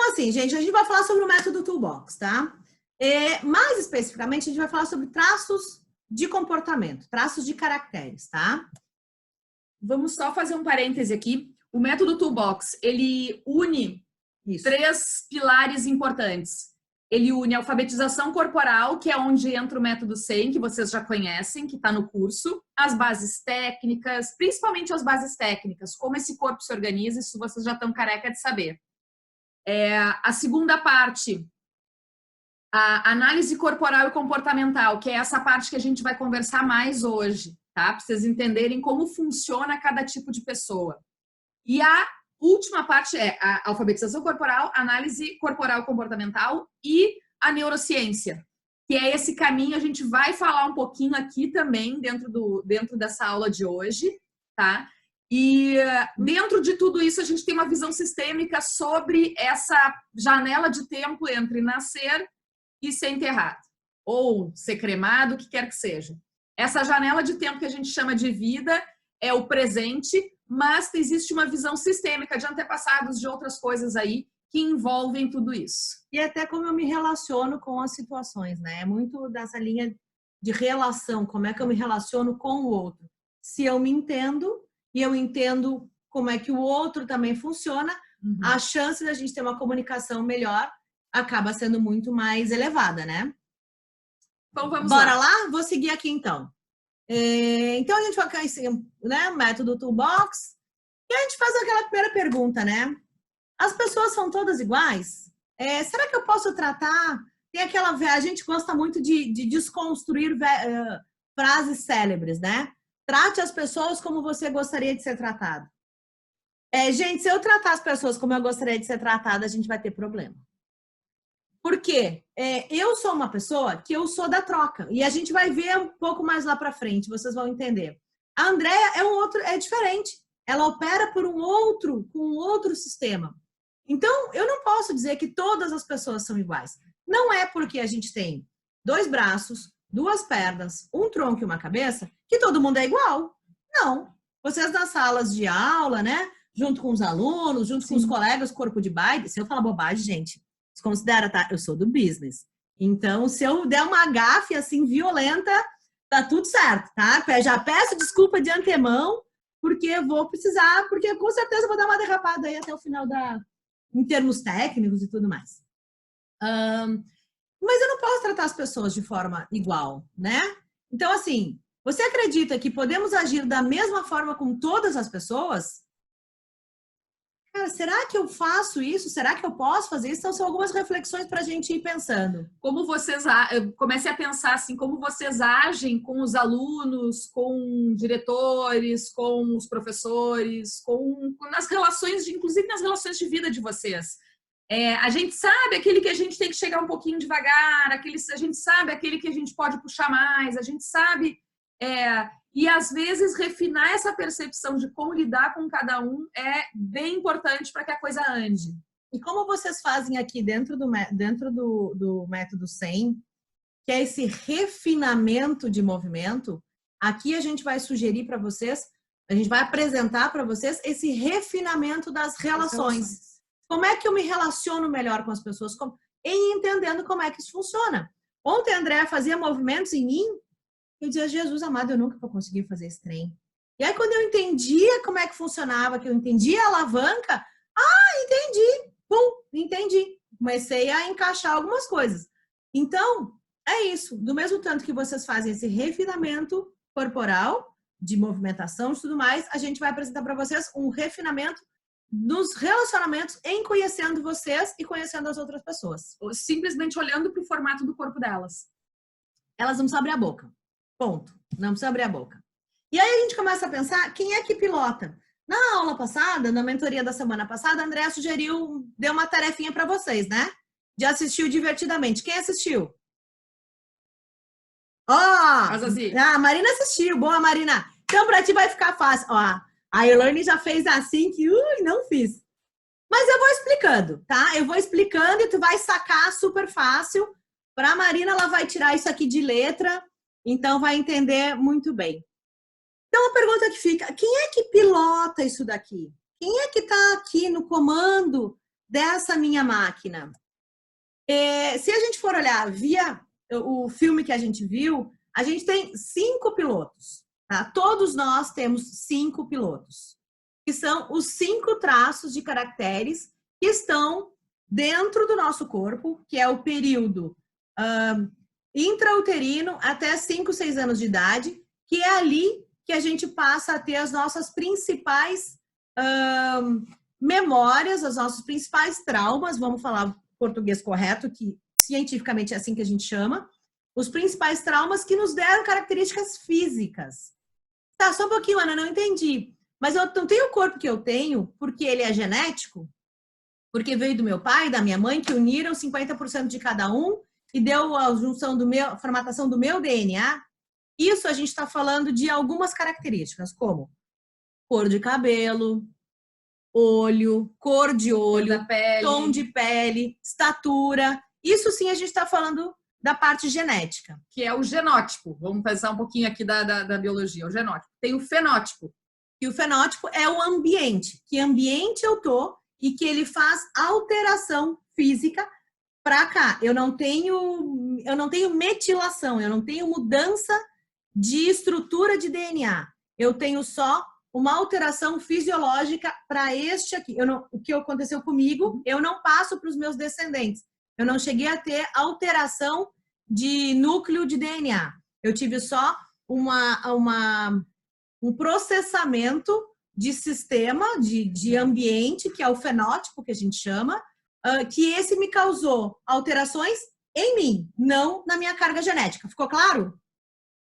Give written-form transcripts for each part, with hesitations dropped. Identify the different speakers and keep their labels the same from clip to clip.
Speaker 1: assim, gente, a gente vai falar sobre o método Toolbox, tá? Mais especificamente, a gente vai falar sobre traços de comportamento, traços de caracteres, tá?
Speaker 2: Vamos só fazer um parêntese aqui. O método Toolbox, ele une três pilares importantes. Ele une a alfabetização corporal, que é onde entra o método SEM, que vocês já conhecem, que está no curso, as bases técnicas, principalmente as bases técnicas, como esse corpo se organiza, isso vocês já estão careca de saber. A segunda parte, a análise corporal e comportamental, que é essa parte que a gente vai conversar mais hoje, tá? Para vocês entenderem como funciona cada tipo de pessoa. E a última parte é a alfabetização corporal, análise corporal comportamental e a neurociência, que é esse caminho. A gente vai falar um pouquinho aqui também dentro dessa aula de hoje, tá? E dentro de tudo isso a gente tem uma visão sistêmica sobre essa janela de tempo entre nascer e ser enterrado, ou ser cremado, o que quer que seja. Essa janela de tempo que a gente chama de vida é o presente, mas existe uma visão sistêmica de antepassados, de outras coisas aí que envolvem tudo isso.
Speaker 1: E até como eu me relaciono com as situações, né? É muito dessa linha de relação, como é que eu me relaciono com o outro. Se eu me entendo e eu entendo como é que o outro também funciona, a chance da gente ter uma comunicação melhor acaba sendo muito mais elevada, né?
Speaker 2: Então vamos
Speaker 1: Bora lá? Vou seguir aqui então. Então a gente vai conhecer, né, o método Toolbox e a gente faz aquela primeira pergunta, né? As pessoas são todas iguais? Será que eu posso tratar? Tem aquela, a gente gosta muito de desconstruir frases célebres, né? Trate as pessoas como você gostaria de ser tratado. Gente, se eu tratar as pessoas como eu gostaria de ser tratada, a gente vai ter problema. Por quê? Eu sou uma pessoa que eu sou da troca. E a gente vai ver um pouco mais lá para frente, vocês vão entender. A Andrea é diferente. Ela opera com um outro sistema. Então, eu não posso dizer que todas as pessoas são iguais. Não é porque a gente tem 2 braços, 2 pernas, um tronco e uma cabeça, que todo mundo é igual. Não. Vocês nas salas de aula, né? Junto com os alunos, junto com os colegas, corpo de baile. Se eu falar bobagem, gente, considera, tá? Eu sou do business. Então, se eu der uma gafe assim violenta, tá tudo certo, tá? Já peço desculpa de antemão, porque eu vou precisar, porque com certeza eu vou dar uma derrapada aí até o final em termos técnicos e tudo mais. Mas eu não posso tratar as pessoas de forma igual, né? Então, assim, você acredita que podemos agir da mesma forma com todas as pessoas? Cara, será que eu faço isso? Será que eu posso fazer isso? Então, são algumas reflexões para a gente ir pensando.
Speaker 2: Como vocês... Comecei a pensar assim, como vocês agem com os alunos, com diretores, com os professores, nas relações, inclusive nas relações de vida de vocês. A gente sabe aquele que a gente tem que chegar um pouquinho devagar, a gente sabe aquele que a gente pode puxar mais, a gente sabe... E, às vezes, refinar essa percepção de como lidar com cada um é bem importante para que a coisa ande.
Speaker 1: E como vocês fazem aqui dentro do método SEM, que é esse refinamento de movimento, aqui a gente vai sugerir para vocês, a gente vai apresentar para vocês esse refinamento das relações. Como é que eu me relaciono melhor com as pessoas? E entendendo como é que isso funciona. Ontem a Andrea fazia movimentos em mim, eu dizia, Jesus amado, eu nunca vou conseguir fazer esse trem. E aí, quando eu entendia como é que funcionava, que eu entendia a alavanca, entendi. Pum, entendi. Comecei a encaixar algumas coisas. Então, é isso. Do mesmo tanto que vocês fazem esse refinamento corporal, de movimentação e tudo mais, a gente vai apresentar para vocês um refinamento nos relacionamentos em conhecendo vocês e conhecendo as outras pessoas.
Speaker 2: Simplesmente olhando para o formato do corpo delas.
Speaker 1: Elas não precisam abrir a boca. Ponto. Não precisa abrir a boca. E aí a gente começa a pensar quem é que pilota. Na aula passada, na mentoria da semana passada, a Andrea deu uma tarefinha para vocês, né? De assistir o Divertidamente. Quem assistiu? A Marina assistiu. Boa, Marina. Então, para ti vai ficar fácil. A Elaine já fez assim que, não fiz. Mas eu vou explicando, tá? Eu vou explicando e tu vai sacar super fácil. Para a Marina, ela vai tirar isso aqui de letra. Então, vai entender muito bem. Então, a pergunta que fica, quem é que pilota isso daqui? Quem é que está aqui no comando dessa minha máquina? Se a gente for olhar via o filme que a gente viu, a gente tem 5 pilotos. Tá? Todos nós temos 5 pilotos, que são os 5 traços de caracteres que estão dentro do nosso corpo, que é o período intrauterino até 5, 6 anos de idade, que é ali que a gente passa a ter as nossas principais memórias, os nossos principais traumas, vamos falar português correto, que cientificamente é assim que a gente chama, os principais traumas que nos deram características físicas. Tá, só um pouquinho, Ana, não entendi. Mas eu não tenho o corpo que eu tenho porque ele é genético? Porque veio do meu pai e da minha mãe, que uniram 50% de cada um e deu a junção a formatação do meu DNA? Isso a gente está falando de algumas características, como cor de cabelo, olho, cor de olho, tom de pele, estatura. Isso sim a gente está falando da parte genética.
Speaker 2: Que é o genótipo. Vamos pensar um pouquinho aqui da biologia. O genótipo. Tem o fenótipo.
Speaker 1: E o fenótipo é o ambiente. Que ambiente eu tô e que ele faz alteração física para cá. Eu não tenho metilação, eu não tenho mudança de estrutura de DNA. Eu tenho só uma alteração fisiológica para este aqui. O que aconteceu comigo, eu não passo para os meus descendentes. Eu não cheguei a ter alteração de núcleo de DNA. Eu tive só um processamento de sistema, de ambiente, que é o fenótipo, que a gente chama, que esse me causou alterações em mim, não na minha carga genética. Ficou claro?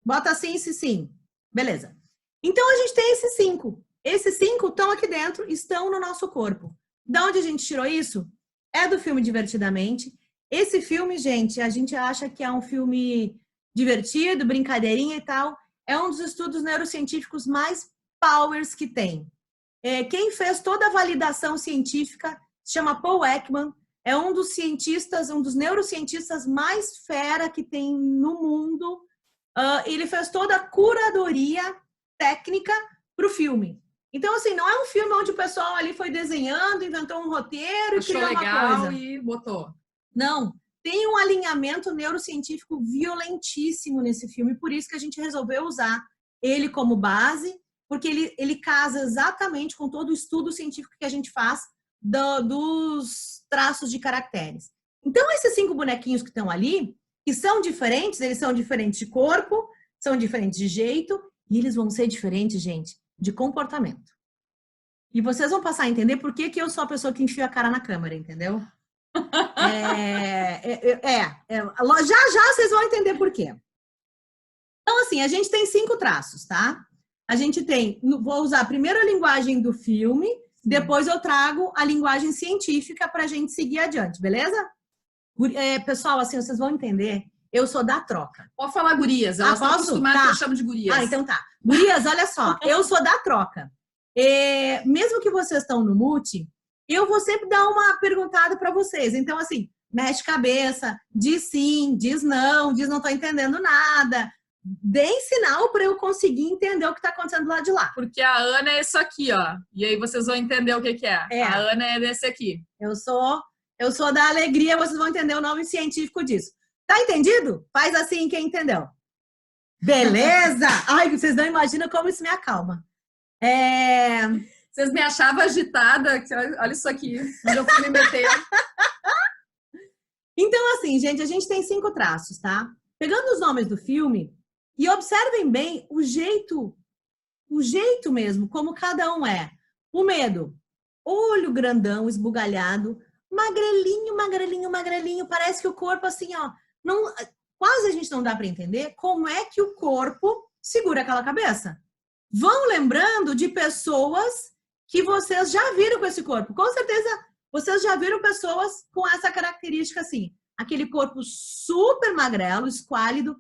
Speaker 1: Bota sim, sim. Beleza. Então, a gente tem esses 5. Esses 5 estão aqui dentro, estão no nosso corpo. Da onde a gente tirou isso? É do filme Divertidamente. Esse filme, gente, a gente acha que é um filme divertido, brincadeirinha e tal. É um dos estudos neurocientíficos mais powers que tem. Quem fez toda a validação científica se chama Paul Ekman. É um dos cientistas, um dos neurocientistas mais fera que tem no mundo. Ele fez toda a curadoria técnica para o filme. Então, assim, não é um filme onde o pessoal ali foi desenhando, inventou um roteiro e criou uma coisa.
Speaker 2: E botou.
Speaker 1: Não, tem um alinhamento neurocientífico violentíssimo nesse filme, por isso que a gente resolveu usar ele como base, porque ele casa exatamente com todo o estudo científico que a gente faz dos traços de caracteres. Então, esses 5 bonequinhos que estão ali, que são diferentes, eles são diferentes de corpo, são diferentes de jeito, e eles vão ser diferentes, gente, de comportamento. E vocês vão passar a entender por que eu sou a pessoa que enfia a cara na câmera, entendeu? Já vocês vão entender por quê. Então, assim, a gente tem 5 traços, tá? A gente tem, vou usar primeiro a linguagem do filme, depois eu trago a linguagem científica para a gente seguir adiante, beleza? Pessoal, assim, vocês vão entender. Eu sou da troca.
Speaker 2: Pode falar gurias, elas estão acostumadas, eu chamo de gurias.
Speaker 1: Então tá. Gurias, olha só, eu sou da troca. Mesmo que vocês estão no mute, eu vou sempre dar uma perguntada para vocês. Então, assim, mexe cabeça, diz sim, diz não tô entendendo nada. Deem sinal para eu conseguir entender o que está acontecendo lá de lá.
Speaker 2: Porque a Ana é isso aqui, ó. E aí vocês vão entender o que é. A Ana é desse aqui.
Speaker 1: Eu sou da alegria, vocês vão entender o nome científico disso. Tá entendido? Faz assim quem entendeu. Beleza? Ai, vocês não imaginam como isso me acalma.
Speaker 2: Vocês me achavam agitada? Olha isso aqui, onde eu fui me meter.
Speaker 1: Então, assim, gente, a gente tem 5 traços, tá? Pegando os nomes do filme, e observem bem o jeito mesmo, como cada um é. O medo, olho grandão, esbugalhado, magrelinho, parece que o corpo, assim, ó, quase a gente não dá para entender como é que o corpo segura aquela cabeça. Vão lembrando de pessoas que vocês já viram com esse corpo. Com certeza, vocês já viram pessoas com essa característica assim. Aquele corpo super magrelo, esquálido,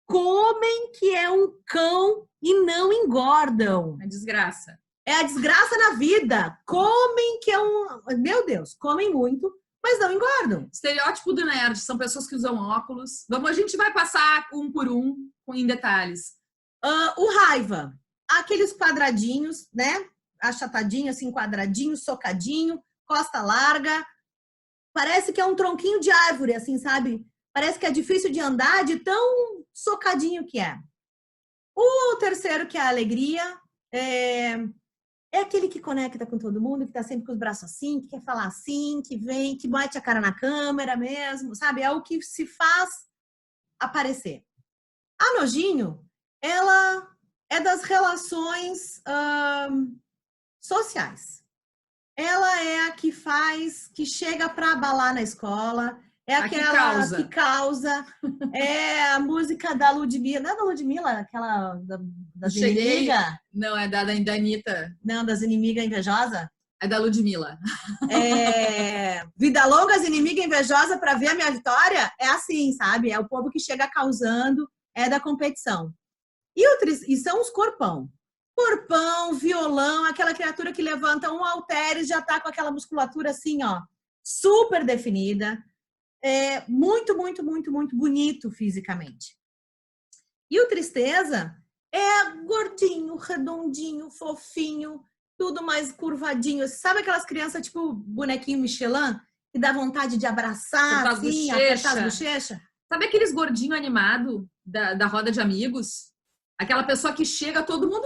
Speaker 1: comem que é um cão e não engordam.
Speaker 2: É desgraça.
Speaker 1: É a desgraça na vida. Comem que é um... Meu Deus, comem muito, mas não engordam.
Speaker 2: Estereótipo do nerd, são pessoas que usam óculos. A gente vai passar um por um em detalhes.
Speaker 1: O raiva. Aqueles quadradinhos, né? Achatadinho, assim, quadradinho, socadinho, costa larga, parece que é um tronquinho de árvore, assim, sabe? Parece que é difícil de andar de tão socadinho que é. O terceiro, que é a alegria, é aquele que conecta com todo mundo, que tá sempre com os braços assim, que quer falar assim, que vem, que bate a cara na câmera mesmo, sabe? É o que se faz aparecer. A nojinho, ela é das relações sociais. Ela é a que faz, que chega para abalar na escola, é aquela que causa. É a música da Ludmilla, não é da Ludmilla, aquela das inimigas?
Speaker 2: Não, é da Anitta.
Speaker 1: Não, das inimigas invejosas?
Speaker 2: É da Ludmilla.
Speaker 1: Vida longa, as inimigas invejosas para ver a minha vitória? É assim, sabe? É o povo que chega causando, é da competição. E são os corpão. Corpão, violão, aquela criatura que levanta um halteres, já tá com aquela musculatura assim, ó, super definida. Muito, muito, muito, muito bonito fisicamente. E o tristeza é gordinho, redondinho, fofinho, tudo mais curvadinho. Sabe aquelas crianças tipo bonequinho Michelin, que dá vontade de abraçar, assim, apertar as bochechas?
Speaker 2: Sabe aqueles gordinhos animados da roda de amigos? Aquela pessoa que chega, todo mundo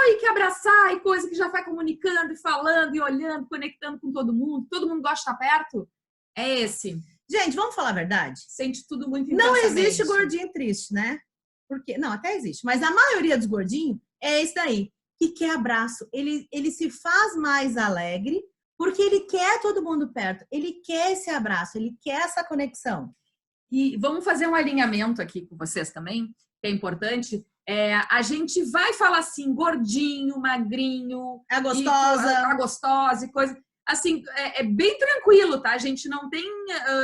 Speaker 2: e quer abraçar, e coisa que já vai comunicando, e falando, e olhando, conectando com todo mundo gosta de estar perto? É esse.
Speaker 1: Gente, vamos falar a verdade?
Speaker 2: Sente tudo muito
Speaker 1: intensamente. Não existe gordinho triste, né? Porque, não, até existe, mas a maioria dos gordinhos é esse daí, que quer abraço. Ele se faz mais alegre porque ele quer todo mundo perto, ele quer esse abraço, ele quer essa conexão.
Speaker 2: E vamos fazer um alinhamento aqui com vocês também, que é importante. A gente vai falar assim, gordinho, magrinho,
Speaker 1: a gostosa
Speaker 2: e coisa. Assim, é bem tranquilo, tá? A gente não tem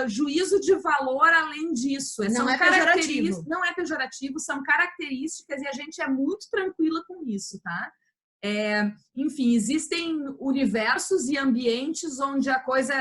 Speaker 2: juízo de valor além disso.
Speaker 1: Não é pejorativo.
Speaker 2: Não é pejorativo, são características e a gente é muito tranquila com isso, tá? Enfim, existem universos e ambientes onde a coisa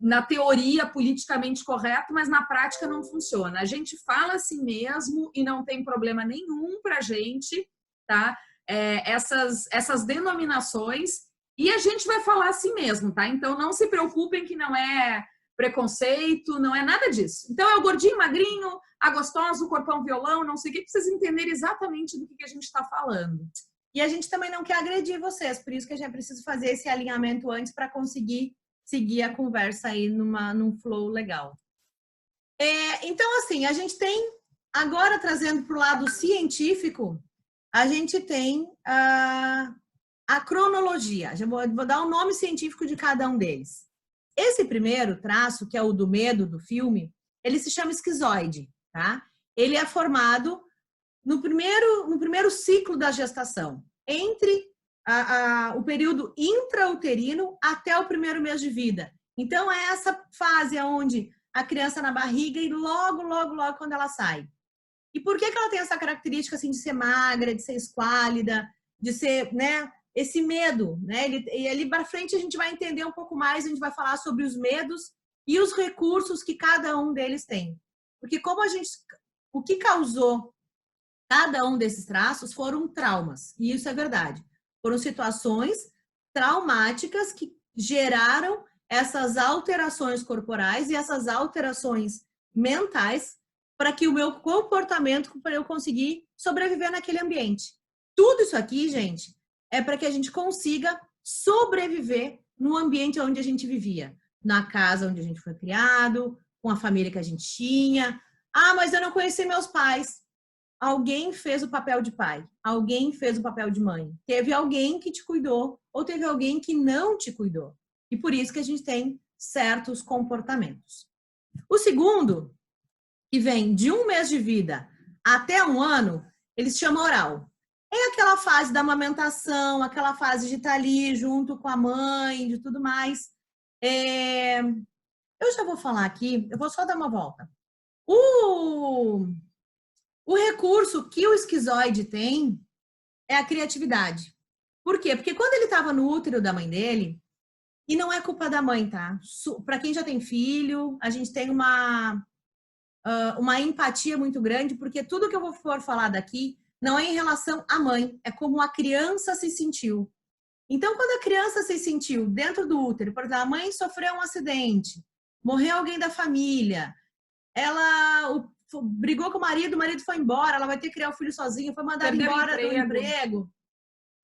Speaker 2: na teoria, politicamente correto, mas na prática não funciona. A gente fala assim mesmo e não tem problema nenhum pra gente, tá? Essas denominações, e a gente vai falar assim mesmo, tá? Então não se preocupem que não é preconceito, não é nada disso. Então é o gordinho, magrinho, a gostosa, o corpão, violão, não sei o que, pra vocês entenderem exatamente do que a gente está falando.
Speaker 1: E a gente também não quer agredir vocês, por isso que a gente precisa fazer esse alinhamento antes para conseguir seguir a conversa aí num flow legal. Então, assim, a gente tem, agora trazendo para o lado científico, a gente tem a cronologia. Já vou dar o nome científico de cada um deles. Esse primeiro traço, que é o do medo do filme, ele se chama esquizoide, tá? Ele é formado no primeiro ciclo da gestação, entre o período intrauterino até o primeiro mês de vida. Então, é essa fase onde a criança na barriga e logo, logo, logo quando ela sai. E por que ela tem essa característica assim de ser magra, de ser esquálida, de ser, né, esse medo, né? E ali para frente a gente vai entender um pouco mais, a gente vai falar sobre os medos e os recursos que cada um deles tem. Porque o que causou cada um desses traços foram traumas, e isso é verdade. Foram situações traumáticas que geraram essas alterações corporais e essas alterações mentais para que o meu comportamento, para eu conseguir sobreviver naquele ambiente. Tudo isso aqui, gente, é para que a gente consiga sobreviver no ambiente onde a gente vivia. Na casa onde a gente foi criado, com a família que a gente tinha. Ah, mas eu não conheci meus pais. Alguém fez o papel de pai, alguém fez o papel de mãe. Teve alguém que te cuidou ou teve alguém que não te cuidou. E por isso que a gente tem certos comportamentos. O segundo, que vem de 1 mês de vida até 1 ano, eles chamam oral. É aquela fase da amamentação, aquela fase de estar ali junto com a mãe, de tudo mais. Eu já vou falar aqui, eu vou só dar uma volta. O recurso que o esquizoide tem é a criatividade. Por quê? Porque quando ele estava no útero da mãe dele, e não é culpa da mãe, tá? Para quem já tem filho, a gente tem uma empatia muito grande, porque tudo que eu for falar daqui não é em relação à mãe, é como a criança se sentiu. Então, quando a criança se sentiu dentro do útero, por exemplo, a mãe sofreu um acidente, morreu alguém da família, ela brigou com o marido foi embora, ela vai ter que criar o filho sozinha, foi mandada embora do emprego.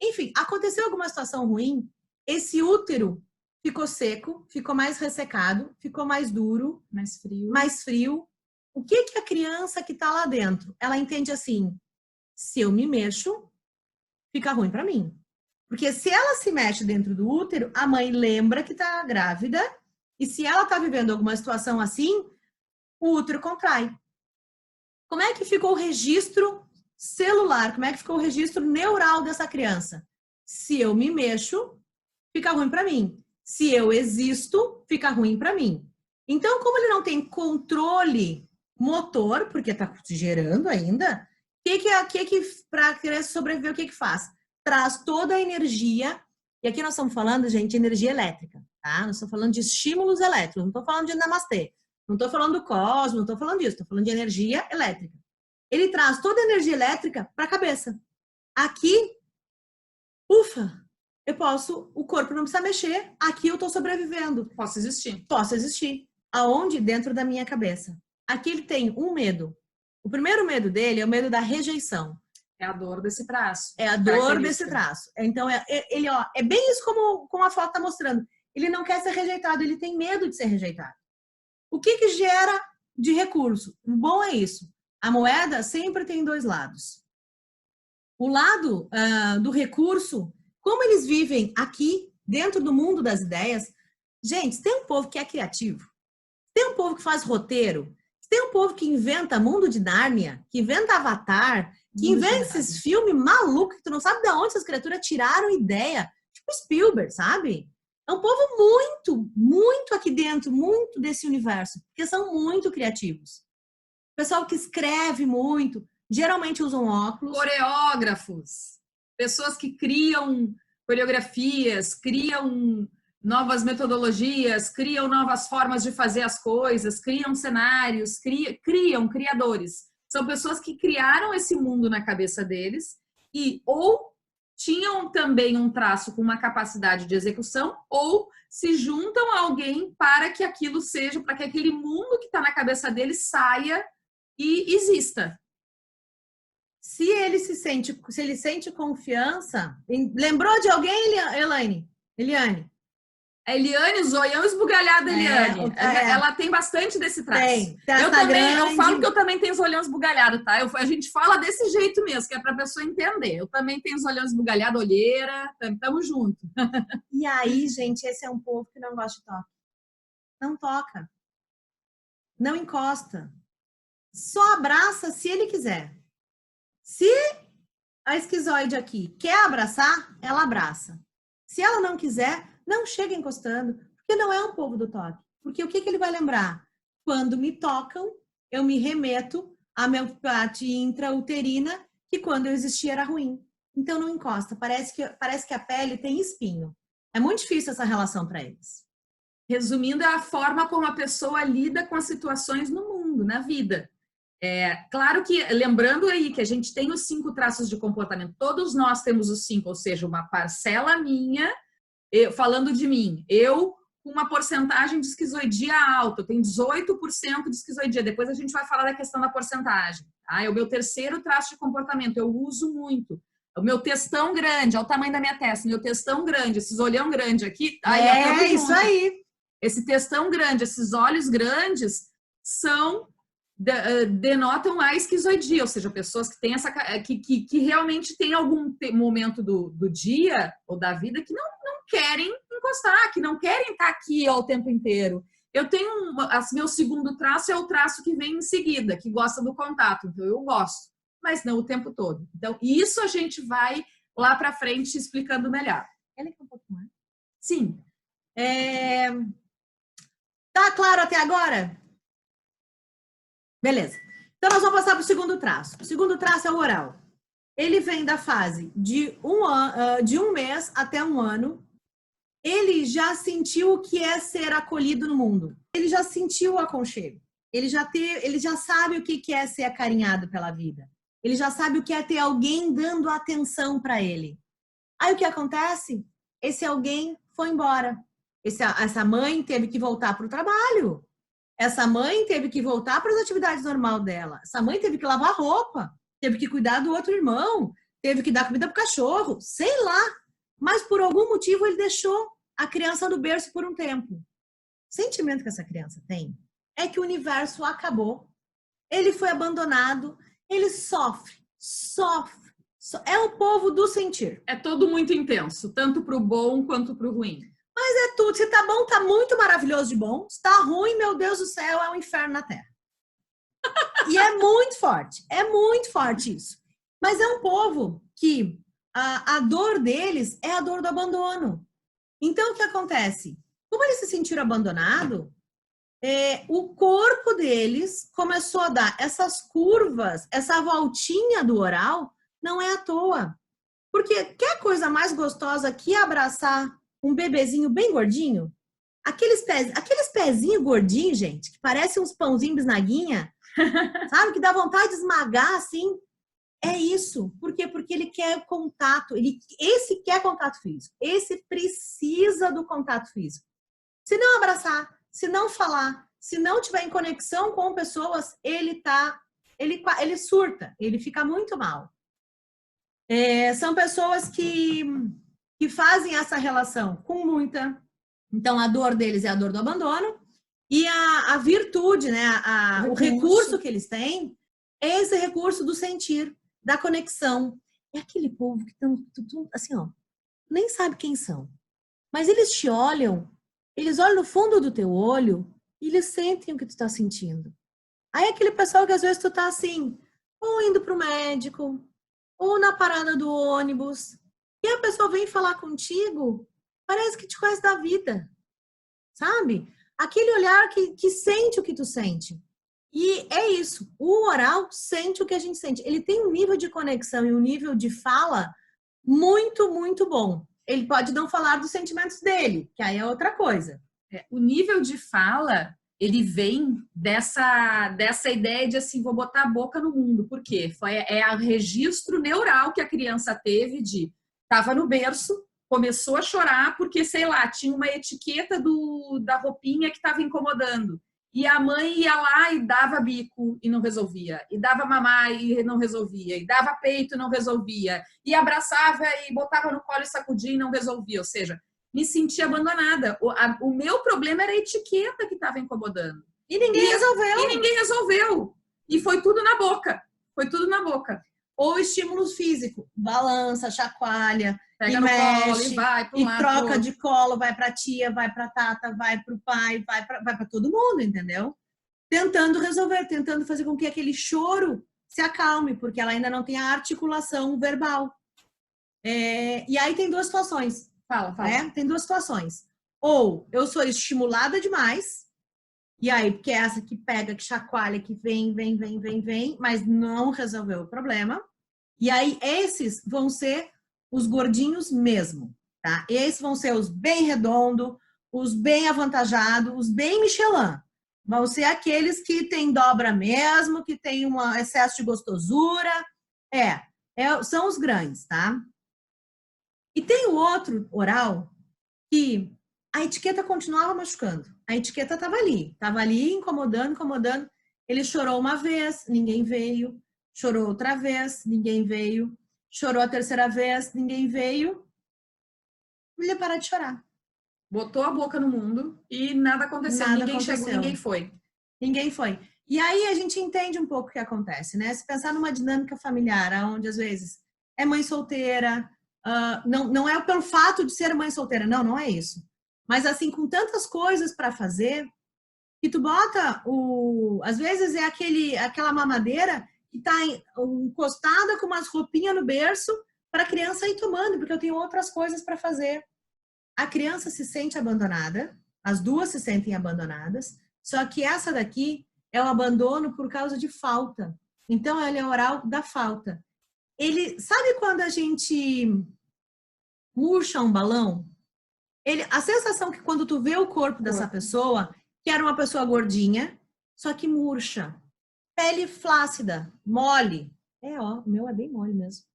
Speaker 1: Enfim, aconteceu alguma situação ruim, esse útero ficou seco, ficou mais ressecado, ficou mais duro, mais frio. O que a criança que está lá dentro, ela entende assim, se eu me mexo, fica ruim para mim. Porque se ela se mexe dentro do útero, a mãe lembra que está grávida e se ela está vivendo alguma situação assim, o útero contrai. Como é que ficou o registro celular? Como é que ficou o registro neural dessa criança? Se eu me mexo, fica ruim para mim. Se eu existo, fica ruim para mim. Então, como ele não tem controle motor, porque está gerando ainda, para a criança sobreviver, o que faz? Traz toda a energia, e aqui nós estamos falando, gente, de energia elétrica, tá? Nós estamos falando de estímulos elétricos, não estou falando de namastê, não estou falando do cosmos, não estou falando disso, estou falando de energia elétrica. Ele traz toda a energia elétrica para a cabeça. Aqui, ufa, o corpo não precisa mexer, aqui eu estou sobrevivendo.
Speaker 2: Posso existir.
Speaker 1: Posso existir. Aonde? Dentro da minha cabeça. Aqui ele tem um medo. O primeiro medo dele é o medo da rejeição.
Speaker 2: É a dor desse traço.
Speaker 1: É a dor desse traço. Então, ele, ó, é bem isso como a foto está mostrando. Ele não quer ser rejeitado, ele tem medo de ser rejeitado. O que gera de recurso? O bom é isso. A moeda sempre tem dois lados. O lado do recurso, como eles vivem aqui, dentro do mundo das ideias, gente, tem um povo que é criativo, tem um povo que faz roteiro, tem um povo que inventa Mundo de Nárnia, que inventa Avatar, que inventa esses filmes malucos que tu não sabe de onde essas criaturas tiraram ideia. Tipo Spielberg, sabe? É um povo muito aqui dentro, muito desse universo, porque são muito criativos. Pessoal que escreve muito, geralmente usam óculos.
Speaker 2: Coreógrafos, pessoas que criam coreografias, criam novas metodologias, criam novas formas de fazer as coisas, criam cenários, criam criadores. São pessoas que criaram esse mundo na cabeça deles e ou tinham também um traço com uma capacidade de execução ou se juntam a alguém para que aquilo seja, para que aquele mundo que está na cabeça deles saia e exista.
Speaker 1: Se ele sente confiança, lembrou de alguém, Eliane?
Speaker 2: A Eliane, zoião esbugalhado, Eliane. Ela tem bastante desse traço. Eu falo que eu também tenho zoião esbugalhado, tá? A gente fala desse jeito mesmo, que é pra pessoa entender. Eu também tenho zoião esbugalhado, olheira, tamo junto.
Speaker 1: E aí, gente, esse é um povo que não gosta de toque. Não toca. Não encosta. Só abraça se ele quiser. Se a esquizoide aqui quer abraçar, ela abraça. Se ela não quiser, não chega encostando, porque não é um povo do toque. Porque o que ele vai lembrar? Quando me tocam, eu me remeto à minha parte intrauterina, que quando eu existia era ruim. Então não encosta. Parece que a pele tem espinho. É muito difícil essa relação para eles.
Speaker 2: Resumindo, é a forma como a pessoa lida com as situações no mundo, na vida. Claro que, lembrando aí que a gente tem os 5 traços de comportamento, todos nós temos os 5, ou seja, uma parcela minha, falando de mim, eu com uma porcentagem de esquizoidia alta, eu tenho 18% de esquizoidia, depois a gente vai falar da questão da porcentagem, tá? É o meu terceiro traço de comportamento, eu uso muito. O meu textão grande, olha o tamanho da minha testa, meu textão grande, esses olhão grande aqui.
Speaker 1: Aí, isso aí.
Speaker 2: Esse textão grande, esses olhos grandes denotam a esquizoidia, ou seja, pessoas que têm que realmente tem algum momento do dia ou da vida que não querem encostar, que não querem estar aqui o tempo inteiro. Eu tenho meu segundo traço é o traço que vem em seguida, que gosta do contato, então eu gosto, mas não o tempo todo. Então isso a gente vai lá para frente explicando melhor.
Speaker 1: Ela quer um pouco mais?
Speaker 2: Sim.
Speaker 1: Tá claro até agora? Beleza. Então, nós vamos passar para o segundo traço. O segundo traço é o oral. Ele vem da fase de um mês até um ano. Ele já sentiu o que é ser acolhido no mundo. Ele já sentiu o aconchego. Ele já sabe o que é ser acarinhado pela vida. Ele já sabe o que é ter alguém dando atenção para ele. Aí, o que acontece? esse alguém foi embora. Essa mãe teve que voltar para o trabalho. Essa mãe teve que voltar para as atividades normais dela. Essa mãe teve que lavar roupa, teve que cuidar do outro irmão, teve que dar comida para o cachorro, sei lá. Mas por algum motivo ele deixou a criança no berço por um tempo. O sentimento que essa criança tem é que o universo acabou. Ele foi abandonado, ele sofre. É o povo do sentir.
Speaker 2: É todo muito intenso, tanto para o bom quanto para o ruim.
Speaker 1: Mas é tudo. Se tá bom, tá muito maravilhoso de bom. Se tá ruim, meu Deus do céu, é um inferno na Terra. E é muito forte isso. Mas é um povo que a dor deles é a dor do abandono. Então, o que acontece? Como eles se sentiram abandonados, o corpo deles começou a dar essas curvas, essa voltinha do oral, não é à toa. Porque quer coisa mais gostosa que abraçar um bebezinho bem gordinho? Aqueles pezinhos gordinhos, gente, que parecem uns pãozinhos bisnaguinha, sabe? Que dá vontade de esmagar, assim. É isso. Por quê? Porque ele quer contato. Esse quer contato físico. Esse precisa do contato físico. Se não abraçar, se não falar, se não tiver em conexão com pessoas, ele surta, ele fica muito mal. São pessoas que fazem essa relação com muita. Então, a dor deles é a dor do abandono e a virtude, né? O recurso que eles têm é esse recurso do sentir, da conexão. É aquele povo que estão, assim, ó, nem sabe quem são. Mas eles te olham, eles olham no fundo do teu olho e eles sentem o que tu tá sentindo. Aí aquele pessoal que às vezes tu tá assim, ou indo pro médico, ou na parada do ônibus, e a pessoa vem falar contigo, parece que te conhece da vida, sabe? Aquele olhar que sente o que tu sente. E é isso, o oral sente o que a gente sente. Ele tem um nível de conexão e um nível de fala muito, muito bom. Ele pode não falar dos sentimentos dele, que aí é outra coisa.
Speaker 2: O nível de fala, ele vem dessa ideia de assim, vou botar a boca no mundo. Por quê? É o registro neural que a criança teve de estava no berço, começou a chorar porque, sei lá, tinha uma etiqueta da roupinha que estava incomodando. E a mãe ia lá e dava bico e não resolvia. E dava mamar e não resolvia. E dava peito e não resolvia. E abraçava e botava no colo e sacudia e não resolvia. Ou seja, me sentia abandonada. O meu problema era a etiqueta que estava incomodando.
Speaker 1: E ninguém resolveu.
Speaker 2: E foi tudo na boca. Foi tudo na boca.
Speaker 1: Ou estímulos físicos. Balança, chacoalha,
Speaker 2: pega
Speaker 1: e
Speaker 2: no
Speaker 1: mexe,
Speaker 2: colo e vai pro lado,
Speaker 1: troca de colo, vai pra tia, vai pra tata, vai pro pai, vai pra todo mundo, entendeu? Tentando resolver, tentando fazer com que aquele choro se acalme, porque ela ainda não tem a articulação verbal. E aí tem duas situações.
Speaker 2: Fala.
Speaker 1: Tem duas situações. Ou eu sou estimulada demais, e aí, porque é essa que pega, que chacoalha, que vem, mas não resolveu o problema. E aí, esses vão ser os gordinhos mesmo, tá? Esses vão ser os bem redondos, os bem avantajados, os bem Michelin. Vão ser aqueles que tem dobra mesmo, que tem um excesso de gostosura. São os grandes, tá? E tem o outro oral que a etiqueta continuava machucando. A etiqueta estava ali, incomodando. Ele chorou uma vez, ninguém veio. Chorou outra vez, ninguém veio. Chorou a terceira vez, ninguém veio. Ele parou de chorar.
Speaker 2: Botou a boca no mundo e nada aconteceu. Ninguém chegou, ninguém foi.
Speaker 1: E aí a gente entende um pouco o que acontece, né? Se pensar numa dinâmica familiar, onde às vezes é mãe solteira, não é pelo fato de ser mãe solteira, não é isso. Mas assim, com tantas coisas para fazer, que tu bota às vezes é aquela mamadeira que está encostada com umas roupinhas no berço para a criança ir tomando, porque eu tenho outras coisas para fazer. A criança se sente abandonada, as duas se sentem abandonadas, só que essa daqui é o abandono por causa de falta. Então, ela é oral da falta. Sabe quando a gente murcha um balão? A sensação que quando tu vê o corpo dessa pessoa, que era uma pessoa gordinha, só que murcha. Pele flácida, mole. O meu é bem mole mesmo.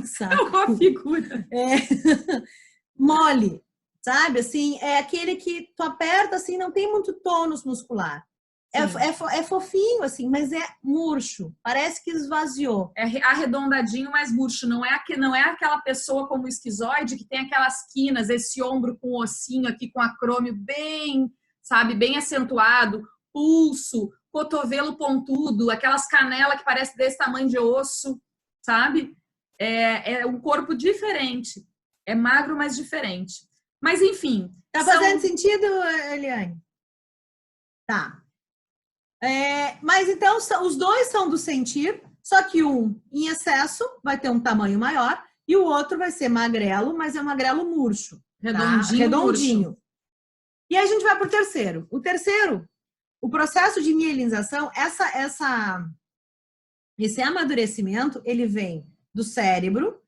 Speaker 1: saco.
Speaker 2: É uma figura.
Speaker 1: Mole, sabe? Assim, é aquele que tu aperta, assim, não tem muito tônus muscular. É fofinho, assim, mas é murcho. Parece que esvaziou.
Speaker 2: É arredondadinho, mas murcho. Não é aquela pessoa como o esquizoide que tem aquelas quinas, esse ombro com ossinho aqui, com acrômio bem, sabe, bem acentuado, pulso, cotovelo pontudo, aquelas canelas que parece desse tamanho de osso, sabe? É um corpo diferente. É magro, mas diferente. Mas, enfim.
Speaker 1: Tá fazendo sentido, Eliane? Tá. Mas então, os dois são do sentir, só que um em excesso vai ter um tamanho maior e o outro vai ser magrelo, mas é um magrelo murcho.
Speaker 2: Redondinho.
Speaker 1: Tá? Redondinho. E aí a gente vai para o terceiro. O terceiro, o processo de mielinização, esse amadurecimento, ele vem do cérebro,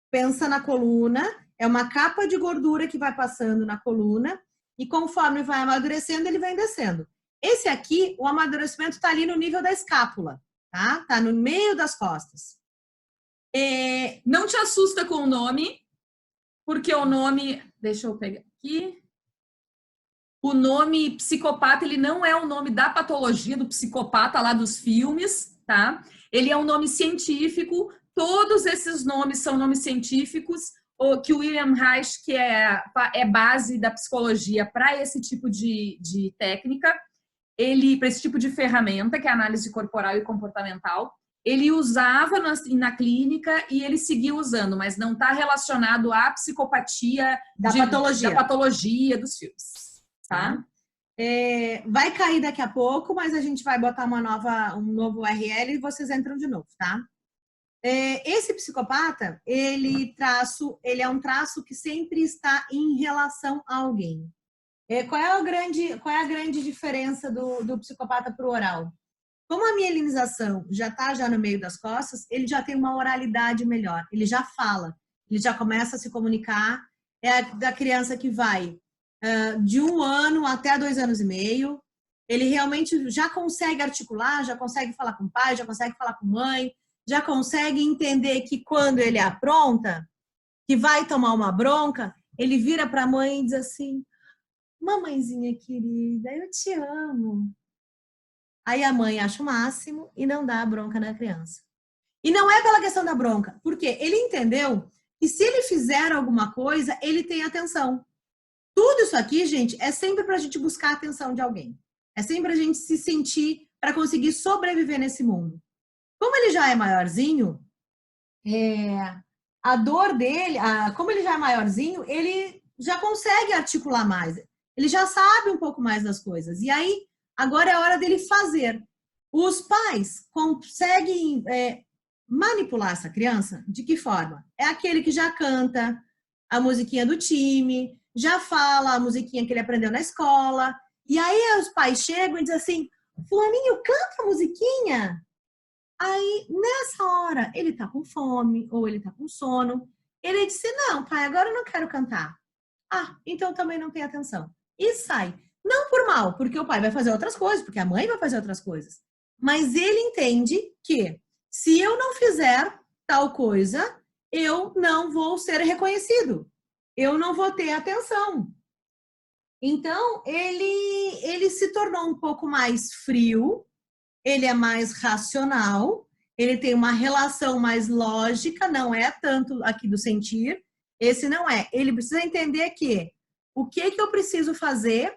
Speaker 1: pensa na coluna, é uma capa de gordura que vai passando na coluna e conforme vai amadurecendo, ele vem descendo. Esse aqui, o amadurecimento está ali no nível da escápula, tá? Tá no meio das costas.
Speaker 2: Não te assusta com o nome, porque o nome... Deixa eu pegar aqui. O nome psicopata, ele não é o nome da patologia do psicopata lá dos filmes, tá? Ele é um nome científico. Todos esses nomes são nomes científicos, que o William Reich, que é base da psicologia para esse tipo de técnica, para esse tipo de ferramenta, que é a análise corporal e comportamental, ele usava na clínica e ele seguiu usando, mas não está relacionado à psicopatia da patologia dos filmes. Tá?
Speaker 1: Vai cair daqui a pouco, mas a gente vai botar um novo URL e vocês entram de novo, tá? Esse psicopata, ele é um traço que sempre está em relação a alguém. Qual é a grande diferença do psicopata para o oral? Como a mielinização já está no meio das costas, ele já tem uma oralidade melhor, ele já fala, ele já começa a se comunicar, é da criança que vai de 1 ano até 2 anos e meio, ele realmente já consegue articular, já consegue falar com o pai, já consegue falar com a mãe, já consegue entender que quando ele apronta, que vai tomar uma bronca, ele vira para a mãe e diz assim: mamãezinha querida, eu te amo. Aí a mãe acha o máximo e não dá a bronca na criança. E não é pela questão da bronca, porque ele entendeu que se ele fizer alguma coisa, ele tem atenção. Tudo isso aqui, gente, é sempre para a gente buscar a atenção de alguém. É sempre a gente se sentir para conseguir sobreviver nesse mundo. Como ele já é maiorzinho, a dor dele, como ele já é maiorzinho, ele já consegue articular mais. Ele já sabe um pouco mais das coisas. E aí, agora é a hora dele fazer. Os pais conseguem manipular essa criança? De que forma? É aquele que já canta a musiquinha do time, já fala a musiquinha que ele aprendeu na escola. E aí os pais chegam e dizem assim: fulaninho, canta a musiquinha. Aí, nessa hora, ele tá com fome ou ele tá com sono. Ele disse: não, pai, agora eu não quero cantar. Ah, então também não tem atenção. E sai. Não por mal, porque o pai vai fazer outras coisas, porque a mãe vai fazer outras coisas. Mas ele entende que se eu não fizer tal coisa, eu não vou ser reconhecido. Eu não vou ter atenção. Então, ele se tornou um pouco mais frio, ele é mais racional, ele tem uma relação mais lógica, não é tanto aqui do sentir, esse não é. Ele precisa entender que o que eu preciso fazer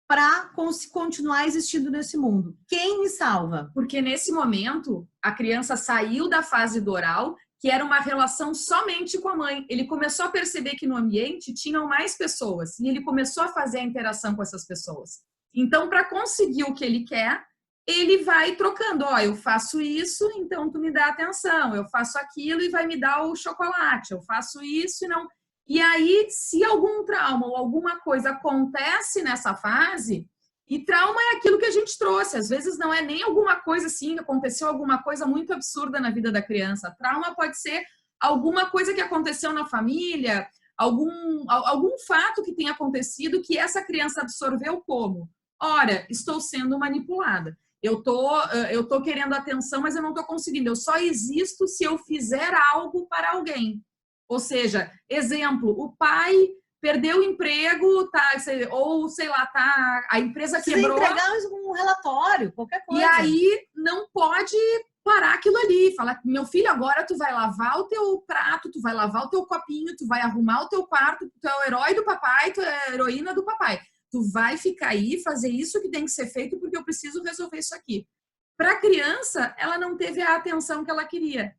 Speaker 1: para continuar existindo nesse mundo? Quem me salva?
Speaker 2: Porque nesse momento, a criança saiu da fase do oral, que era uma relação somente com a mãe. Ele começou a perceber que no ambiente tinham mais pessoas e ele começou a fazer a interação com essas pessoas. Então, para conseguir o que ele quer, ele vai trocando. Eu faço isso, então tu me dá atenção. Eu faço aquilo e vai me dar o chocolate. Eu faço isso e não... E aí, se algum trauma ou alguma coisa acontece nessa fase, e trauma é aquilo que a gente trouxe, às vezes não é nem alguma coisa assim, aconteceu alguma coisa muito absurda na vida da criança. Trauma pode ser alguma coisa que aconteceu na família, algum fato que tenha acontecido que essa criança absorveu como: ora, estou sendo manipulada. eu tô querendo atenção, mas eu não tô conseguindo. Eu só existo se eu fizer algo para alguém. Ou seja, exemplo, o pai perdeu o emprego, tá, ou sei lá, tá, a empresa quebrou.
Speaker 1: Entregar um relatório, qualquer coisa.
Speaker 2: E aí não pode parar aquilo ali. Falar, meu filho, agora tu vai lavar o teu prato, tu vai lavar o teu copinho, tu vai arrumar o teu quarto, tu é o herói do papai, tu é a heroína do papai. Tu vai ficar aí, fazer isso que tem que ser feito porque eu preciso resolver isso aqui. Para a criança, ela não teve a atenção que ela queria.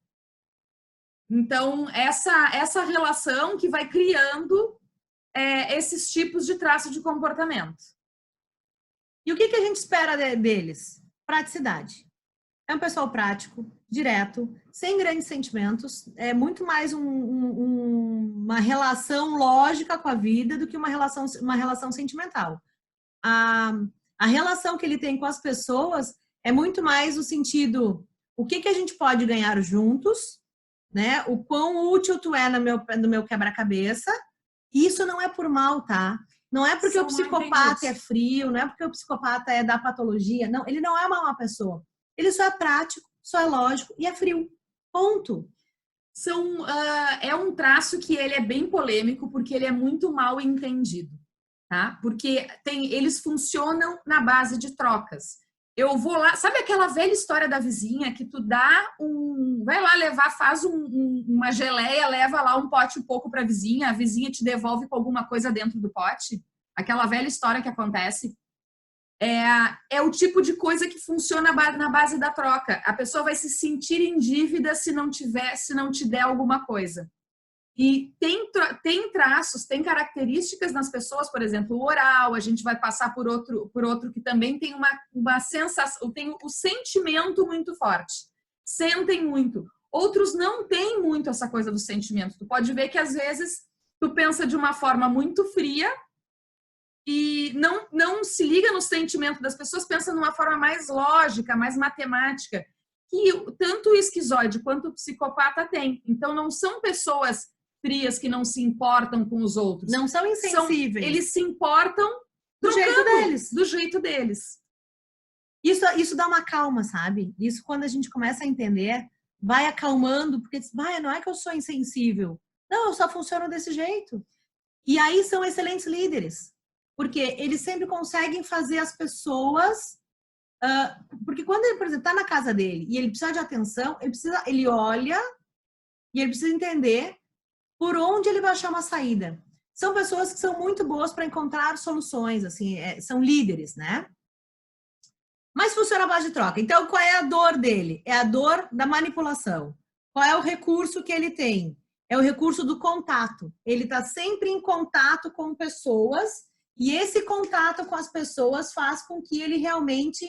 Speaker 2: Então, essa relação que vai criando esses tipos de traço de comportamento.
Speaker 1: E o que a gente espera deles? Praticidade. É um pessoal prático, direto, sem grandes sentimentos. É muito mais uma relação lógica com a vida do que uma relação sentimental. A relação que ele tem com as pessoas é muito mais o sentido, o que a gente pode ganhar juntos, né? O quão útil tu é no meu quebra-cabeça. Isso não é por mal, tá? Não é porque o psicopata é frio, não é porque o psicopata é da patologia. Não, ele não é uma má pessoa. Ele só é prático, só é lógico e é frio. Ponto.
Speaker 2: É um traço que ele é bem polêmico porque ele é muito mal entendido, tá? Porque eles funcionam na base de trocas. Eu vou lá, sabe aquela velha história da vizinha que tu vai lá levar, faz uma geleia, leva lá um pote um pouco para a vizinha te devolve com alguma coisa dentro do pote? Aquela velha história que acontece. É o tipo de coisa que funciona na base da troca. A pessoa vai se sentir em dívida se não te der alguma coisa. E tem traços, tem características nas pessoas, por exemplo, o oral, a gente vai passar por outro que também tem uma sensação, tem o sentimento muito forte. Sentem muito. Outros não têm muito essa coisa do sentimento. Tu pode ver que às vezes tu pensa de uma forma muito fria e não se liga no sentimento das pessoas, pensa numa forma mais lógica, mais matemática, que tanto o esquizoide quanto o psicopata tem. Então não são pessoas frias que não se importam com os outros.
Speaker 1: Não são insensíveis.
Speaker 2: Eles se importam
Speaker 1: do jeito deles.
Speaker 2: Do jeito deles.
Speaker 1: Isso dá uma calma, sabe? Isso, quando a gente começa a entender, vai acalmando, porque não é que eu sou insensível. Não, eu só funciono desse jeito. E aí são excelentes líderes, porque eles sempre conseguem fazer as pessoas... porque quando ele, por exemplo, está na casa dele e ele precisa de atenção, ele olha e ele precisa entender por onde ele vai achar uma saída. São pessoas que são muito boas para encontrar soluções, assim, são líderes, né? Mas funciona a base de troca. Então, qual é a dor dele? É a dor da manipulação. Qual é o recurso que ele tem? É o recurso do contato. Ele está sempre em contato com pessoas e esse contato com as pessoas faz com que ele realmente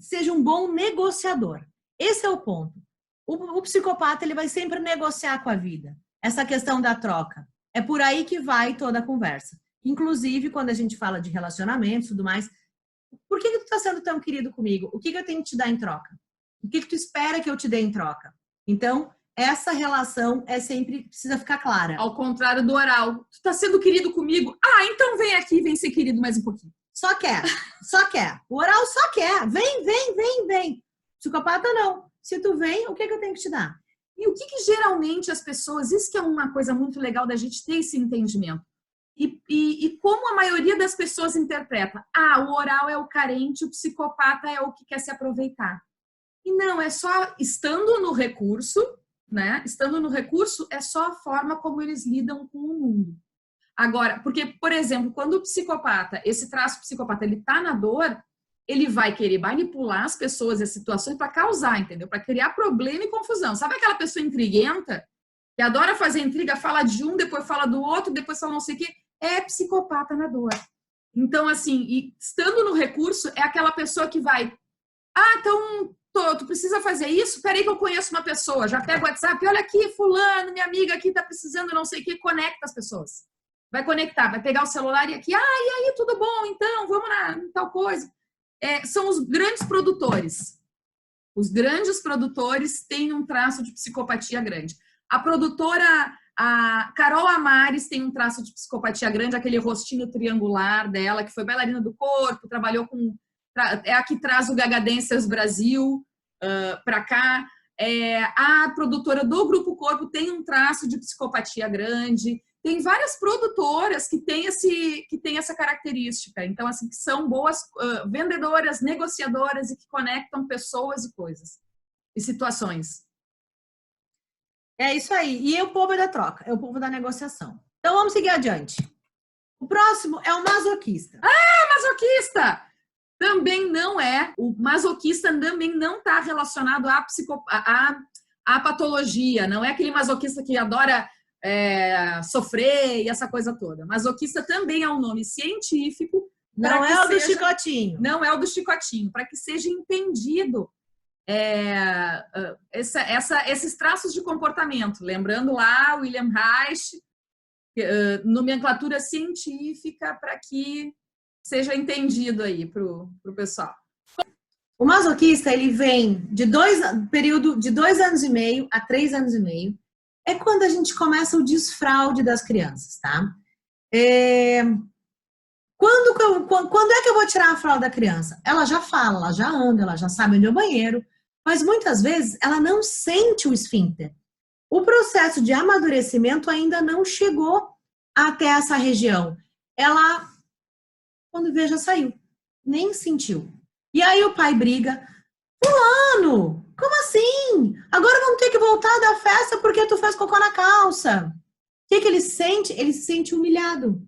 Speaker 1: seja um bom negociador. Esse é o ponto. O psicopata, ele vai sempre negociar com a vida. Essa questão da troca. É por aí que vai toda a conversa. Inclusive, quando a gente fala de relacionamentos e tudo mais, por que tu tá sendo tão querido comigo? O que eu tenho que te dar em troca? O que tu espera que eu te dê em troca? Então, essa relação sempre precisa ficar clara.
Speaker 2: Ao contrário do oral. Tu tá sendo querido comigo? Então vem aqui, vem ser querido mais um pouquinho.
Speaker 1: Só quer. O oral só quer. Vem. Psicopata não. Se tu vem, o que eu tenho que te dar?
Speaker 2: E o que geralmente as pessoas... Isso que é uma coisa muito legal da gente ter esse entendimento. E como a maioria das pessoas interpreta. O oral é o carente, o psicopata é o que quer se aproveitar. E não, é só estando no recurso, né? Estando no recurso é só a forma como eles lidam com o mundo. Agora, porque, por exemplo, quando o psicopata, esse traço psicopata, ele tá na dor, ele vai querer manipular as pessoas e as situações para causar, entendeu? Para criar problema e confusão. Sabe aquela pessoa intriguenta que adora fazer intriga, fala de um, depois fala do outro, depois fala não sei o quê? É psicopata na dor. Então, assim, estando no recurso, é aquela pessoa que vai... então, tu precisa fazer isso? Peraí que eu conheço uma pessoa. Já pega o WhatsApp, olha aqui, fulano, minha amiga aqui tá precisando não sei o quê. Conecta as pessoas. Vai conectar, vai pegar o celular e aqui, e aí, tudo bom? Então, vamos na tal coisa. São os grandes produtores. Os grandes produtores têm um traço de psicopatia grande. A produtora, a Carol Amares, tem um traço de psicopatia grande, aquele rostinho triangular dela, que foi bailarina do corpo, trabalhou é a que traz o Gaga Dancers Brasil para cá. A produtora do Grupo Corpo tem um traço de psicopatia grande. Tem várias produtoras que têm essa característica. Então, assim, que são boas vendedoras, negociadoras e que conectam pessoas e coisas e situações.
Speaker 1: É isso aí. E o povo é da troca, é o povo da negociação. Então, vamos seguir adiante. O próximo é o masoquista.
Speaker 2: Masoquista! Também não é. O masoquista também não está relacionado à patologia. Não é aquele masoquista que adora sofrer e essa coisa toda. Masoquista também é um nome científico.
Speaker 1: Não é o do chicotinho.
Speaker 2: Não é o do chicotinho. Para que seja entendido esses traços de comportamento. Lembrando lá, William Reich, nomenclatura científica, para que seja entendido aí para o pessoal.
Speaker 1: O masoquista, ele vem de período de 2 anos e meio a 3 anos e meio. É quando a gente começa o desfraude das crianças, tá? Quando é que eu vou tirar a fralda da criança? Ela já fala, ela já anda, ela já sabe onde é o banheiro, mas muitas vezes ela não sente o esfíncter. O processo de amadurecimento ainda não chegou até essa região. Ela, quando vê, já saiu. Nem sentiu. E aí o pai briga. Fulano, como assim? Agora vamos ter que voltar da festa porque tu fez cocô na calça. O que ele sente? Ele se sente humilhado.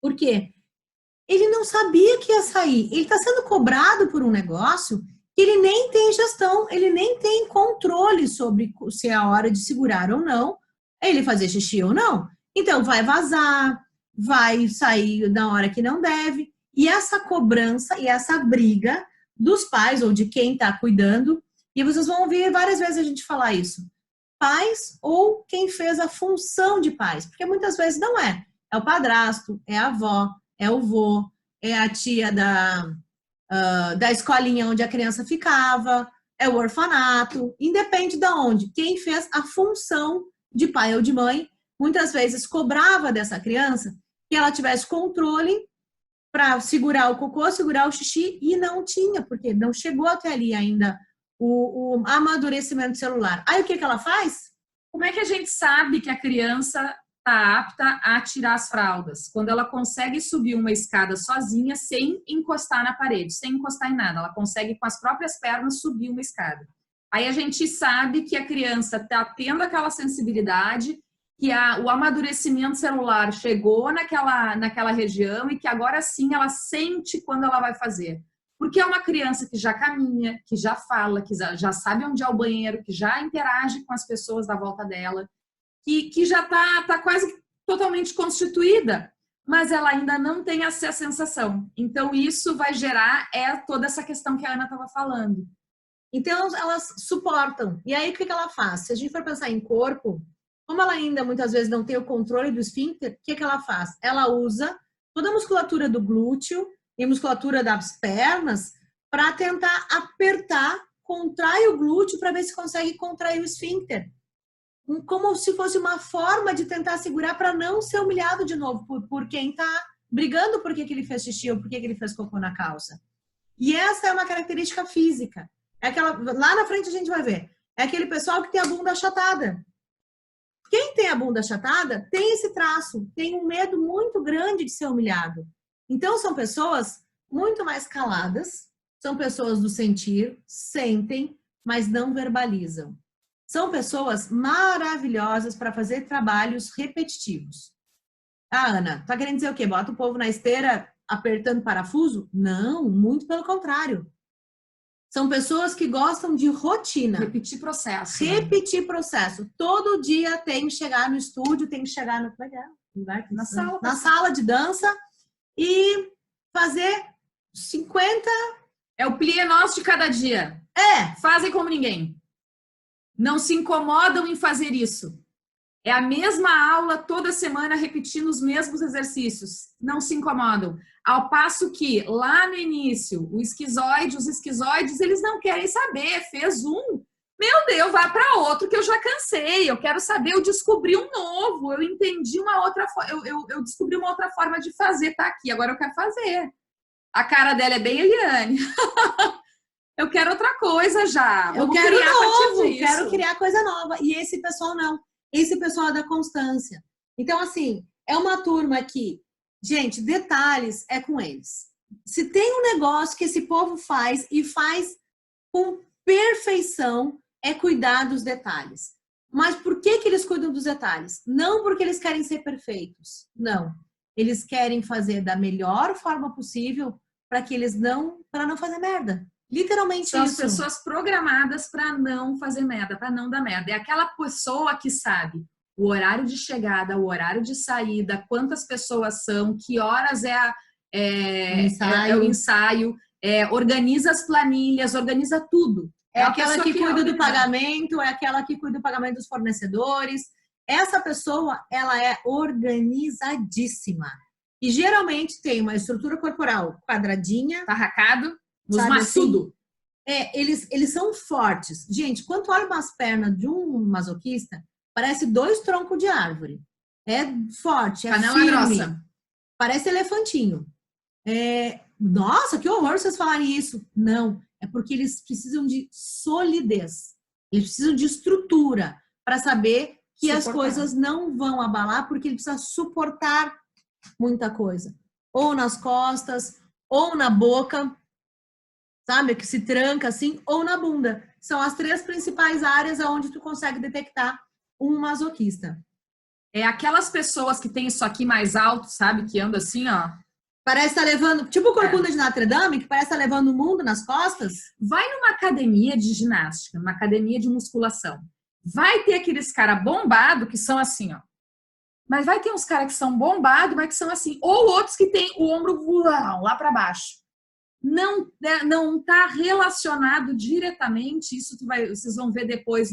Speaker 1: Por quê? Ele não sabia que ia sair. Ele está sendo cobrado por um negócio que ele nem tem gestão, ele nem tem controle sobre se é a hora de segurar ou não, ele fazer xixi ou não. Então, vai vazar, vai sair na hora que não deve. E essa cobrança e essa briga dos pais ou de quem está cuidando, e vocês vão ouvir várias vezes a gente falar isso, pais ou quem fez a função de pais, porque muitas vezes não é. É o padrasto, é a avó, é o vô, é a tia da escolinha onde a criança ficava, é o orfanato, independe de onde. Quem fez a função de pai ou de mãe, muitas vezes cobrava dessa criança que ela tivesse controle para segurar o cocô, segurar o xixi, e não tinha, porque não chegou até ali ainda o amadurecimento celular. Aí o que ela faz?
Speaker 2: Como é que a gente sabe que a criança está apta a tirar as fraldas? Quando ela consegue subir uma escada sozinha, sem encostar na parede, sem encostar em nada. Ela consegue, com as próprias pernas, subir uma escada. Aí a gente sabe que a criança está tendo aquela sensibilidade, que o amadurecimento celular chegou naquela região e que agora sim ela sente quando ela vai fazer. Porque é uma criança que já caminha, que já fala, que já sabe onde é o banheiro, que já interage com as pessoas da volta dela, que já está quase totalmente constituída, mas ela ainda não tem essa sensação. Então, isso vai gerar toda essa questão que a Ana estava falando.
Speaker 1: Então, elas suportam. E aí, o que ela faz? Se a gente for pensar em corpo, como ela ainda muitas vezes não tem o controle do esfíncter, o que ela faz? Ela usa toda a musculatura do glúteo e musculatura das pernas para tentar apertar, contrai o glúteo para ver se consegue contrair o esfíncter. Como se fosse uma forma de tentar segurar para não ser humilhado de novo por quem está brigando por que ele fez xixi ou por que ele fez cocô na calça. E essa é uma característica física. Lá na frente a gente vai ver. É aquele pessoal que tem a bunda achatada. Quem tem a bunda achatada tem esse traço, tem um medo muito grande de ser humilhado. Então, são pessoas muito mais caladas, são pessoas do sentir, sentem, mas não verbalizam. São pessoas maravilhosas para fazer trabalhos repetitivos. Ah, Ana, tá querendo dizer o quê? Bota o povo na esteira apertando parafuso? Não, muito pelo contrário. São pessoas que gostam de rotina.
Speaker 2: Repetir processo.
Speaker 1: Repetir processo. Todo dia tem que chegar no estúdio, tem que chegar na sala de dança e fazer 50...
Speaker 2: É o plié nosso de cada dia. Fazem como ninguém. Não se incomodam em fazer isso. É a mesma aula toda semana repetindo os mesmos exercícios. Não se incomodam. Ao passo que lá no início, os esquizoides, eles não querem saber. Fez um, meu Deus, vai para outro que eu já cansei. Eu quero saber, eu descobri um novo. Eu entendi uma outra forma. Eu descobri uma outra forma de fazer. Tá aqui, agora eu quero fazer. A cara dela é bem Eliane. Eu quero outra coisa já.
Speaker 1: Eu quero novo, quero criar coisa nova. E esse pessoal não. Esse pessoal é da constância. Então, assim, é uma turma que, gente, detalhes é com eles. Se tem um negócio que esse povo faz e faz com perfeição, é cuidar dos detalhes. Mas por que eles cuidam dos detalhes? Não porque eles querem ser perfeitos. Não. Eles querem fazer da melhor forma possível para não fazer merda. Literalmente
Speaker 2: são
Speaker 1: isso.
Speaker 2: São as pessoas programadas para não fazer merda, para não dar merda. É aquela pessoa que sabe o horário de chegada, o horário de saída, quantas pessoas são, que horas é o ensaio, organiza as planilhas, organiza tudo.
Speaker 1: É aquela que cuida do pagamento, é aquela que cuida do pagamento dos fornecedores. Essa pessoa, ela é organizadíssima. E geralmente tem uma estrutura corporal quadradinha.
Speaker 2: Tarracado, os maçudo.
Speaker 1: Assim? Eles são fortes. Gente, quando olha umas pernas de um masoquista, parece 2 troncos de árvore. É forte, é
Speaker 2: Canela
Speaker 1: firme.
Speaker 2: Grossa.
Speaker 1: Parece elefantinho. Nossa, que horror vocês falarem isso. Não, é porque eles precisam de solidez. Eles precisam de estrutura para saber que as coisas não vão abalar, porque ele precisa suportar muita coisa. Ou nas costas, ou na boca, sabe? Que se tranca assim, ou na bunda. São as 3 principais áreas onde tu consegue detectar um masoquista.
Speaker 2: É aquelas pessoas que têm isso aqui mais alto, sabe? Que anda assim, ó.
Speaker 1: Parece estar levando, tipo o Corcunda de Notre Dame, que parece estar levando o mundo nas costas.
Speaker 2: Vai numa academia de ginástica, numa academia de musculação. Vai ter aqueles caras bombados que são assim, ó. Mas vai ter uns caras que são bombados, mas que são assim. Ou outros que tem o ombro lá para baixo. Não tá relacionado diretamente, isso vocês vão ver depois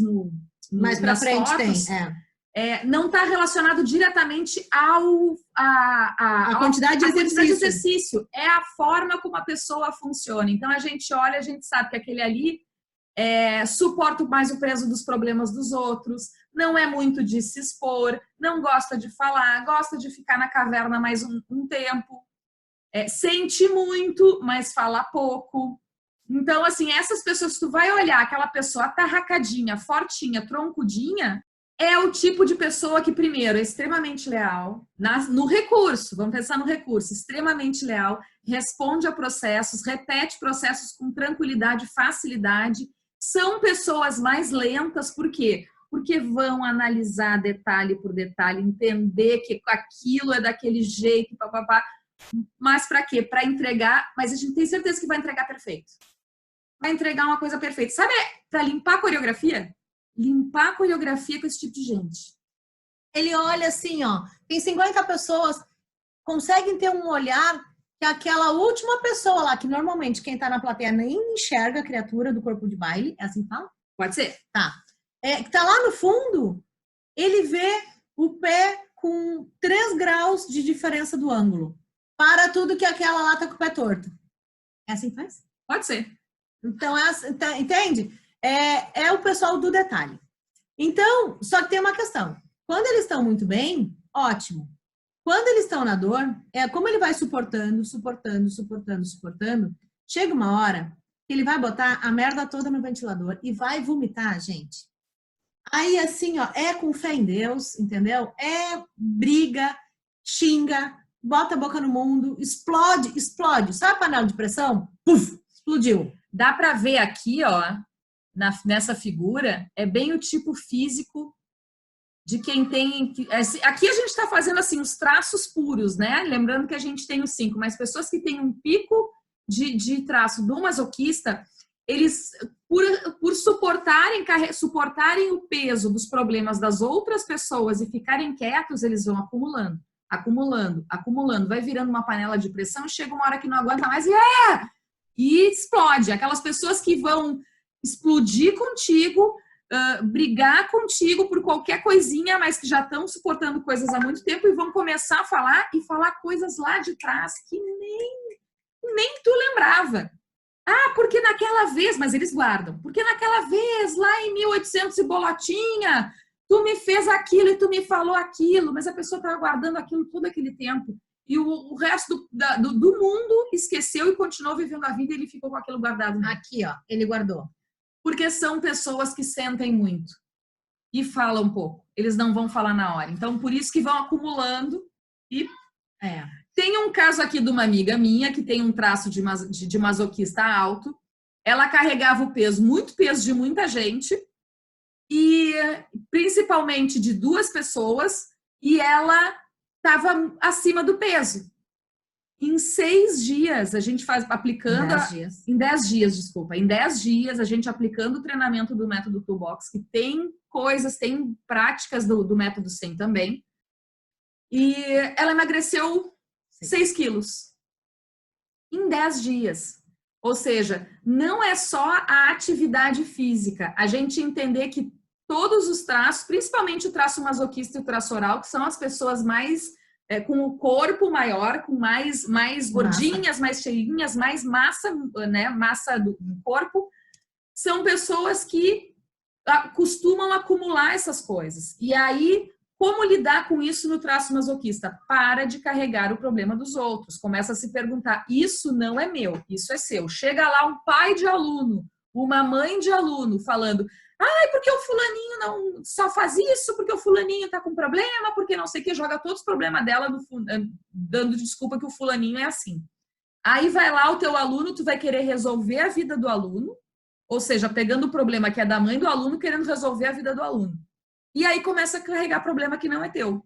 Speaker 1: mais para frente
Speaker 2: fotos, não está relacionado diretamente à
Speaker 1: quantidade de
Speaker 2: exercício. É a forma como a pessoa funciona. Então, a gente olha, a gente sabe que aquele ali suporta mais o peso dos problemas dos outros, não é muito de se expor, não gosta de falar, gosta de ficar na caverna mais um tempo, sente muito, mas fala pouco. Então, assim, essas pessoas, tu vai olhar aquela pessoa atarracadinha, fortinha, troncudinha, é o tipo de pessoa que, primeiro, é extremamente leal, no recurso, vamos pensar no recurso, extremamente leal, responde a processos, repete processos com tranquilidade, facilidade, são pessoas mais lentas, por quê? Porque vão analisar detalhe por detalhe, entender que aquilo é daquele jeito, papapá, mas para quê? Para entregar, mas a gente tem certeza que vai entregar perfeito. Vai entregar uma coisa perfeita. Sabe, para limpar a coreografia? Limpar a coreografia com esse tipo de gente.
Speaker 1: Ele olha assim, ó, tem 50 pessoas, conseguem ter um olhar que aquela última pessoa lá, que normalmente quem tá na plateia nem enxerga a criatura do corpo de baile, é assim que fala?
Speaker 2: Pode ser.
Speaker 1: Tá. Que tá lá no fundo, ele vê o pé com 3 graus de diferença do ângulo. Para tudo que aquela lá tá com o pé torto. É assim que faz?
Speaker 2: Pode ser.
Speaker 1: Então, entende? É o pessoal do detalhe. Então, só que tem uma questão. Quando eles estão muito bem, ótimo. Quando eles estão na dor, como ele vai suportando, chega uma hora que ele vai botar a merda toda no ventilador e vai vomitar, gente. Aí, assim, ó, com fé em Deus, entendeu? Briga, xinga, bota a boca no mundo, explode. Sabe a panela de pressão? Puf, explodiu.
Speaker 2: Dá para ver aqui, ó, nessa figura, é bem o tipo físico de quem tem... Aqui a gente está fazendo, assim, os traços puros, né? Lembrando que a gente tem os 5, mas pessoas que têm um pico de traço do masoquista, eles, por suportarem o peso dos problemas das outras pessoas e ficarem quietos, eles vão acumulando. Vai virando uma panela de pressão e chega uma hora que não aguenta mais e explode. Aquelas pessoas que vão explodir contigo, brigar contigo por qualquer coisinha, mas que já estão suportando coisas há muito tempo e vão começar a falar coisas lá de trás que nem tu lembrava. Porque naquela vez, mas eles guardam, porque naquela vez, lá em 1800 e bolotinha, tu me fez aquilo e tu me falou aquilo, mas a pessoa estava guardando aquilo todo aquele tempo. e o resto do mundo esqueceu e continuou vivendo a vida e ele ficou com aquilo guardado.
Speaker 1: Aqui, ó, ele guardou.
Speaker 2: Porque são pessoas que sentem muito e falam pouco. Eles não vão falar na hora. Então, por isso que vão acumulando e... Tem um caso aqui de uma amiga minha que tem um traço de masoquista alto. Ela carregava o peso, muito peso de muita gente, e principalmente de 2 pessoas, e ela estava acima do peso. Em 6 dias, a gente aplicando... Em 10 dias, desculpa. Em 10 dias, a gente aplicando o treinamento do método Toolbox, que tem coisas, tem práticas do método 100 também. E ela emagreceu 6 quilos. Em 10 dias. Ou seja, não é só a atividade física. A gente entender que todos os traços, principalmente o traço masoquista e o traço oral, que são as pessoas mais... com o corpo maior, com mais gordinhas, mais cheinhas, mais massa, né? Massa do corpo, são pessoas que costumam acumular essas coisas. E aí, como lidar com isso no traço masoquista? Para de carregar o problema dos outros. Começa a se perguntar, isso não é meu, isso é seu. Chega lá um pai de aluno, uma mãe de aluno falando... Ai, porque o fulaninho não só faz isso, porque o fulaninho tá com problema, porque não sei o que, joga todos os problemas dela dando desculpa que o fulaninho é assim. Aí vai lá o teu aluno, tu vai querer resolver a vida do aluno, ou seja, pegando o problema que é da mãe do aluno, querendo resolver a vida do aluno. E aí começa a carregar problema que não é teu.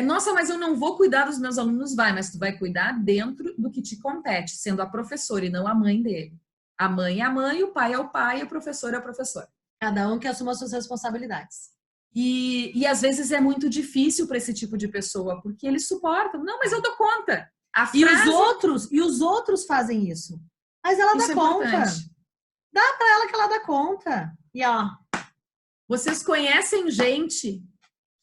Speaker 2: Nossa, mas eu não vou cuidar dos meus alunos, mas tu vai cuidar dentro do que te compete, sendo a professora e não a mãe dele. A mãe é a mãe, o pai é o pai, a professora é a professora.
Speaker 1: Cada um que assuma as suas responsabilidades.
Speaker 2: E às vezes é muito difícil para esse tipo de pessoa, porque eles suportam. Não, mas eu dou conta.
Speaker 1: E os outros fazem isso. Mas ela dá conta. Dá para ela que ela dá conta. E ó,
Speaker 2: vocês conhecem gente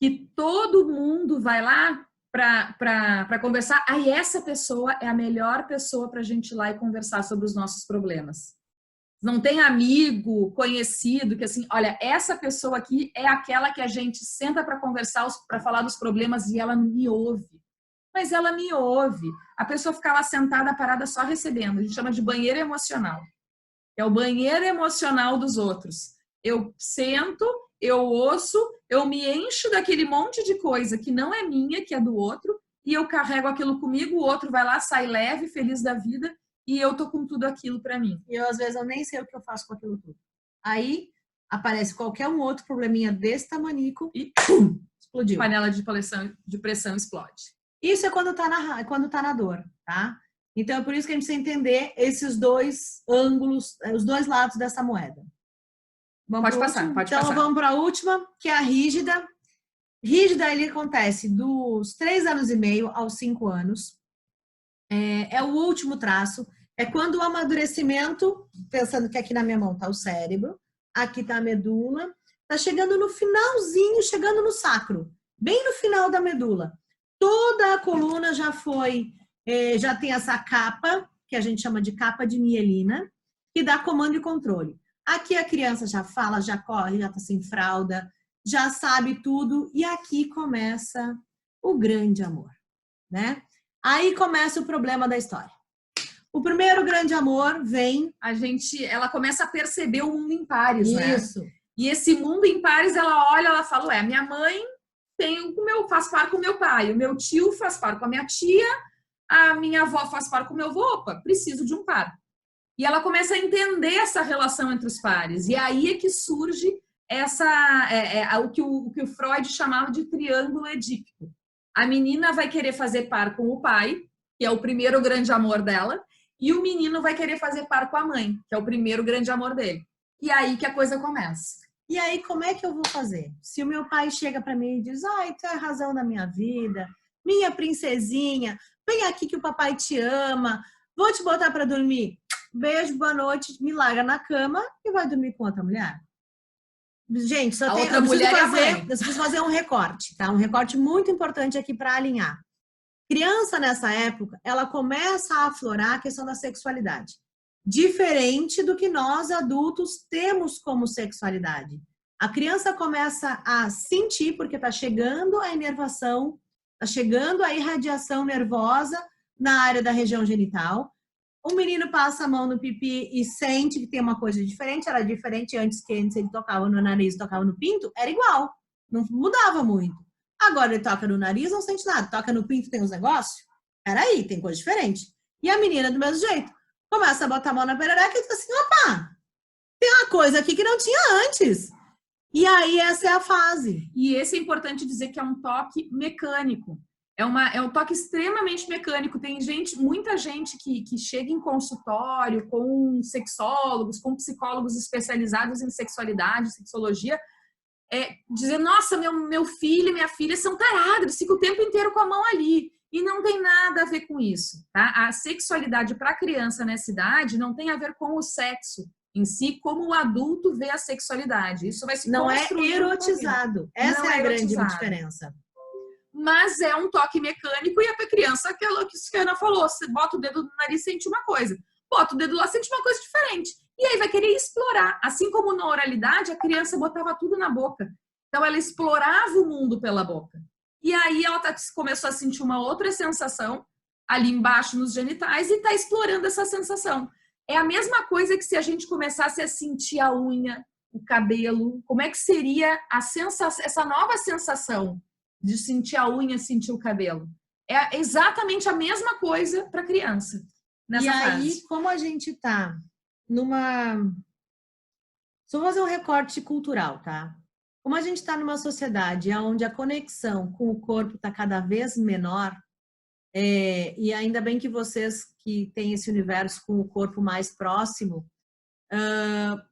Speaker 2: que todo mundo vai lá para conversar, aí essa pessoa é a melhor pessoa para a gente ir lá e conversar sobre os nossos problemas. Não tem amigo, conhecido, que assim, olha, essa pessoa aqui é aquela que a gente senta para conversar, para falar dos problemas e ela me ouve. Mas ela me ouve. A pessoa fica lá sentada, parada, só recebendo. A gente chama de banheiro emocional. É o banheiro emocional dos outros. Eu sento, eu ouço, eu me encho daquele monte de coisa que não é minha, que é do outro, e eu carrego aquilo comigo, o outro vai lá, sai leve, feliz da vida, e eu tô com tudo aquilo para mim.
Speaker 1: E às vezes eu nem sei o que eu faço com aquilo tudo. Aí aparece qualquer um outro probleminha desse tamanico e pum, explodiu.
Speaker 2: Panela de pressão explode.
Speaker 1: Isso é quando tá na dor, tá? Então é por isso que a gente precisa entender esses 2 ângulos, os 2 lados dessa moeda.
Speaker 2: Pode passar.
Speaker 1: Então, vamos para a última, que é a rígida. Rígida, ele acontece dos 3 anos e meio aos 5 anos. É o último traço. É quando o amadurecimento, pensando que aqui na minha mão está o cérebro, aqui está a medula, está chegando no finalzinho, chegando no sacro, bem no final da medula. Toda a coluna já já tem essa capa, que a gente chama de capa de mielina, que dá comando e controle. Aqui a criança já fala, já corre, já está sem fralda, já sabe tudo. E aqui começa o grande amor, né? Aí começa o problema da história. O primeiro grande amor vem...
Speaker 2: Ela começa a perceber o mundo em pares, né?
Speaker 1: Isso.
Speaker 2: E esse mundo em pares, ela olha, ela fala, minha mãe faz par com o meu pai, o meu tio faz par com a minha tia, a minha avó faz par com o meu avô, opa, preciso de um par. E ela começa a entender essa relação entre os pares. E aí é que surge o que o Freud chamava de triângulo edípico. A menina vai querer fazer par com o pai, que é o primeiro grande amor dela, e o menino vai querer fazer par com a mãe, que é o primeiro grande amor dele. E aí que a coisa começa.
Speaker 1: E aí, como é que eu vou fazer? Se o meu pai chega para mim e diz, tu é a razão da minha vida, minha princesinha, vem aqui que o papai te ama, vou te botar para dormir. Beijo, boa noite, me larga na cama e vai dormir com outra mulher. Gente, eu preciso fazer um recorte, tá? Um recorte muito importante aqui para alinhar. Criança, nessa época, ela começa a aflorar a questão da sexualidade. Diferente do que nós, adultos, temos como sexualidade. A criança começa a sentir, porque está chegando a inervação Tá chegando a irradiação nervosa na área da região genital. O menino passa a mão no pipi e sente que tem uma coisa diferente. Era diferente antes, que antes ele tocava no nariz, tocava no pinto, era igual. Não mudava muito. Agora ele toca no nariz, não sente nada. Toca no pinto, tem uns negócios? Peraí, tem coisa diferente. E a menina, do mesmo jeito, começa a botar a mão na perereca e diz assim, opa, tem uma coisa aqui que não tinha antes. E aí essa é a fase.
Speaker 2: E esse é importante dizer que é um toque mecânico. É um toque extremamente mecânico. Tem muita gente que chega em consultório com sexólogos, com psicólogos especializados em sexualidade, sexologia, dizendo, nossa, meu filho e minha filha são tarados, ficam o tempo inteiro com a mão ali. E não tem nada a ver com isso, tá? A sexualidade para a criança nessa idade não tem a ver com o sexo em si, como o adulto vê a sexualidade. Isso vai se
Speaker 1: não é erotizado. Essa é a grande diferença.
Speaker 2: Mas é um toque mecânico e a criança, aquela que a Ana falou, você bota o dedo no nariz e sente uma coisa. Bota o dedo lá, sente uma coisa diferente. E aí vai querer explorar. Assim como na oralidade, a criança botava tudo na boca. Então ela explorava o mundo pela boca. E aí ela começou a sentir uma outra sensação ali embaixo nos genitais e está explorando essa sensação. É a mesma coisa que se a gente começasse a sentir a unha, o cabelo. Como é que seria essa nova sensação de sentir a unha, sentir o cabelo? É exatamente a mesma coisa para a criança.
Speaker 1: Nessa fase. Aí, como a gente está numa... Só fazer um recorte cultural, tá? Como a gente está numa sociedade onde a conexão com o corpo está cada vez menor, e ainda bem que vocês que têm esse universo com o corpo mais próximo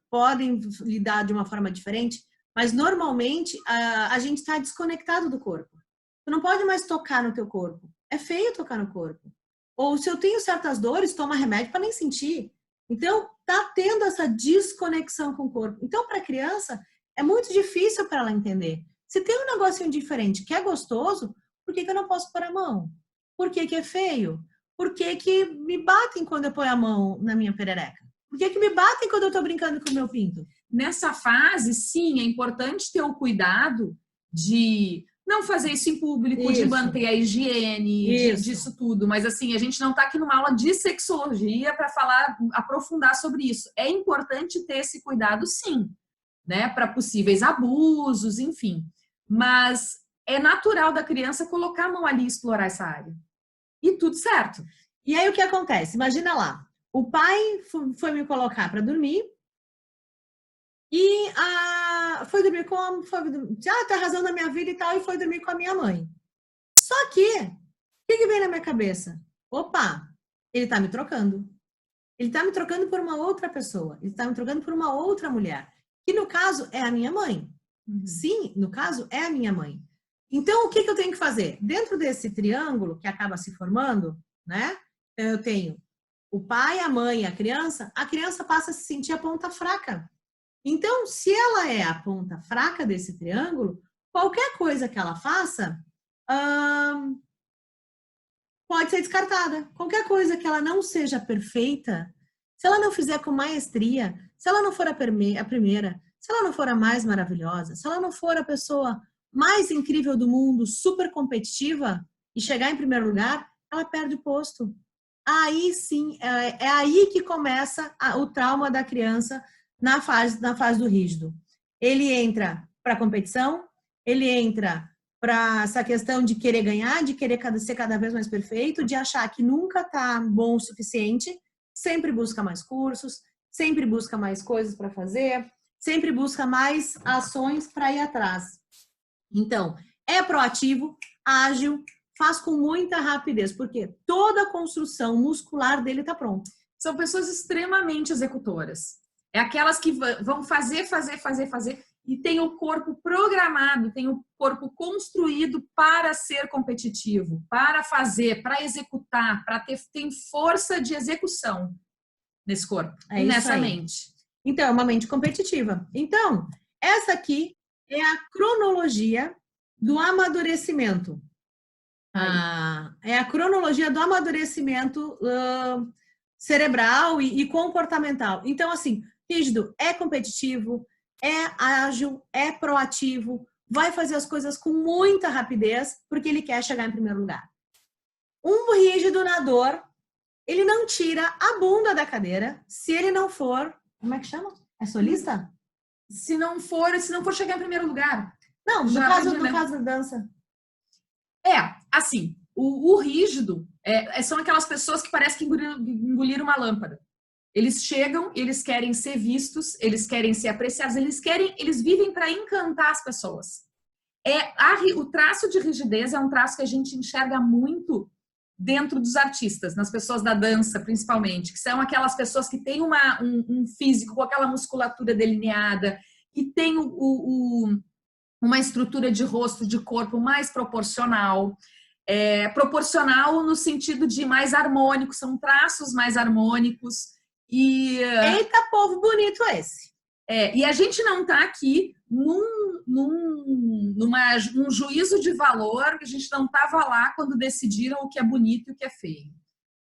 Speaker 1: podem lidar de uma forma diferente, mas normalmente a gente está desconectado do corpo. Tu não pode mais tocar no teu corpo. É feio tocar no corpo. Ou se eu tenho certas dores, toma remédio para nem sentir. Então, tá tendo essa desconexão com o corpo. Então, para a criança, é muito difícil para ela entender. Se tem um negocinho diferente que é gostoso, por que eu não posso pôr a mão? Por que é feio? Por que me batem quando eu ponho a mão na minha perereca? Por que me batem quando eu tô brincando com o meu pinto?
Speaker 2: Nessa fase, sim, é importante ter o cuidado de não fazer isso em público, de manter a higiene, disso tudo. Mas assim, a gente não tá aqui numa aula de sexologia para aprofundar sobre isso. É importante ter esse cuidado, sim, né, para possíveis abusos, enfim. Mas é natural da criança colocar a mão ali e explorar essa área. E tudo certo.
Speaker 1: E aí o que acontece? Imagina lá, o pai foi me colocar para dormir e foi dormir com tá razão da minha vida e tal, e foi dormir com a minha mãe. Só que, o que vem na minha cabeça? Opa, ele tá me trocando. Ele tá me trocando por uma outra pessoa. Ele tá me trocando por uma outra mulher. Que no caso é a minha mãe. Sim, no caso é a minha mãe. Então, o que eu tenho que fazer? Dentro desse triângulo que acaba se formando, né? Eu tenho o pai, a mãe e a criança passa a se sentir a ponta fraca. Então, se ela é a ponta fraca desse triângulo, qualquer coisa que ela faça pode ser descartada. Qualquer coisa que ela não seja perfeita, se ela não fizer com maestria, se ela não for a primeira, se ela não for a mais maravilhosa, se ela não for a pessoa mais incrível do mundo, super competitiva e chegar em primeiro lugar, ela perde o posto. Aí sim, é aí que começa o trauma da criança na fase do rígido. Ele entra para a competição, ele entra para essa questão de querer ganhar, de querer ser cada vez mais perfeito, de achar que nunca está bom o suficiente, sempre busca mais cursos, sempre busca mais coisas para fazer, sempre busca mais ações para ir atrás. Então, é proativo, ágil, faz com muita rapidez, porque toda a construção muscular dele está pronta.
Speaker 2: São pessoas extremamente executoras. É aquelas que vão fazer, e tem o corpo programado, tem o corpo construído para ser competitivo, para fazer, para executar, para tem força de execução nesse corpo e nessa mente.
Speaker 1: Então, é uma mente competitiva. Então, essa aqui é a cronologia do amadurecimento. É a cronologia do amadurecimento cerebral e comportamental. Então, assim, rígido é competitivo, é ágil, é proativo, vai fazer as coisas com muita rapidez, porque ele quer chegar em primeiro lugar. Um rígido na dor, ele não tira a bunda da cadeira se ele não for, como é que chama? É solista?
Speaker 2: Se não for chegar em primeiro lugar.
Speaker 1: Não, no caso da dança.
Speaker 2: Assim, o rígido são aquelas pessoas que parecem que engoliram uma lâmpada. Eles chegam, eles querem ser vistos, eles querem ser apreciados, eles vivem para encantar as pessoas. O traço de rigidez é um traço que a gente enxerga muito dentro dos artistas, nas pessoas da dança, principalmente, que são aquelas pessoas que têm um físico com aquela musculatura delineada, que tem uma estrutura de rosto, de corpo mais proporcional. Proporcional no sentido de mais harmônico, são traços mais harmônicos.
Speaker 1: Eita, povo bonito esse!
Speaker 2: E a gente não está aqui num juízo de valor, a gente não estava lá quando decidiram o que é bonito e o que é feio.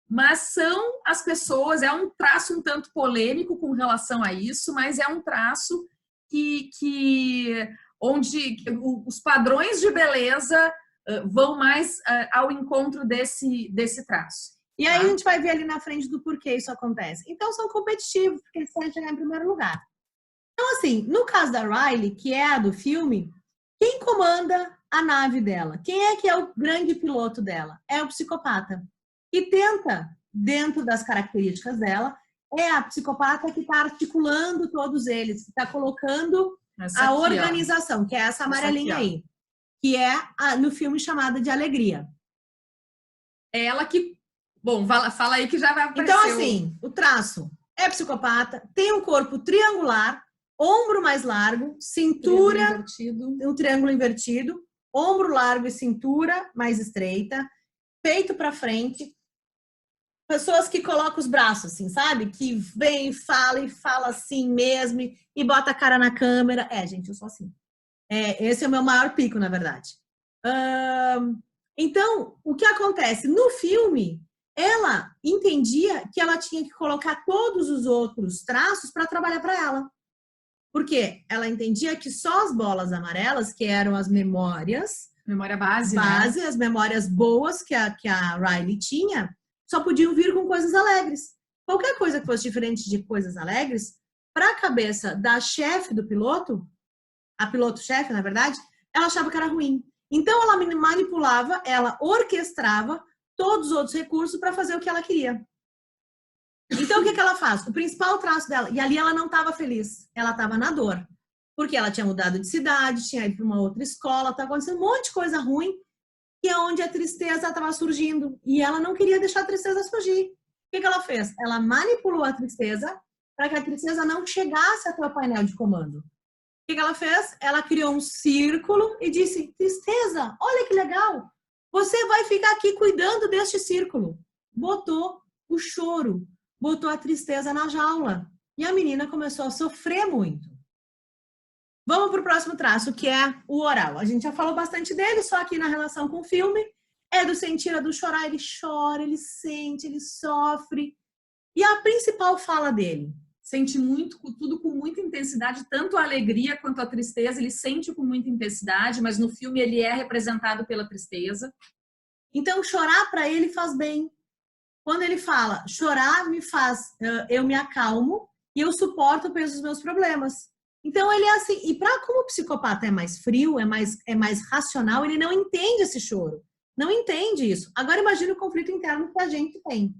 Speaker 2: Mas são as pessoas, é um traço um tanto polêmico com relação a isso, mas é um traço onde os padrões de beleza vão mais ao encontro desse traço.
Speaker 1: E aí a gente vai ver ali na frente do porquê isso acontece. Então são competitivos, porque eles querem chegar em primeiro lugar. Então assim, no caso da Riley, que é a do filme, quem comanda a nave dela? Quem é que é o grande piloto dela? É o psicopata. E tenta, dentro das características dela, é a psicopata que está articulando todos eles, que está colocando a organização, que é essa amarelinha aí, que é no filme chamada de Alegria.
Speaker 2: É ela que... Bom, fala aí que já vai aparecer.
Speaker 1: Então, assim, o traço é psicopata, tem um corpo triangular, ombro mais largo, cintura, um triângulo invertido, ombro largo e cintura mais estreita, peito para frente. Pessoas que colocam os braços, assim, sabe? Que vem e fala assim mesmo e bota a cara na câmera. Gente, eu sou assim. Esse é o meu maior pico, na verdade. Então, o que acontece? No filme, ela entendia que ela tinha que colocar todos os outros traços para trabalhar para ela. Porque ela entendia que só as bolas amarelas, que eram as memórias...
Speaker 2: Memória base,
Speaker 1: né? As memórias boas que a Riley tinha, só podiam vir com coisas alegres. Qualquer coisa que fosse diferente de coisas alegres, para a cabeça da chefe do piloto, a piloto-chefe, na verdade, ela achava que era ruim. Então, ela manipulava, ela orquestrava todos os outros recursos para fazer o que ela queria. Então, o que ela faz? O principal traço dela, e ali ela não estava feliz, ela estava na dor. Porque ela tinha mudado de cidade, tinha ido para uma outra escola, estava acontecendo um monte de coisa ruim, que é onde a tristeza estava surgindo. E ela não queria deixar a tristeza surgir. O que ela fez? Ela manipulou a tristeza para que a tristeza não chegasse até o painel de comando. O que ela fez? Ela criou um círculo e disse, tristeza, olha que legal, você vai ficar aqui cuidando deste círculo. Botou o choro, botou a tristeza na jaula. E a menina começou a sofrer muito. Vamos para o próximo traço, que é o oral. A gente já falou bastante dele, só aqui na relação com o filme. É do sentir, é do chorar. Ele chora, ele sente, ele sofre. E a principal fala dele?
Speaker 2: Sente muito, tudo com muita intensidade, tanto a alegria quanto a tristeza. Ele sente com muita intensidade, mas no filme ele é representado pela tristeza.
Speaker 1: Então, chorar para ele faz bem. Quando ele fala, chorar me faz, eu me acalmo e eu suporto o peso dos meus problemas. Então, ele é assim, e como o psicopata é mais frio, é mais racional, ele não entende esse choro. Não entende isso. Agora, imagina o conflito interno que a gente tem.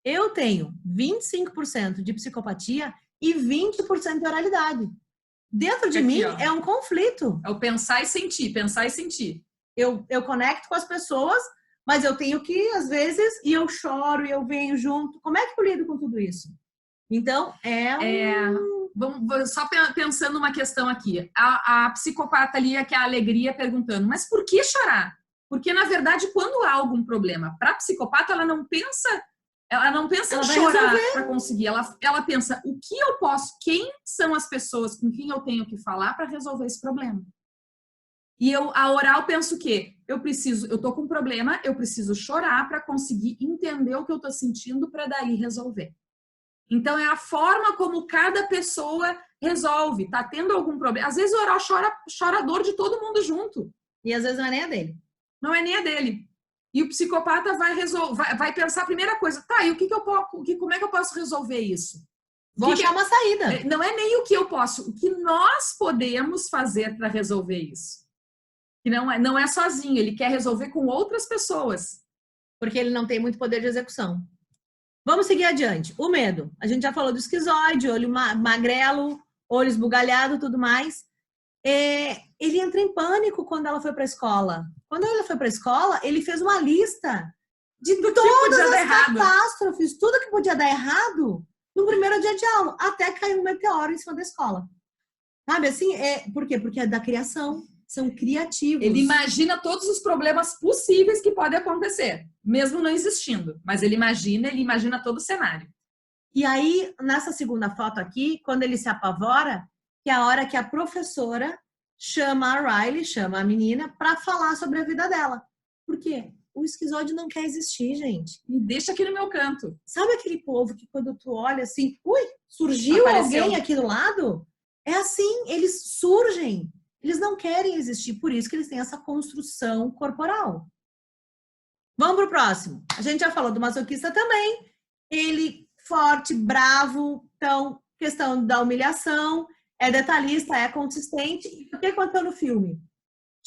Speaker 1: Eu tenho 25% de psicopatia e 20% de oralidade. Dentro de mim é um conflito.
Speaker 2: É o pensar e sentir, pensar e sentir.
Speaker 1: Eu conecto com as pessoas, mas eu tenho que, às vezes, e eu choro, e eu venho junto. Como é que eu lido com tudo isso? Então,
Speaker 2: Vamos só pensando uma questão aqui. A psicopata ali, que é a alegria, perguntando, mas por que chorar? Porque, na verdade, quando há algum problema para a psicopata, ela não pensa em chorar para conseguir. Ela pensa, o que eu posso, quem são as pessoas com quem eu tenho que falar para resolver esse problema? E a oral pensa o quê? Eu tô com um problema, eu preciso chorar para conseguir entender o que eu tô sentindo para daí resolver. Então, é a forma como cada pessoa resolve. Tá tendo algum problema? Às vezes o oral chora a dor de todo mundo junto.
Speaker 1: E às vezes não é nem a dele.
Speaker 2: Não é nem a dele. E o psicopata vai pensar a primeira coisa, tá, e como é que eu posso resolver isso?
Speaker 1: Vou achar uma saída.
Speaker 2: Não é nem o que eu posso, o que nós podemos fazer para resolver isso. Que não é sozinho, ele quer resolver com outras pessoas.
Speaker 1: Porque ele não tem muito poder de execução. Vamos seguir adiante. O medo. A gente já falou do esquizoide, olho magrelo, olho esbugalhado, tudo mais. Ele entra em pânico quando ela foi para a escola. Quando ela foi para a escola, ele fez uma lista de todas as catástrofes, tudo que podia dar errado no primeiro dia de aula, até cair um meteoro em cima da escola. Sabe assim? Por quê? Porque é da criação. São criativos.
Speaker 2: Ele imagina todos os problemas possíveis que podem acontecer, mesmo não existindo. Mas ele imagina todo o cenário.
Speaker 1: E aí, nessa segunda foto aqui, quando ele se apavora, que é a hora que a professora chama a Riley, chama a menina, para falar sobre a vida dela. Por quê? O esquizoide não quer existir, gente.
Speaker 2: Me deixa aqui no meu canto.
Speaker 1: Sabe aquele povo que quando tu olha assim, surgiu alguém aqui do lado? É assim, eles surgem. Eles não querem existir, por isso que eles têm essa construção corporal. Vamos pro próximo. A gente já falou do masoquista também. Ele forte, bravo, então, questão da humilhação, é detalhista, é consistente. E o que aconteceu no filme?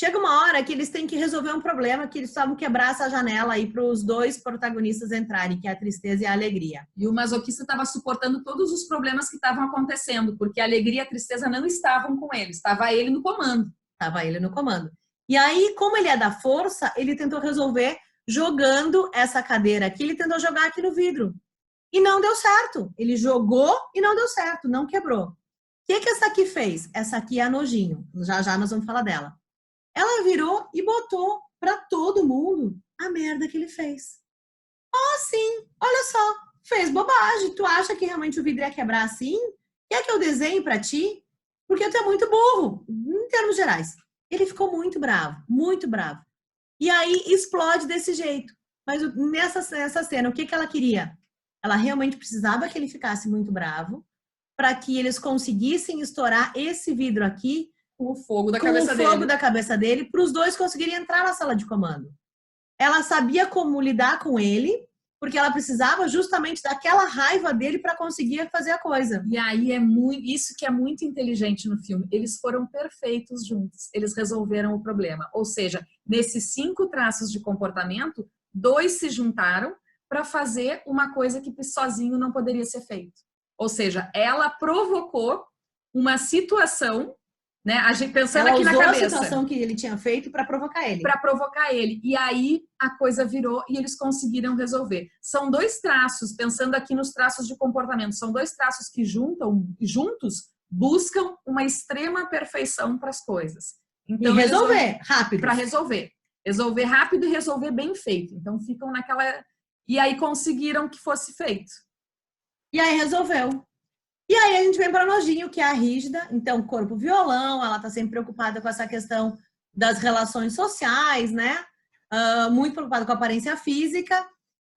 Speaker 1: Chega uma hora que eles têm que resolver um problema, que eles precisavam quebrar essa janela aí para os dois protagonistas entrarem, que é a tristeza e a alegria.
Speaker 2: E o masoquista estava suportando todos os problemas que estavam acontecendo, porque a alegria e a tristeza não estavam com ele, estava ele no comando.
Speaker 1: Estava ele no comando. E aí, como ele é da força, ele tentou resolver jogando essa cadeira aqui, ele tentou jogar aqui no vidro. E não deu certo. Ele jogou e não deu certo, não quebrou. O que essa aqui fez? Essa aqui é a Nojinho. Já já nós vamos falar dela. Ela virou e botou para todo mundo a merda que ele fez. Sim, olha só, fez bobagem. Tu acha que realmente o vidro ia quebrar assim? Quer que eu desenhe para ti? Porque tu é muito burro, em termos gerais. Ele ficou muito bravo, muito bravo. E aí explode desse jeito. Mas nessa cena, o que ela queria? Ela realmente precisava que ele ficasse muito bravo para que eles conseguissem estourar esse vidro aqui
Speaker 2: com o fogo da
Speaker 1: cabeça dele, para os dois conseguirem entrar na sala de comando. Ela sabia como lidar com ele, porque ela precisava justamente daquela raiva dele para conseguir fazer a coisa.
Speaker 2: E aí isso que é muito inteligente no filme. Eles foram perfeitos juntos. Eles resolveram o problema. Ou seja, nesses 5 traços de comportamento, 2 se juntaram para fazer uma coisa que sozinho não poderia ser feito. Ou seja, ela provocou uma situação, né? A gente pensando aqui na cabeça.
Speaker 1: A situação que ele tinha feito para provocar ele.
Speaker 2: Para provocar ele. E aí a coisa virou e eles conseguiram resolver. São 2 traços, pensando aqui nos traços de comportamento, são 2 traços que juntos buscam uma extrema perfeição para as coisas.
Speaker 1: Então, e resolver rápido.
Speaker 2: Para resolver. Resolver rápido e resolver bem feito. Então ficam naquela... E aí conseguiram que fosse feito.
Speaker 1: E aí resolveu. E aí a gente vem para a Nojinho, que é a rígida. Então, corpo violão, ela tá sempre preocupada com essa questão das relações sociais, né? Muito preocupada com a aparência física.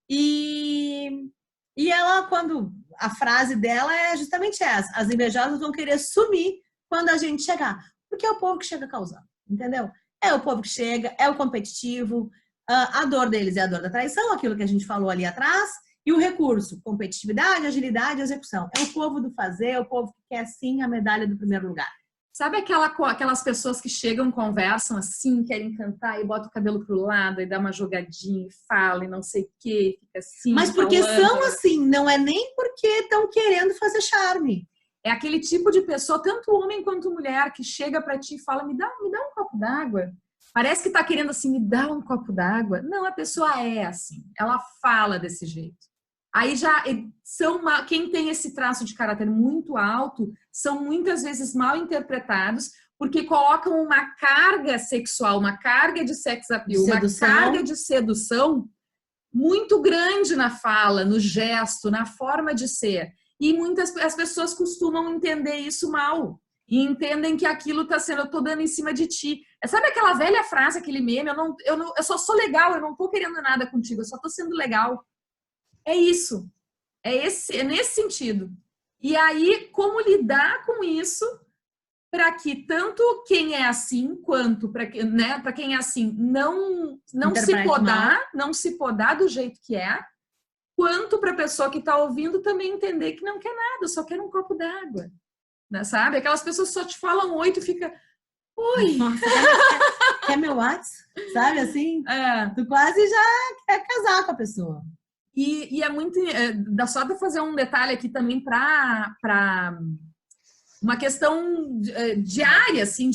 Speaker 1: E ela, quando... A frase dela é justamente essa. As invejadas vão querer sumir quando a gente chegar. Porque é o povo que chega causando, entendeu? É o povo que chega, é o competitivo. A dor deles é a dor da traição, aquilo que a gente falou ali atrás. E o recurso, competitividade, agilidade e execução. É o povo do fazer, é o povo que quer sim a medalha do primeiro lugar.
Speaker 2: Sabe aquelas pessoas que chegam, conversam assim, querem cantar e botam o cabelo pro lado e dá uma jogadinha e fala e não sei o que, fica assim.
Speaker 1: Mas porque são assim, não é nem porque estão querendo fazer charme.
Speaker 2: É aquele tipo de pessoa, tanto homem quanto mulher, que chega pra ti e fala, me dá um copo d'água. Parece que tá querendo assim, me dá um copo d'água. Não, a pessoa é assim, ela fala desse jeito. Aí já quem tem esse traço de caráter muito alto são muitas vezes mal interpretados porque colocam uma carga sexual, uma carga de sex appeal, uma carga de sedução muito grande na fala, no gesto, na forma de ser. E as pessoas costumam entender isso mal. E entendem que aquilo tá sendo, eu tô dando em cima de ti. Sabe aquela velha frase, aquele meme, eu só sou legal, eu não tô querendo nada contigo, eu só tô sendo legal. É isso. É nesse sentido. E aí, como lidar com isso para que tanto quem é assim quanto para quem é assim não se podar do jeito que é, quanto para a pessoa que está ouvindo também entender que não quer nada, só quer um copo d'água, né, sabe? Aquelas pessoas só te falam oi, tu fica, oi,
Speaker 1: Nossa, quer meu WhatsApp? Sabe assim? Tu quase já quer casar com a pessoa.
Speaker 2: E é muito, dá só para fazer um detalhe aqui também para uma questão diária, assim,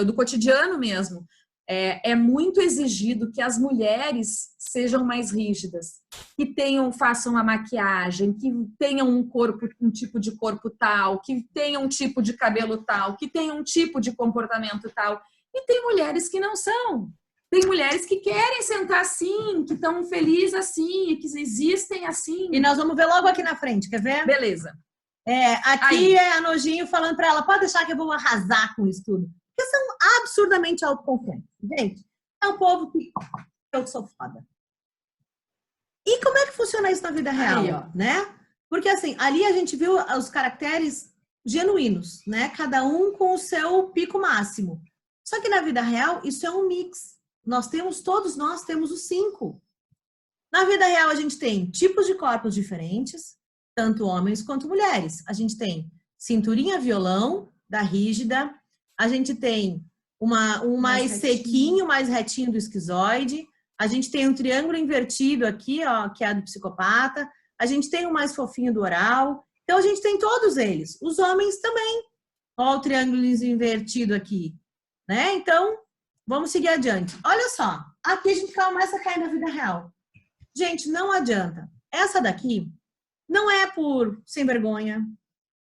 Speaker 2: do cotidiano mesmo. É muito exigido que as mulheres sejam mais rígidas, que façam a maquiagem, que tenham um tipo de corpo tal, que tenham um tipo de cabelo tal, que tenham um tipo de comportamento tal. E tem mulheres que não são. Tem mulheres que querem sentar assim, que estão felizes assim, que existem assim.
Speaker 1: E nós vamos ver logo aqui na frente, quer ver?
Speaker 2: Beleza.
Speaker 1: Aqui é a Nojinho falando para ela, pode deixar que eu vou arrasar com isso tudo. Porque são absurdamente autoconfiantes. Gente, é um povo que eu sou foda. E como é que funciona isso na vida real,
Speaker 2: aí,
Speaker 1: né? Porque assim, ali a gente viu os caracteres genuínos, né? Cada um com o seu pico máximo. Só que na vida real, isso é um mix. Todos nós temos os 5. Na vida real, a gente tem tipos de corpos diferentes, tanto homens quanto mulheres. A gente tem cinturinha violão, da rígida, a gente tem um mais sequinho, mais retinho do esquizoide, a gente tem um triângulo invertido aqui, ó, que é a do psicopata, a gente tem o mais fofinho do oral, então a gente tem todos eles. Os homens também. Ó, o triângulo invertido aqui, né? Então, vamos seguir adiante. Olha só, aqui a gente começa a cair na vida real. Gente, não adianta. Essa daqui não é por sem vergonha,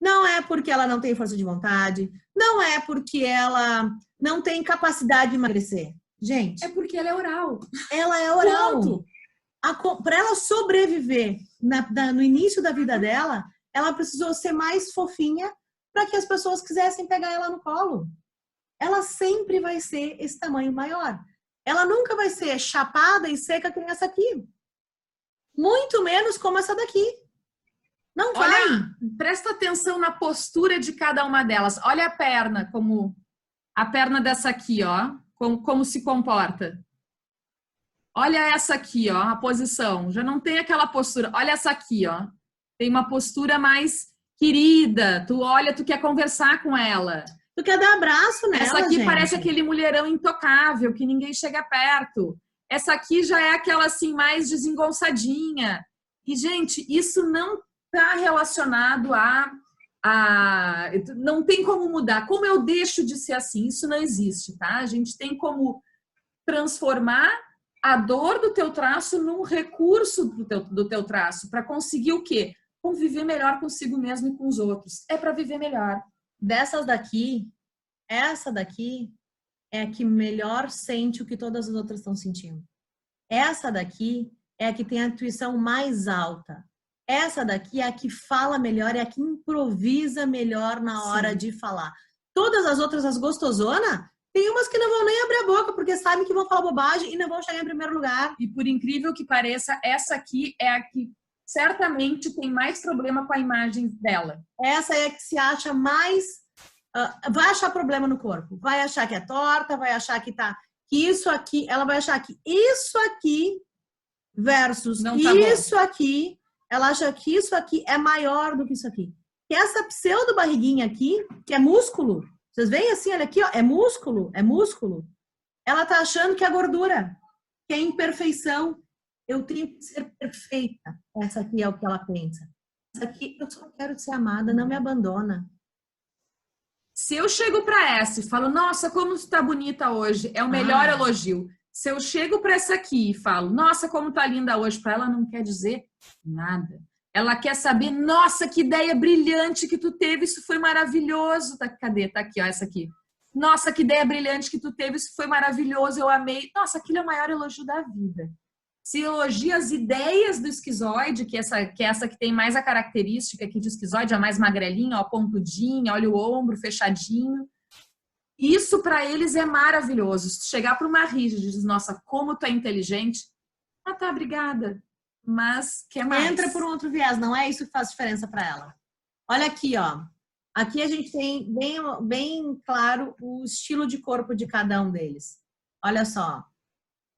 Speaker 1: não é porque ela não tem força de vontade, não é porque ela não tem capacidade de emagrecer. Gente.
Speaker 2: É porque ela é oral.
Speaker 1: Ela é oral. Para ela sobreviver no início da vida dela, ela precisou ser mais fofinha para que as pessoas quisessem pegar ela no colo. Ela sempre vai ser esse tamanho maior. Ela nunca vai ser chapada e seca que nem essa aqui. Muito menos como essa daqui. Não vai.
Speaker 2: Olha, presta atenção na postura de cada uma delas. Olha a perna, como a perna dessa aqui, ó, como se comporta. Olha essa aqui, ó, a posição. Já não tem aquela postura. Olha essa aqui, ó. Tem uma postura mais querida. Tu olha, tu quer conversar com ela.
Speaker 1: Tu quer dar abraço nela,
Speaker 2: essa aqui,
Speaker 1: gente.
Speaker 2: Parece aquele mulherão intocável, que ninguém chega perto. Essa aqui já é aquela assim mais desengonçadinha. E, gente, isso não está relacionado não tem como mudar. Como eu deixo de ser assim? Isso não existe, tá? A gente tem como transformar a dor do teu traço num recurso do teu traço para conseguir o quê? Conviver melhor consigo mesmo e com os outros. É para viver melhor.
Speaker 1: Dessas daqui, essa daqui é a que melhor sente o que todas as outras estão sentindo. Essa daqui é a que tem a intuição mais alta. Essa daqui é a que fala melhor, é a que improvisa melhor na hora de falar. Todas as outras, as gostosonas, tem umas que não vão nem abrir a boca, porque sabem que vão falar bobagem e não vão chegar em primeiro lugar.
Speaker 2: E por incrível que pareça, essa aqui é a que certamente tem mais problema com a imagem dela.
Speaker 1: Essa é a que se acha mais... vai achar problema no corpo. Vai achar que é torta, vai achar que isso aqui... Ela vai achar que isso aqui versus isso aqui... Ela acha que isso aqui é maior do que isso aqui. E essa pseudo barriguinha aqui, que é músculo, vocês veem assim, olha aqui, ó, é músculo. Ela tá achando que é gordura, que é imperfeição. Eu tenho que ser perfeita. Essa aqui é o que ela pensa. Essa aqui, eu só quero ser amada, não me abandona.
Speaker 2: Se eu chego para essa e falo, nossa, como tu tá bonita hoje, é o melhor elogio. Se eu chego para essa aqui e falo, nossa, como tá linda hoje, para ela não quer dizer nada. Ela quer saber, nossa, que ideia brilhante que tu teve, isso foi maravilhoso. Cadê? Tá aqui, ó, essa aqui. Nossa, que ideia brilhante que tu teve, isso foi maravilhoso, eu amei. Nossa, aquilo é o maior elogio da vida. Se elogia as ideias do esquizoide, que é essa que tem mais a característica aqui de esquizoide, a mais magrelinha, ó, pontudinha, olha o ombro fechadinho. Isso para eles é maravilhoso. Se chegar para uma rígida e diz, nossa, como tu é inteligente. Ah, tá, obrigada. mas quer mais.
Speaker 1: Entra por um outro viés, não é isso que faz diferença para ela. Olha aqui, ó. Aqui a gente tem bem claro o estilo de corpo de cada um deles. Olha só.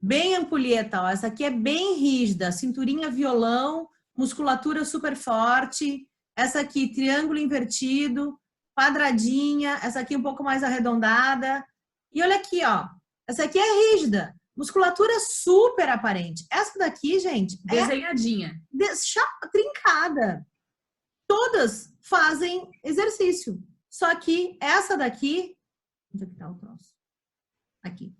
Speaker 1: Bem ampulheta, ó. Essa aqui é bem rígida, cinturinha violão, musculatura super forte. Essa aqui, triângulo invertido, quadradinha. Essa aqui um pouco mais arredondada. E olha aqui, ó. Essa aqui é rígida, musculatura super aparente. Essa daqui, gente,
Speaker 2: desenhadinha.
Speaker 1: Trincada. Todas fazem exercício. Só que essa daqui... Onde é que tá o troço? Aqui.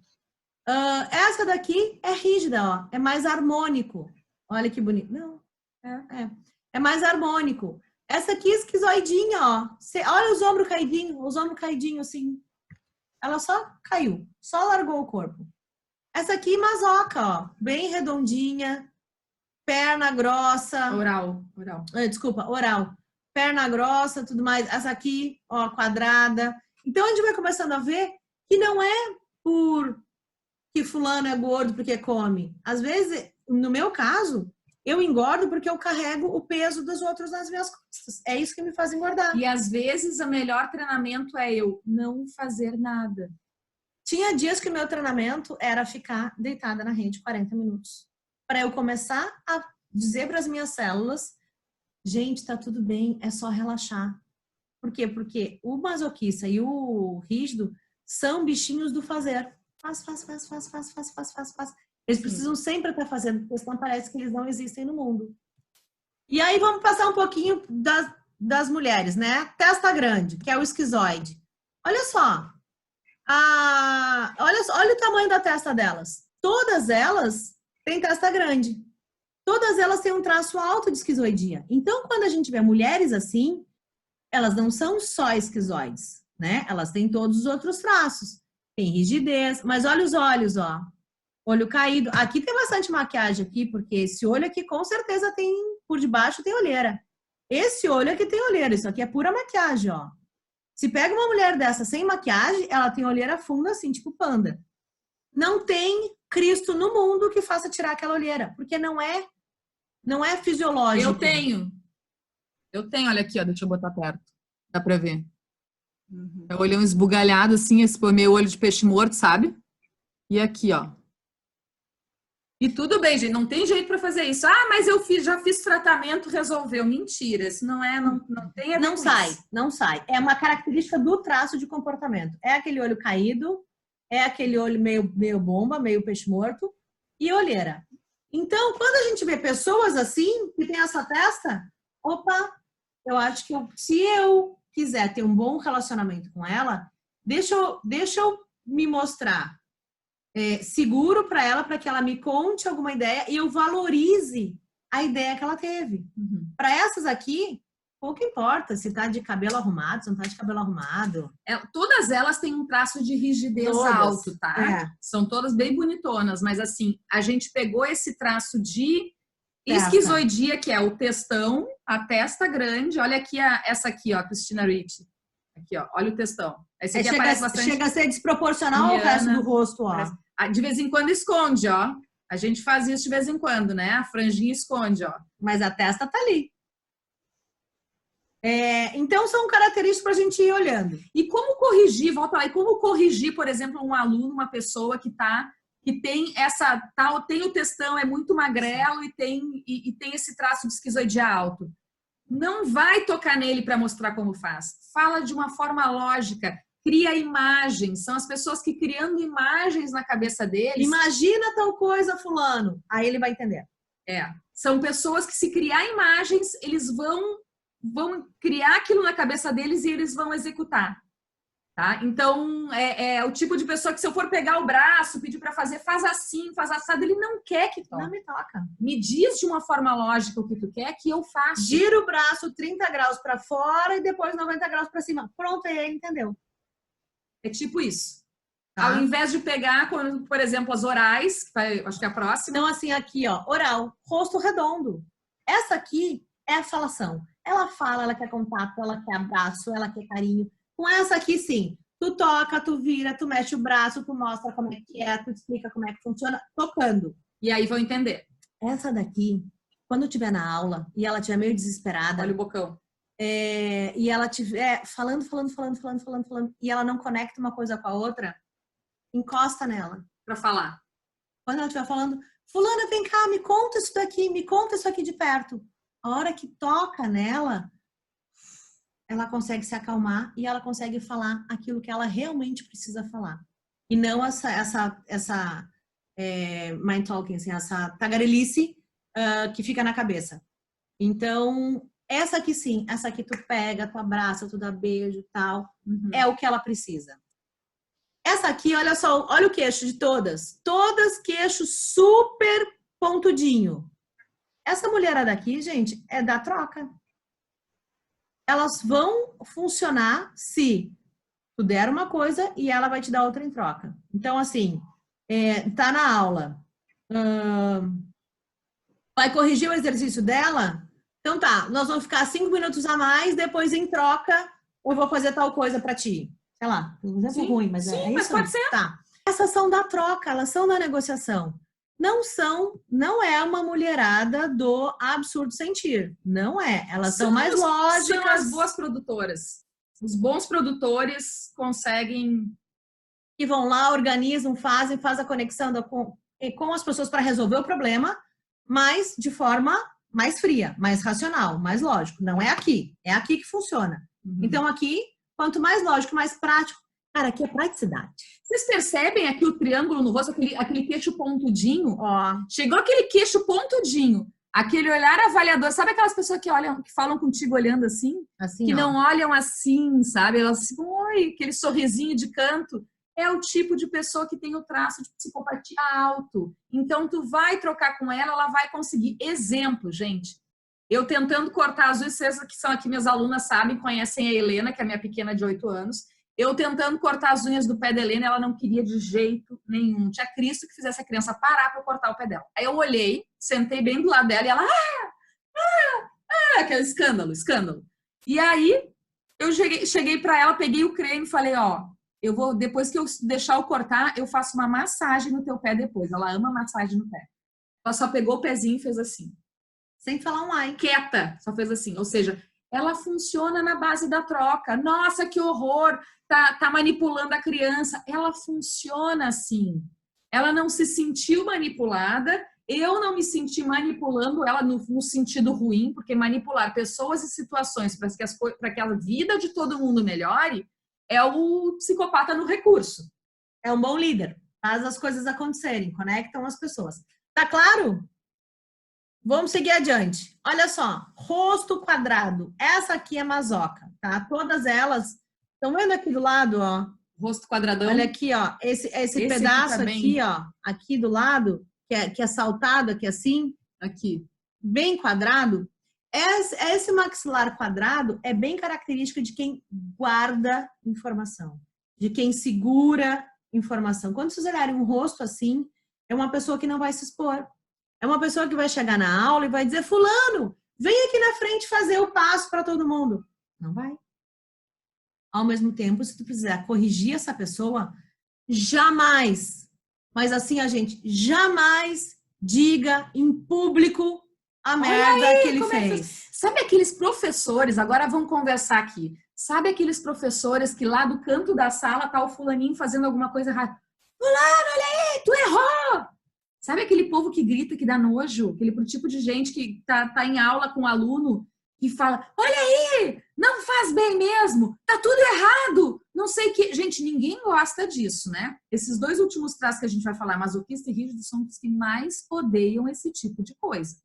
Speaker 1: Essa daqui é rígida, ó. É mais harmônico. Olha que bonito. Não. É mais harmônico. Essa aqui é esquizoidinha, ó. Olha os ombros caidinhos, assim. Ela só caiu. Só largou o corpo. Essa aqui, masoca, ó. Bem redondinha. Perna grossa.
Speaker 2: Oral.
Speaker 1: Desculpa, oral. Perna grossa, tudo mais. Essa aqui, ó, quadrada. Então, a gente vai começando a ver que não é por que fulano é gordo porque come. Às vezes, no meu caso, eu engordo porque eu carrego o peso dos outros nas minhas costas. É isso que me faz engordar.
Speaker 2: E às vezes, o melhor treinamento é eu não fazer nada.
Speaker 1: Tinha dias que o meu treinamento era ficar deitada na rede 40 minutos. Para eu começar a dizer para as minhas células, gente, tá tudo bem, é só relaxar. Por quê? Porque o masoquista e o rígido são bichinhos do fazer. Faz. Eles precisam sempre estar fazendo, porque senão parece que eles não existem no mundo. E aí vamos passar um pouquinho das mulheres, né? Testa grande, que é o esquizoide. Olha só. Olha o tamanho da testa delas. Todas elas têm testa grande. Todas elas têm um traço alto de esquizoidia. Então, quando a gente vê mulheres assim, elas não são só esquizoides, né? Elas têm todos os outros traços. Tem rigidez, mas olha os olhos, ó. Olho caído. Aqui tem bastante maquiagem aqui, porque esse olho aqui com certeza tem, por debaixo tem olheira. Esse olho aqui tem olheira, isso aqui é pura maquiagem, ó. Se pega uma mulher dessa sem maquiagem, ela tem olheira funda assim, tipo panda. Não tem Cristo no mundo que faça tirar aquela olheira, porque não é fisiológico.
Speaker 2: Eu tenho, olha aqui, ó, deixa eu botar perto. Dá pra ver. É o olhão esbugalhado assim, esse meu olho de peixe morto, sabe? E aqui, ó. E tudo bem, gente, não tem jeito para fazer isso. Ah, mas já fiz tratamento, resolveu. Mentira, isso não tem a ver com isso.
Speaker 1: Não sai. É uma característica do traço de comportamento. É aquele olho caído, é aquele olho meio bomba, meio peixe morto e olheira. Então, quando a gente vê pessoas assim, que tem essa testa, opa, eu acho que se eu quiser ter um bom relacionamento com ela, deixa eu me mostrar seguro para ela, para que ela me conte alguma ideia e eu valorize a ideia que ela teve. Para essas aqui, pouco importa se tá de cabelo arrumado, se não tá de cabelo arrumado.
Speaker 2: Todas elas têm um traço de rigidez alto, tá? São todas bem bonitonas, mas assim, a gente pegou esse traço de esquizoidia, que é o testão, a testa grande. Olha aqui, essa aqui, ó, Christina Ricci. Aqui, ó, olha o testão. Esse aqui aparece bastante.
Speaker 1: Chega a ser desproporcional ao resto do rosto, ó.
Speaker 2: De vez em quando esconde, ó. A gente faz isso de vez em quando, né? A franjinha esconde, ó.
Speaker 1: Mas a testa tá ali. Então, são características para a gente ir olhando.
Speaker 2: E como corrigir, volta lá, e como corrigir, por exemplo, um aluno, uma pessoa que tem tem o testão, é muito magrelo e tem esse traço de esquizoidia alto. Não vai tocar nele para mostrar como faz. Fala de uma forma lógica. Cria imagens. São as pessoas que criando imagens na cabeça deles.
Speaker 1: Imagina tal coisa, fulano. Aí ele vai entender.
Speaker 2: São pessoas que se criar imagens, eles vão criar aquilo na cabeça deles e eles vão executar. Tá? Então, é o tipo de pessoa que se eu for pegar o braço, pedir para fazer, faz assim, faz assado, ele não quer que toque.
Speaker 1: Não me toca.
Speaker 2: Me diz de uma forma lógica o que tu quer que eu faço.
Speaker 1: Gira o braço 30 graus para fora e depois 90 graus para cima. Pronto, aí ele entendeu.
Speaker 2: É tipo isso.
Speaker 1: Tá?
Speaker 2: Ao invés de pegar, por exemplo, as orais, acho que é a próxima.
Speaker 1: Então, assim, aqui, ó, oral, rosto redondo. Essa aqui é a falação. Ela fala, ela quer contato, ela quer abraço, ela quer carinho. Com essa aqui, sim. Tu toca, tu vira, tu mexe o braço, tu mostra como é, tu explica como é que funciona, tocando.
Speaker 2: E aí vão entender.
Speaker 1: Essa daqui quando estiver na aula e ela estiver meio desesperada...
Speaker 2: Olha o bocão.
Speaker 1: E ela estiver falando, e ela não conecta uma coisa com a outra, encosta nela.
Speaker 2: Para falar.
Speaker 1: Quando ela estiver falando, fulana, vem cá, me conta isso daqui, me conta isso aqui de perto. A hora que toca nela, ela consegue se acalmar e ela consegue falar aquilo que ela realmente precisa falar. E não essa mind talking, assim, essa tagarelice que fica na cabeça. Então, essa aqui sim, essa aqui tu pega, tu abraça, tu dá beijo e tal, é o que ela precisa. Essa aqui, olha só, olha o queixo de todas. Todas queixo super pontudinho. Essa mulherada aqui, gente, é da troca. Elas vão funcionar se tu der uma coisa e ela vai te dar outra em troca. Então, assim, tá na aula, vai corrigir o exercício dela? Então tá, nós vamos ficar 5 minutos a mais, depois em troca eu vou fazer tal coisa pra ti. Sei lá, um exemplo ruim, mas é
Speaker 2: mas
Speaker 1: isso.
Speaker 2: Pode ser.
Speaker 1: Tá. Essas são da troca, elas são da negociação. Não é uma mulherada do absurdo sentir. Não é. Elas são mais lógicas.
Speaker 2: São as boas produtoras. Os bons produtores conseguem...
Speaker 1: Que vão lá, organizam, fazem a conexão com as pessoas para resolver o problema, mas de forma mais fria, mais racional, mais lógico. Não é aqui. É aqui que funciona. Então aqui, quanto mais lógico, mais prático. Cara, aqui é praticidade.
Speaker 2: Vocês percebem aqui o triângulo no rosto, aquele queixo pontudinho?
Speaker 1: Ó.
Speaker 2: Chegou aquele queixo pontudinho, aquele olhar avaliador. Sabe aquelas pessoas que olham, que falam contigo olhando assim? Que não olham assim, sabe? Elas assim, oi, aquele sorrisinho de canto. É o tipo de pessoa que tem o traço de psicopatia alto. Então, tu vai trocar com ela, ela vai conseguir. Exemplo, gente. Eu tentando cortar as unhas, vocês que são aqui minhas alunas sabem, conhecem a Helena, que é minha pequena de 8 anos. Eu tentando cortar as unhas do pé da Helena, ela não queria de jeito nenhum. Tinha Cristo que fizesse a criança parar para cortar o pé dela. Aí eu olhei, sentei bem do lado dela e ela... aquele escândalo. E aí, eu cheguei para ela, peguei o creme e falei, ó, eu vou, depois que eu deixar eu cortar, eu faço uma massagem no teu pé depois. Ela ama massagem no pé. Ela só pegou o pezinho e fez assim.
Speaker 1: Sem falar um ai.
Speaker 2: Quieta, só fez assim. Ou seja, ela funciona na base da troca. Nossa, que horror! Tá manipulando a criança. Ela funciona assim. Ela não se sentiu manipulada. Eu não me senti manipulando ela no sentido ruim, porque manipular pessoas e situações para que a vida de todo mundo melhore é o psicopata no recurso.
Speaker 1: É um bom líder. Faz as coisas acontecerem, conectam as pessoas. Tá claro? Vamos seguir adiante. Olha só, rosto quadrado. Essa aqui é masoca, tá? Todas elas, estão vendo aqui do lado, ó?
Speaker 2: Rosto quadradão.
Speaker 1: Olha aqui, ó. Esse pedaço aqui, ó. Aqui do lado, que é saltado aqui assim.
Speaker 2: Aqui.
Speaker 1: Bem quadrado. Esse maxilar quadrado é bem característico de quem guarda informação. De quem segura informação. Quando vocês olharem um rosto assim, é uma pessoa que não vai se expor. É uma pessoa que vai chegar na aula e vai dizer, fulano, vem aqui na frente fazer o passo para todo mundo. Não vai. Ao mesmo tempo, se tu precisar corrigir essa pessoa, jamais, mas assim, a gente jamais diga em público a merda aí, que ele fez.
Speaker 2: Sabe aqueles professores, agora vamos conversar aqui, sabe aqueles professores que lá do canto da sala tá o fulaninho fazendo alguma coisa errada? Fulano, olha aí, tu errou! Sabe aquele povo que grita, que dá nojo? Aquele tipo de gente que tá em aula com um aluno e fala, olha aí, não faz bem mesmo, tá tudo errado, não sei o que. Gente, ninguém gosta disso, né? Esses dois últimos traços que a gente vai falar, masoquista e rígido, são os que mais odeiam esse tipo de coisa.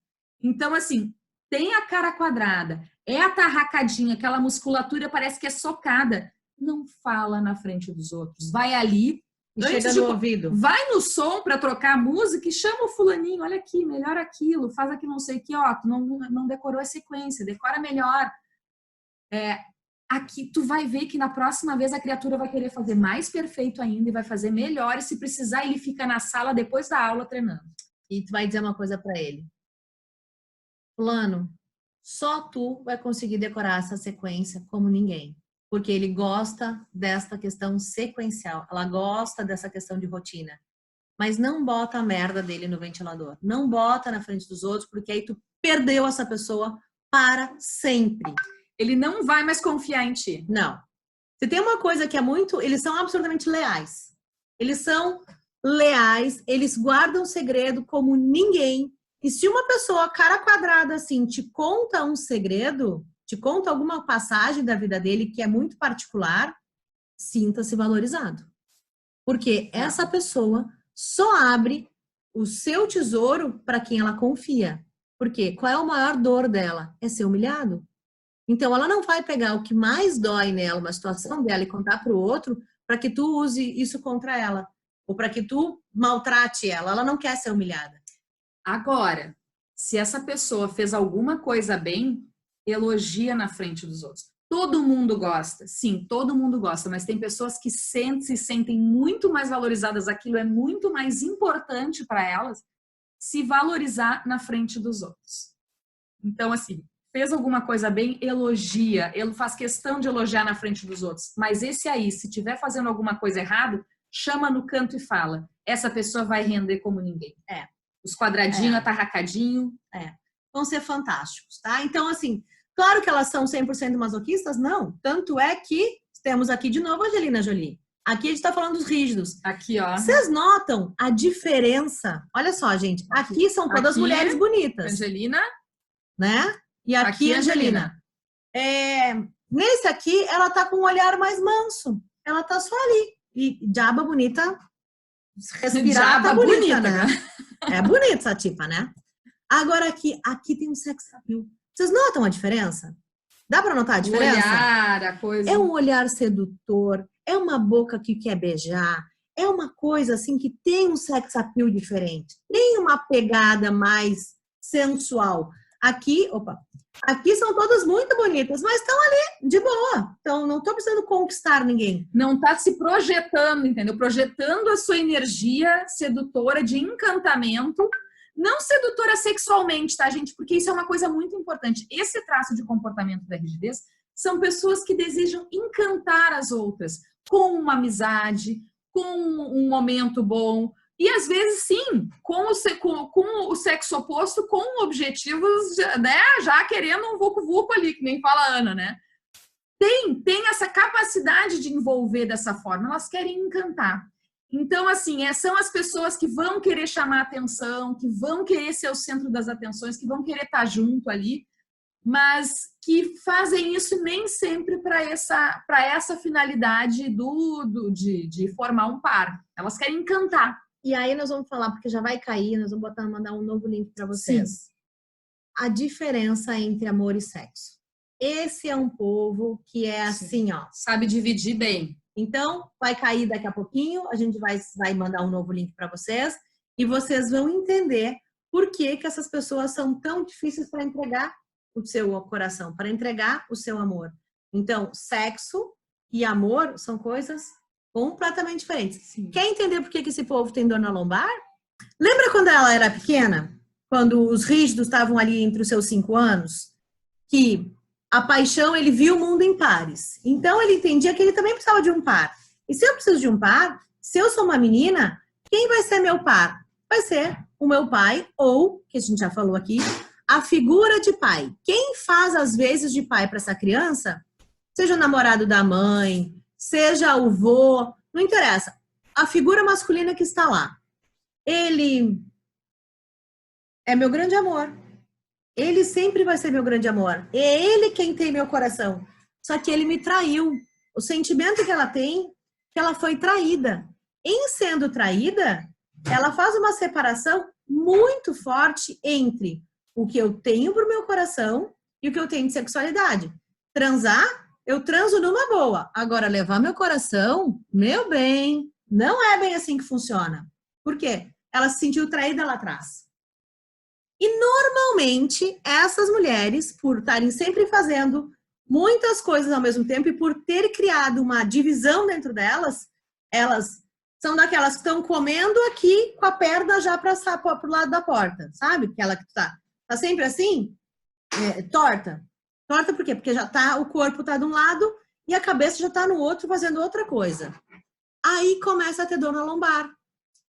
Speaker 2: Então, assim, tem a cara quadrada, é atarracadinha, aquela musculatura parece que é socada. Não fala na frente dos outros, vai ali,
Speaker 1: chega no ouvido.
Speaker 2: Vai no som para trocar a música e chama o fulaninho, olha aqui, melhor aquilo, faz aqui não sei o que, ó, tu não decorou a sequência, decora melhor. Aqui tu vai ver que na próxima vez a criatura vai querer fazer mais perfeito ainda e vai fazer melhor, e se precisar ele fica na sala depois da aula treinando.
Speaker 1: E tu vai dizer uma coisa para ele. Fulano, só tu vai conseguir decorar essa sequência como ninguém. Porque ele gosta desta questão sequencial. Ela gosta dessa questão de rotina. Mas não bota a merda dele no ventilador. Não bota na frente dos outros, porque aí tu perdeu essa pessoa para sempre.
Speaker 2: Ele não vai mais confiar em ti.
Speaker 1: Não. Se tem uma coisa que é muito... Eles são absolutamente leais. Eles são leais, eles guardam segredo como ninguém. E se uma pessoa, cara quadrada assim, te conta um segredo, te conta alguma passagem da vida dele que é muito particular, sinta-se valorizado. Porque essa pessoa só abre o seu tesouro para quem ela confia. Porque qual é a maior dor dela? É ser humilhado. Então, ela não vai pegar o que mais dói nela, uma situação dela, e contar para o outro, para que tu use isso contra ela. Ou para que tu maltrate ela. Ela não quer ser humilhada.
Speaker 2: Agora, se essa pessoa fez alguma coisa bem, elogia na frente dos outros. Todo mundo gosta, sim, todo mundo gosta, mas tem pessoas que se sentem muito mais valorizadas, aquilo é muito mais importante para elas se valorizar na frente dos outros. Então, assim, fez alguma coisa bem, elogia, ele faz questão de elogiar na frente dos outros, mas esse aí, se estiver fazendo alguma coisa errada, chama no canto e fala, essa pessoa vai render como ninguém. Os quadradinhos, atarracadinho.
Speaker 1: Vão ser fantásticos, tá? Então, assim, claro que elas são 100% masoquistas? Não. Tanto é que temos aqui de novo a Angelina Jolie. Aqui a gente tá falando dos rígidos.
Speaker 2: Aqui, ó.
Speaker 1: Vocês notam a diferença? Olha só, gente. Aqui são todas mulheres bonitas.
Speaker 2: Angelina.
Speaker 1: Né? E aqui Angelina. Nesse aqui, ela tá com um olhar mais manso. Ela tá só ali. E diaba bonita. Respirar tá bonita, né? É bonita essa tipa, né? Agora aqui tem um sex appeal. Vocês notam a diferença? Dá pra notar a diferença?
Speaker 2: O olhar, a coisa.
Speaker 1: É um olhar sedutor, é uma boca que quer beijar, é uma coisa assim que tem um sex appeal diferente. Tem uma pegada mais sensual. Aqui são todas muito bonitas, mas estão ali de boa. Então, não tô precisando conquistar ninguém.
Speaker 2: Não tá se projetando, entendeu? Projetando a sua energia sedutora de encantamento. Não sedutora sexualmente, tá, gente? Porque isso é uma coisa muito importante. Esse traço de comportamento da rigidez são pessoas que desejam encantar as outras com uma amizade, com um momento bom. E, às vezes, sim, com o sexo oposto, com objetivos, né? Já querendo um vucu-vucu ali, que nem fala a Ana, né? Tem essa capacidade de envolver dessa forma. Elas querem encantar. Então, assim, são as pessoas que vão querer chamar atenção, que vão querer ser o centro das atenções, que vão querer estar junto ali, mas que fazem isso nem sempre para essa finalidade de formar um par. Elas querem encantar.
Speaker 1: E aí nós vamos falar, porque já vai cair, nós vamos mandar um novo link para vocês. Sim. A diferença entre amor e sexo. Esse é um povo que é assim, ó.
Speaker 2: Sabe dividir bem.
Speaker 1: Então, vai cair daqui a pouquinho, a gente vai mandar um novo link para vocês e vocês vão entender por que essas pessoas são tão difíceis para entregar o seu coração, para entregar o seu amor. Então, sexo e amor são coisas completamente diferentes. Sim. Quer entender por que esse povo tem dor na lombar? Lembra quando ela era pequena? Quando os rígidos estavam ali entre os seus 5 anos? Que a paixão, ele viu o mundo em pares. Então, ele entendia que ele também precisava de um par. E se eu preciso de um par, se eu sou uma menina, quem vai ser meu par? Vai ser o meu pai ou, que a gente já falou aqui, a figura de pai. Quem faz as vezes de pai para essa criança, seja o namorado da mãe, seja o vô, não interessa. A figura masculina que está lá. Ele é meu grande amor. Ele sempre vai ser meu grande amor. É ele quem tem meu coração. Só que ele me traiu. O sentimento que ela tem, que ela foi traída. Em sendo traída, ela faz uma separação muito forte entre o que eu tenho pro meu coração e o que eu tenho de sexualidade. Transar, eu transo numa boa. Agora, levar meu coração, meu bem, não é bem assim que funciona. Por quê? Ela se sentiu traída lá atrás. E normalmente essas mulheres, por estarem sempre fazendo muitas coisas ao mesmo tempo e por ter criado uma divisão dentro delas, elas são daquelas que estão comendo aqui com a perna já para o lado da porta, sabe? Aquela que tá sempre assim, torta. Torta por quê? Porque já tá, o corpo tá de um lado e a cabeça já tá no outro fazendo outra coisa. Aí começa a ter dor na lombar.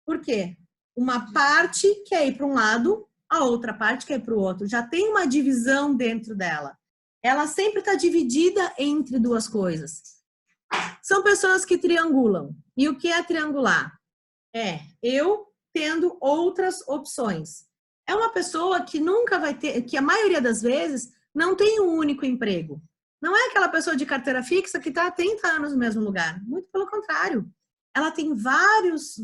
Speaker 1: Por quê? Uma parte quer ir para um lado a outra parte quer ir para o outro. Já tem uma divisão dentro dela. Ela sempre está dividida entre duas coisas. São pessoas que triangulam. E o que é triangular? É eu tendo outras opções. É uma pessoa que nunca vai ter, que a maioria das vezes não tem um único emprego. Não é aquela pessoa de carteira fixa que está há 30 anos no mesmo lugar. Muito pelo contrário. Ela tem várias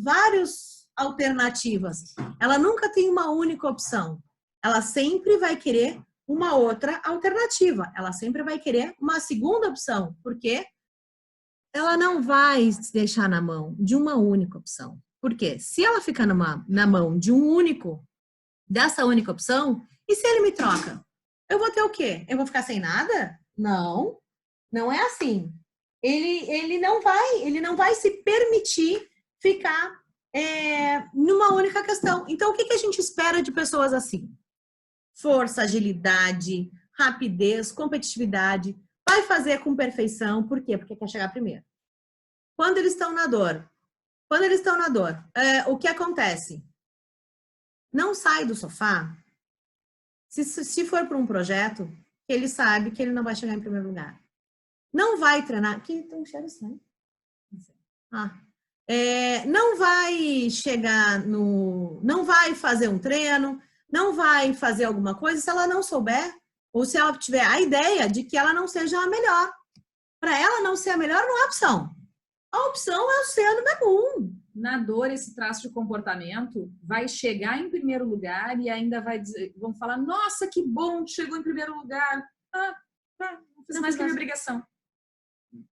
Speaker 1: alternativas. Ela nunca tem uma única opção. Ela sempre vai querer uma outra alternativa. Ela sempre vai querer uma segunda opção. Por quê? Ela não vai se deixar na mão de uma única opção. Por quê? Se ela ficar na mão de dessa única opção, e se ele me troca? Eu vou ter o quê? Eu vou ficar sem nada? Não, não é assim. Ele não vai se permitir ficar numa única questão. Então, o que a gente espera de pessoas assim? Força, agilidade, rapidez, competitividade. Vai fazer com perfeição. Por quê? Porque quer chegar primeiro. Quando eles estão na dor, o que acontece? Não sai do sofá. Se for para um projeto, ele sabe que ele não vai chegar em primeiro lugar. Não vai treinar. Que tem um cheiro estranho. Não vai chegar não vai fazer um treino, não vai fazer alguma coisa se ela não souber, ou se ela tiver a ideia de que ela não seja a melhor. Para ela não ser a melhor, não é opção. A opção é o ser a número 1.
Speaker 2: Na dor, esse traço de comportamento vai chegar em primeiro lugar e ainda vão falar, nossa, que bom, chegou em primeiro lugar. Não fiz mais que a minha obrigação.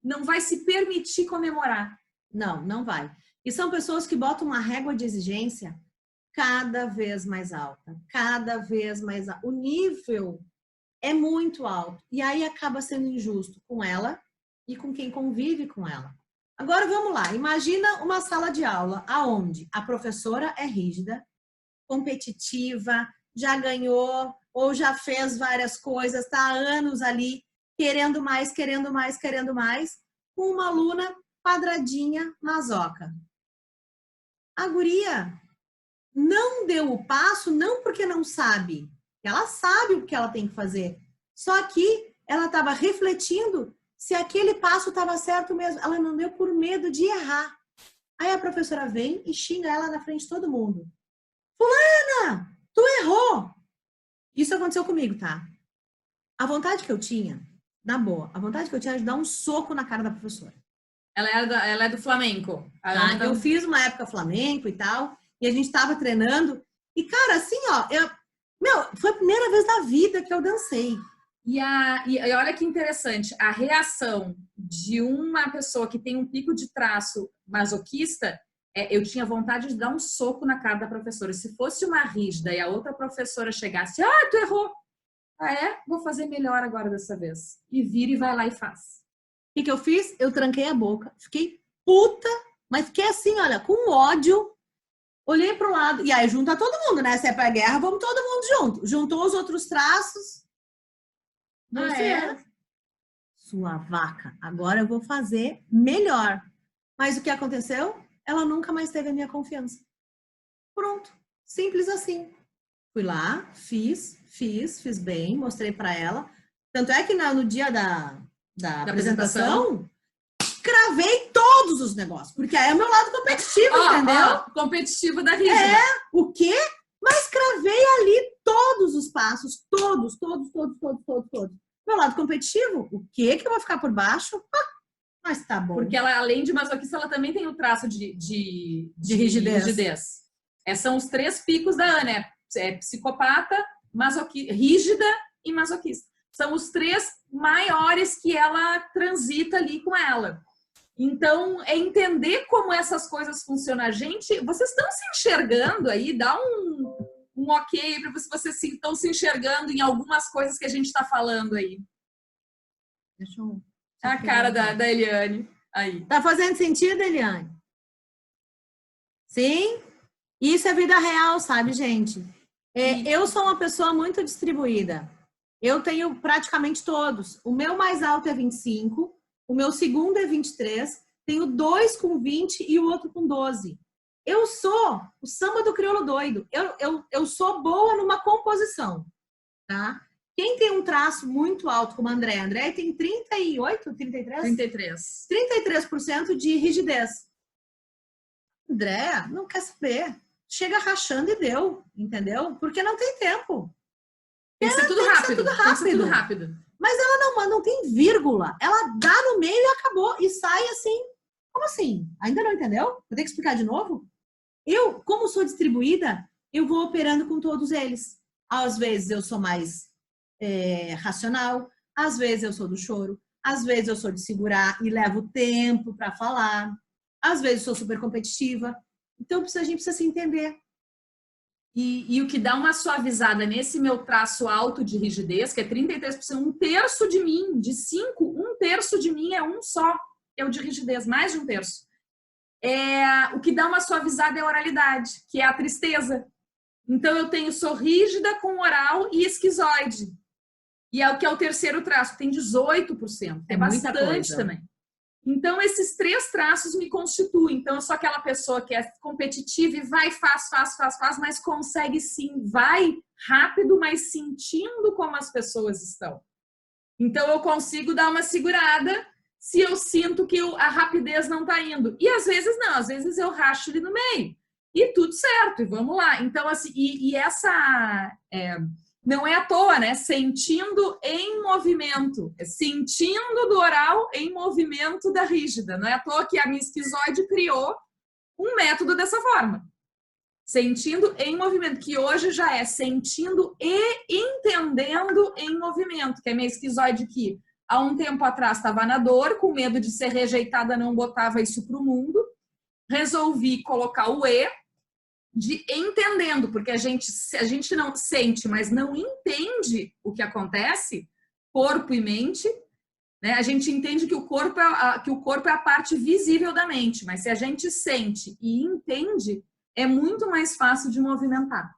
Speaker 2: Não vai se permitir comemorar.
Speaker 1: Não vai. E são pessoas que botam uma régua de exigência cada vez mais alta. Cada vez mais alta. O nível é muito alto. E aí acaba sendo injusto com ela e com quem convive com ela. Agora vamos lá, imagina uma sala de aula onde a professora é rígida, competitiva, já ganhou ou já fez várias coisas, está há anos ali querendo mais, com uma aluna quadradinha, masoca. A guria não deu o passo, não porque não sabe, ela sabe o que ela tem que fazer, só que ela estava refletindo se aquele passo estava certo mesmo. Ela não deu por medo de errar. Aí a professora vem e xinga ela na frente de todo mundo. Fulana, tu errou! Isso aconteceu comigo, tá? A vontade que eu tinha, na boa, a vontade que eu tinha era de dar um soco na cara da professora.
Speaker 2: Ela é do flamenco.
Speaker 1: Tá? Eu fiz uma época flamenco e tal, e a gente tava treinando. E, cara, assim, ó, foi a primeira vez da vida que eu dancei.
Speaker 2: E olha que interessante, a reação de uma pessoa que tem um pico de traço masoquista, eu tinha vontade de dar um soco na cara da professora. Se fosse uma rígida e a outra professora chegasse, tu errou. Vou fazer melhor agora dessa vez. E vira e vai lá e faz.
Speaker 1: O que eu fiz? Eu tranquei a boca, fiquei puta, mas fiquei assim, olha, com ódio. Olhei pro lado, e aí junta todo mundo, né? Se é pra guerra, vamos todo mundo junto. Juntou os outros traços. Sua vaca, agora eu vou fazer melhor. Mas o que aconteceu? Ela nunca mais teve a minha confiança. Pronto, simples assim. Fui lá, fiz bem, mostrei para ela. Tanto é que no dia da apresentação, cravei todos os negócios, porque aí é o meu lado competitivo, entendeu?
Speaker 2: Competitivo da rígida.
Speaker 1: O quê? Mas cravei ali todos os passos, todos. Meu lado competitivo, o que eu vou ficar por baixo? Mas tá bom.
Speaker 2: Porque ela, além de masoquista, ela também tem o traço de rigidez. São os 3 picos da Ana. É psicopata, rígida e masoquista. São os 3 maiores que ela transita ali com ela. Então, é entender como essas coisas funcionam. Vocês estão se enxergando aí? Dá um ok para vocês estão se enxergando em algumas coisas que a gente está falando aí.
Speaker 1: Deixa eu...
Speaker 2: A cara da Eliane aí.
Speaker 1: Tá fazendo sentido, Eliane? Sim? Isso é vida real, sabe, gente? Eu sou uma pessoa muito distribuída. Eu tenho praticamente todos. O meu mais alto é 25, o meu segundo é 23, tenho 2 com 20 e o outro com 12. Eu sou o samba do crioulo doido. Eu sou boa numa composição, tá? Quem tem um traço muito alto, como a Andréia. A Andréia tem 38, 33?
Speaker 2: 33.
Speaker 1: 33% de rigidez. Andréia não quer saber. Chega rachando e deu, entendeu? Porque não tem tempo.
Speaker 2: Tem que ser tudo rápido. Tem que ser tudo rápido.
Speaker 1: Mas ela não tem vírgula. Ela dá no meio e acabou. E sai assim. Como assim? Ainda não entendeu? Vou ter que explicar de novo? Eu, como sou distribuída, eu vou operando com todos eles. Às vezes eu sou mais racional, às vezes eu sou do choro, às vezes eu sou de segurar e levo tempo para falar, às vezes eu sou super competitiva. Então a gente precisa se entender.
Speaker 2: E o que dá uma suavizada nesse meu traço alto de rigidez, que é 33%, um terço de mim, de 5, um terço de mim é um só, é o de rigidez, mais de um terço. O que dá uma suavizada é a oralidade, que é a tristeza. Então eu sou rígida com oral e esquizoide. E é o que é o terceiro traço, tem 18%. É bastante também. Então, esses 3 traços me constituem. Então, eu sou aquela pessoa que é competitiva e vai, faz, mas consegue sim, vai rápido, mas sentindo como as pessoas estão. Então, eu consigo dar uma segurada se eu sinto que a rapidez não está indo. E às vezes não, às vezes eu racho ali no meio. E tudo certo, e vamos lá. Então, assim, essa... não é à toa, né? Sentindo em movimento. Sentindo do oral em movimento da rígida. Não é à toa que a minha esquizoide criou um método dessa forma. Sentindo em movimento, que hoje já é sentindo e entendendo em movimento. Que é a minha esquizoide que há um tempo atrás estava na dor, com medo de ser rejeitada, não botava isso para o mundo. Resolvi colocar o E, de entendendo, porque a gente não sente, mas não entende o que acontece, corpo e mente, né? A gente entende que o corpo é a parte visível da mente, mas se a gente sente e entende, é muito mais fácil de movimentar.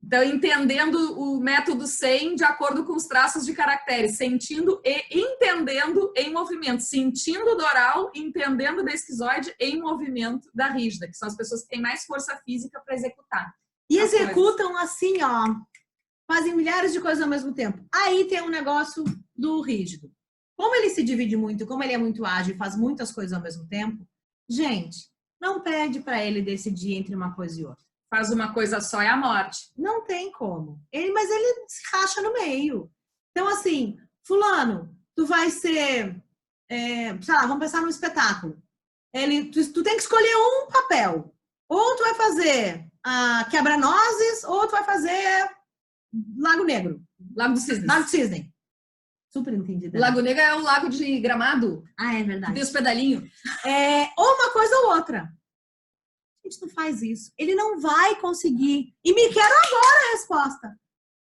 Speaker 2: Então, entendendo o método 100 de acordo com os traços de caracteres, sentindo e entendendo em movimento, sentindo do oral, entendendo da esquizoide em movimento da rígida, que são as pessoas que têm mais força física para executar.
Speaker 1: E executam assim, ó, fazem milhares de coisas ao mesmo tempo. Aí tem um negócio do rígido. Como ele se divide muito, como ele é muito ágil e faz muitas coisas ao mesmo tempo, gente, não pede para ele decidir entre uma coisa e outra.
Speaker 2: Faz uma coisa só é a morte.
Speaker 1: Não tem como. Mas ele se racha no meio. Então, assim, fulano, tu vai ser, sei lá, vamos pensar num espetáculo. Tu tem que escolher um papel. Ou tu vai fazer Quebra-Nozes, ou tu vai fazer Lago Negro.
Speaker 2: Lago do Cisne.
Speaker 1: Lago do Cisne. Super entendido.
Speaker 2: Lago Negro é o lago de Gramado.
Speaker 1: Ah, é verdade.
Speaker 2: Tem os pedalinhos.
Speaker 1: Ou uma coisa ou outra. A gente não faz isso. Ele não vai conseguir. E me quero agora a resposta.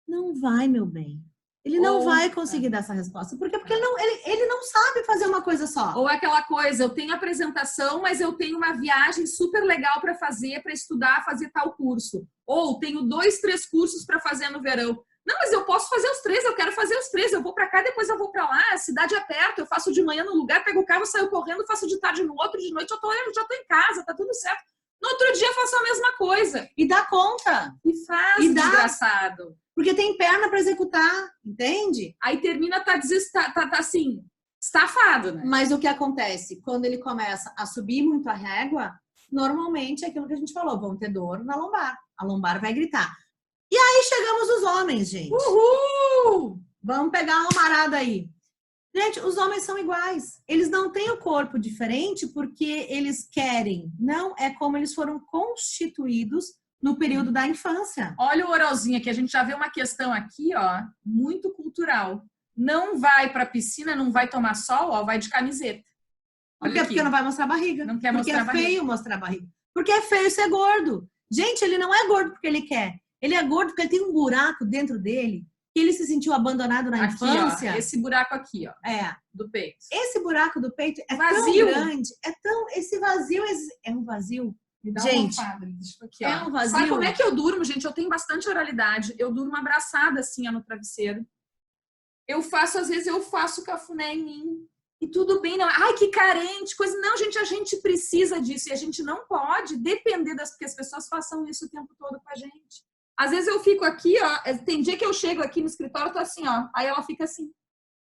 Speaker 1: Não vai, meu bem. Ele não vai conseguir dar essa resposta. Por quê? Porque ele não sabe fazer uma coisa só.
Speaker 2: Ou aquela coisa, eu tenho apresentação, mas eu tenho uma viagem super legal para fazer, para estudar, fazer tal curso. Ou tenho 2, 3 cursos para fazer no verão. Não, mas eu posso fazer os 3, eu quero fazer os 3. Eu vou para cá, depois eu vou para lá. A cidade é perto, eu faço de manhã num lugar, pego o carro, saio correndo, faço de tarde no outro, de noite eu já tô em casa, tá tudo certo. No outro dia eu faço a mesma coisa.
Speaker 1: E dá conta.
Speaker 2: E faz, desgraçado.
Speaker 1: Porque tem perna para executar, entende?
Speaker 2: Aí termina, tá assim, estafado, né?
Speaker 1: Mas o que acontece? Quando ele começa a subir muito a régua, normalmente é aquilo que a gente falou, vão ter dor na lombar. A lombar vai gritar. E aí chegamos os homens, gente.
Speaker 2: Uhul!
Speaker 1: Vamos pegar uma marada aí. Gente, os homens são iguais. Eles não têm o corpo diferente porque eles querem. Não, é como eles foram constituídos no período da infância.
Speaker 2: Olha o oralzinho aqui. A gente já vê uma questão aqui, ó, muito cultural. Não vai pra piscina, não vai tomar sol, ó, vai de camiseta.
Speaker 1: Por quê? Porque não vai mostrar a barriga.
Speaker 2: Não quer
Speaker 1: porque
Speaker 2: mostrar a barriga.
Speaker 1: Porque é feio mostrar a barriga. Porque é feio ser gordo. Gente, ele não é gordo porque ele quer. Ele é gordo porque ele tem um buraco dentro dele. Que ele se sentiu abandonado na infância.
Speaker 2: Ó, esse buraco aqui, ó. Do peito.
Speaker 1: Esse buraco do peito é
Speaker 2: vazio.
Speaker 1: Tão grande. Esse vazio é um vazio.
Speaker 2: Me dá
Speaker 1: gente,
Speaker 2: uma aqui,
Speaker 1: é
Speaker 2: ó.
Speaker 1: um vazio.
Speaker 2: Sabe como é que eu durmo, gente? Eu tenho bastante oralidade. Eu durmo abraçada assim, ó, no travesseiro. Às vezes eu faço cafuné em mim. E tudo bem, não. Ai, que carente, coisa. Não, gente, a gente precisa disso. E a gente não pode depender que as pessoas façam isso o tempo todo com a gente. Às vezes eu fico aqui, ó. Tem dia que eu chego aqui no escritório, eu tô assim, ó. Aí ela fica assim.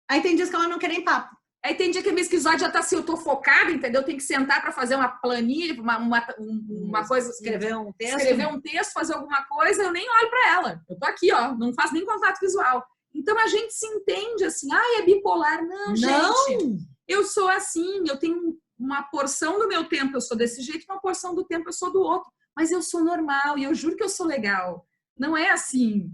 Speaker 1: Aí tem dias que ela não quer nem papo.
Speaker 2: Aí tem dia que a minha esquizoide já tá assim, eu tô focada, entendeu? Eu tenho que sentar para fazer uma planilha, uma coisa.
Speaker 1: Escrever um texto.
Speaker 2: Escrever um texto, fazer alguma coisa, eu nem olho para ela. Eu tô aqui, ó. Não faço nem contato visual. Então a gente se entende assim, é bipolar. Não, gente. Eu sou assim, eu tenho uma porção do meu tempo, eu sou desse jeito, uma porção do tempo eu sou do outro. Mas eu sou normal e eu juro que eu sou legal. Não é assim.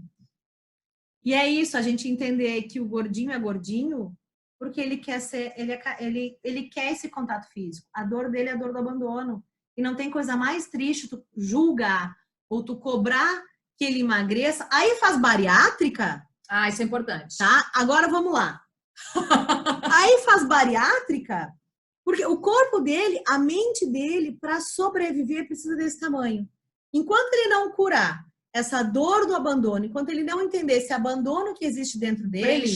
Speaker 1: E é isso, a gente entender que o gordinho é gordinho porque ele quer ser, ele quer esse contato físico. A dor dele é a dor do abandono. E não tem coisa mais triste tu julgar ou tu cobrar que ele emagreça. Aí faz bariátrica.
Speaker 2: Isso é importante.
Speaker 1: Tá? Agora vamos lá. Aí faz bariátrica porque o corpo dele, a mente dele, para sobreviver, precisa desse tamanho. Enquanto ele não curar essa dor do abandono, enquanto ele não entender esse abandono que existe dentro dele,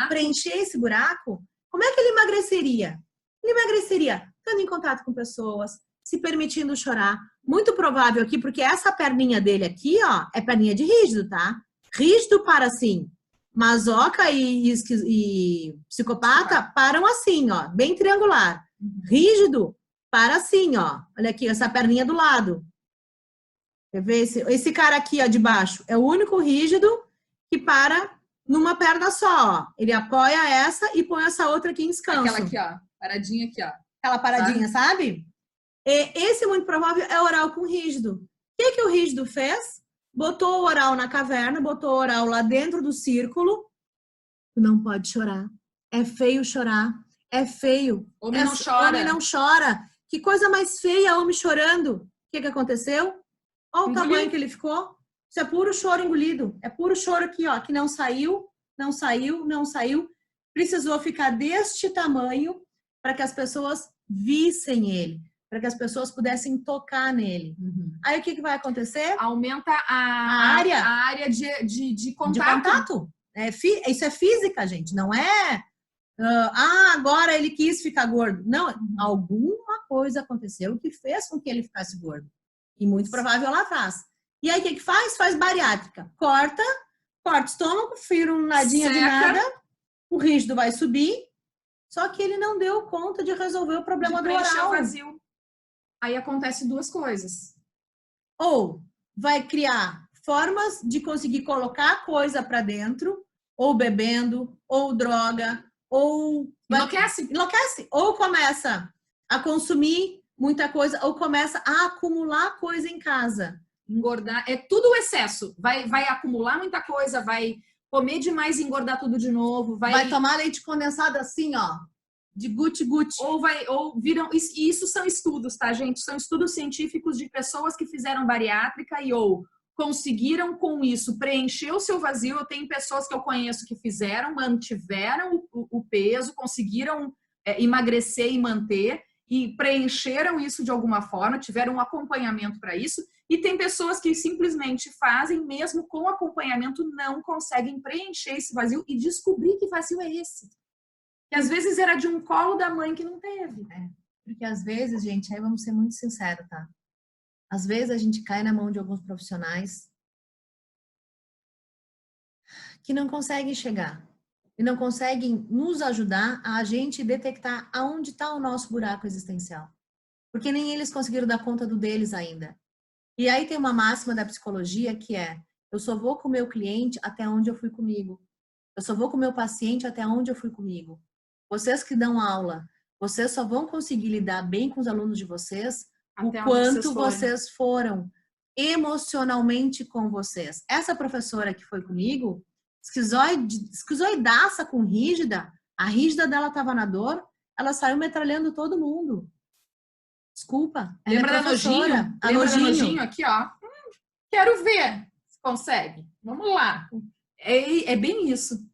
Speaker 1: preencher esse buraco, como é que ele emagreceria? Ele emagreceria estando em contato com pessoas, se permitindo chorar. Muito provável aqui, porque essa perninha dele aqui, ó, é perninha de rígido, tá? Rígido para assim. Masoca e psicopata param assim, ó, bem triangular. Rígido para assim, ó. Olha aqui, essa perninha do lado. Quer ver? Esse cara aqui, ó, de baixo, é o único rígido que para numa perna só, ó. Ele apoia essa e põe essa outra aqui em descanso.
Speaker 2: Aquela aqui, ó. Paradinha aqui, ó.
Speaker 1: Aquela paradinha, sabe? E esse, muito provável, é oral com rígido. O que o rígido fez? Botou o oral na caverna, botou o oral lá dentro do círculo. Tu não pode chorar. É feio chorar. É feio.
Speaker 2: Homem não chora.
Speaker 1: Homem não chora. Que coisa mais feia, homem chorando. O que aconteceu? Olha o tamanho que ele ficou. Isso é puro choro engolido. É puro choro aqui, ó, que não saiu, não saiu, não saiu. Precisou ficar deste tamanho para que as pessoas vissem ele, para que as pessoas pudessem tocar nele. Aí o que vai acontecer?
Speaker 2: Aumenta a área de contato.
Speaker 1: De contato. Isso é física, gente. Não é... agora ele quis ficar gordo. Não, alguma coisa aconteceu que fez com que ele ficasse gordo. E muito provável lá atrás. E aí o que faz? Faz bariátrica. Corta o estômago, fira um nadinha de nada, o rígido vai subir, só que ele não deu conta de resolver o problema do oral.
Speaker 2: Vazio. Aí acontece duas coisas.
Speaker 1: Ou vai criar formas de conseguir colocar coisa para dentro, ou bebendo, ou droga, ou... Enlouquece. Ou começa a consumir muita coisa, ou começa a acumular coisa em casa.
Speaker 2: Engordar, é tudo o excesso. Vai acumular muita coisa, vai comer demais e engordar tudo de novo.
Speaker 1: Vai tomar leite condensado assim, ó, de guti-guti.
Speaker 2: Ou viram... Isso são estudos, tá, gente? São estudos científicos de pessoas que fizeram bariátrica ou conseguiram com isso preencher o seu vazio. Eu tenho pessoas que eu conheço que fizeram, mantiveram o peso, conseguiram emagrecer e manter, e preencheram isso de alguma forma, tiveram um acompanhamento para isso, e tem pessoas que simplesmente fazem, mesmo com acompanhamento, não conseguem preencher esse vazio e descobrir que vazio é esse. Que às vezes era de um colo da mãe que não teve.
Speaker 1: Porque às vezes, gente, aí vamos ser muito sinceros, tá? Às vezes a gente cai na mão de alguns profissionais que não conseguem chegar e não conseguem nos ajudar a gente detectar aonde está o nosso buraco existencial. Porque nem eles conseguiram dar conta do deles ainda. E aí tem uma máxima da psicologia que é: eu só vou com o meu cliente até onde eu fui comigo. Eu só vou com o meu paciente até onde eu fui comigo. Vocês que dão aula, vocês só vão conseguir lidar bem com os alunos de vocês o quanto vocês foram emocionalmente com vocês. Essa professora que foi comigo, esquizoidaça com rígida, a rígida dela estava na dor, ela saiu metralhando todo mundo. Desculpa.
Speaker 2: Lembra da Nojinho?
Speaker 1: A Nojinho
Speaker 2: aqui, ó. Quero ver se consegue. Vamos lá. É bem isso.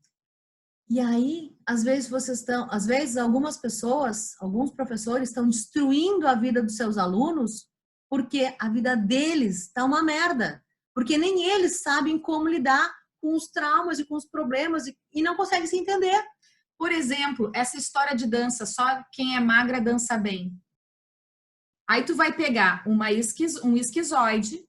Speaker 1: E aí, às vezes algumas pessoas, alguns professores estão destruindo a vida dos seus alunos porque a vida deles está uma merda. Porque nem eles sabem como lidar com os traumas e com os problemas e não conseguem se entender.
Speaker 2: Por exemplo, essa história de dança, só quem é magra dança bem. Aí tu vai pegar um esquizoide,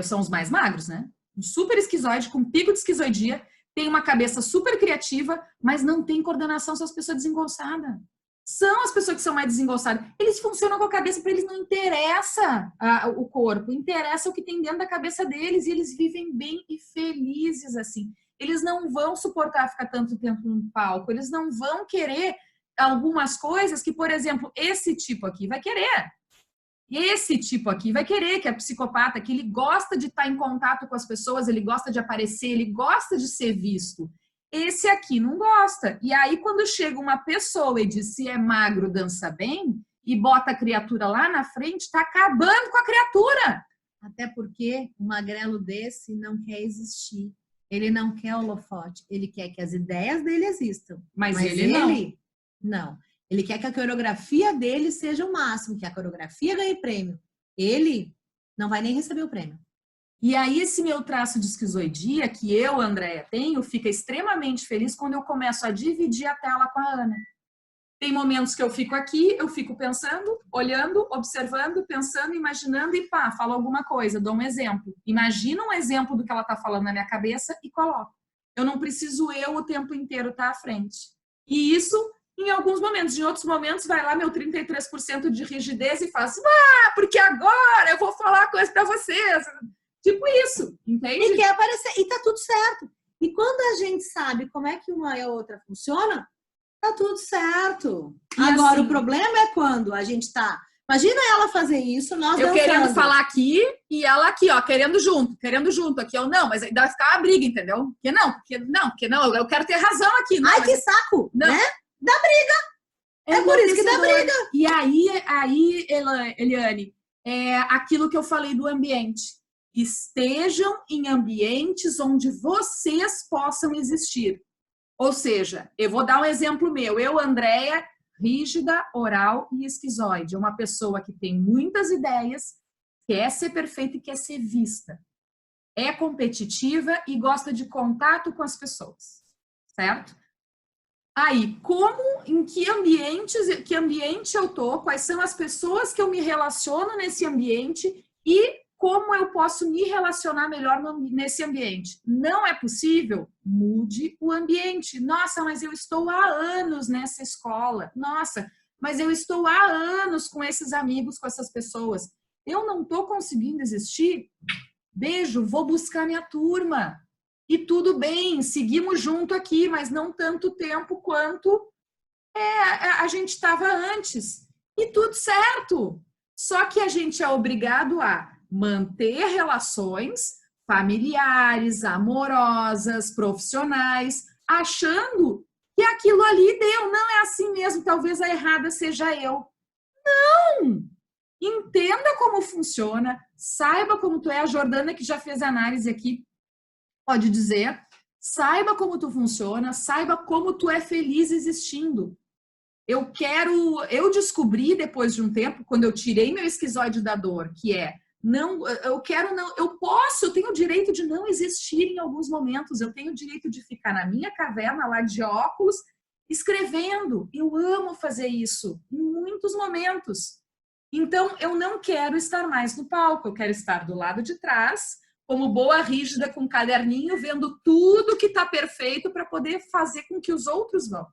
Speaker 2: são os mais magros, né? Um super esquizoide com pico de esquizoidia, tem uma cabeça super criativa, mas não tem coordenação, são as pessoas desengonçadas. São as pessoas que são mais desengonçadas. Eles funcionam com a cabeça, para eles não interessa o corpo, interessa o que tem dentro da cabeça deles, e eles vivem bem e felizes assim. Eles não vão suportar ficar tanto tempo no palco, eles não vão querer algumas coisas que, por exemplo, esse tipo aqui vai querer. E esse tipo aqui vai querer, que é psicopata, que ele gosta de estar em contato com as pessoas, ele gosta de aparecer, ele gosta de ser visto. Esse aqui não gosta. E aí, quando chega uma pessoa e diz se é magro, dança bem, e bota a criatura lá na frente, está acabando com a criatura.
Speaker 1: Até porque um magrelo desse não quer existir. Ele não quer holofote. Ele quer que as ideias dele existam.
Speaker 2: Mas ele
Speaker 1: não. Ele quer que a coreografia dele seja o máximo, que a coreografia ganhe prêmio. Ele não vai nem receber o prêmio.
Speaker 2: E aí esse meu traço de esquizoidia, que eu, Andréia, tenho, fica extremamente feliz quando eu começo a dividir a tela com a Ana. Tem momentos que eu fico aqui, eu fico pensando, olhando, observando, pensando, imaginando e pá, falo alguma coisa, dou um exemplo. Imagina um exemplo do que ela tá falando na minha cabeça e coloco. Eu não preciso eu o tempo inteiro estar à frente. E isso em alguns momentos. Em outros momentos, vai lá meu 33% de rigidez e faz, porque agora eu vou falar coisa para vocês. Tipo isso, entende?
Speaker 1: E quer aparecer, e tá tudo certo. E quando a gente sabe como é que uma e a outra funciona, tá tudo certo.
Speaker 2: E
Speaker 1: agora,
Speaker 2: assim,
Speaker 1: o problema é quando a gente tá... Imagina ela fazer isso, nós
Speaker 2: eu
Speaker 1: dançando.
Speaker 2: querendo falar aqui e ela aqui, ó, querendo junto aqui. Eu não, mas ainda vai ficar uma briga, entendeu? Porque não, eu quero ter razão aqui. Não,
Speaker 1: ai, que saco,
Speaker 2: não.
Speaker 1: né? Dá briga. É por isso que dá briga.
Speaker 2: E aí, Eliane, é aquilo que eu falei do ambiente. Estejam em ambientes onde vocês possam existir. Ou seja, eu vou dar um exemplo meu. Eu, Andréia, rígida, oral e esquizoide. É uma pessoa que tem muitas ideias, quer ser perfeita e quer ser vista. É competitiva e gosta de contato com as pessoas. Certo? Aí, em que ambiente eu tô, quais são as pessoas que eu me relaciono nesse ambiente e como eu posso me relacionar melhor nesse ambiente. Não é possível? Mude o ambiente. Nossa, mas eu estou há anos nessa escola. Nossa, mas eu estou há anos com esses amigos, com essas pessoas. Eu não estou conseguindo existir? Beijo, vou buscar minha turma. E tudo bem, seguimos junto aqui, mas não tanto tempo quanto a gente estava antes. E tudo certo. Só que a gente é obrigado a manter relações familiares, amorosas, profissionais, achando que aquilo ali deu. Não é assim mesmo, talvez a errada seja eu. Não! Entenda como funciona, saiba como tu é. A Jordana, que já fez análise aqui, pode dizer, saiba como tu funciona, saiba como tu é feliz existindo. Eu descobri depois de um tempo, quando eu tirei meu esquizoide da dor, que é, eu tenho o direito de não existir em alguns momentos, eu tenho o direito de ficar na minha caverna lá de óculos, escrevendo. Eu amo fazer isso em muitos momentos. Então, eu não quero estar mais no palco, eu quero estar do lado de trás, como boa rígida com um caderninho, vendo tudo que está perfeito para poder fazer com que os outros vão.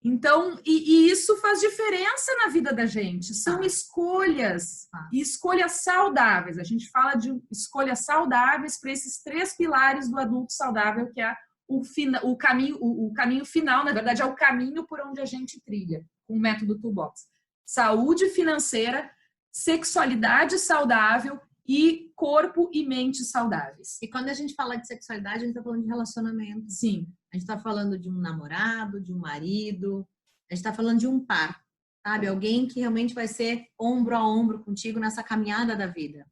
Speaker 2: Então, e isso faz diferença na vida da gente. São escolhas, e escolhas saudáveis. A gente fala de escolhas saudáveis para esses 3 pilares do adulto saudável, que é o caminho final, na verdade, é o caminho por onde a gente trilha, com o método Toolbox. Saúde financeira, sexualidade saudável e corpo e mente saudáveis.
Speaker 1: E quando a gente fala de sexualidade, a gente está falando de relacionamento.
Speaker 2: Sim.
Speaker 1: A gente está falando de um namorado, de um marido, a gente está falando de um par, sabe? Alguém que realmente vai ser ombro a ombro contigo nessa caminhada da vida.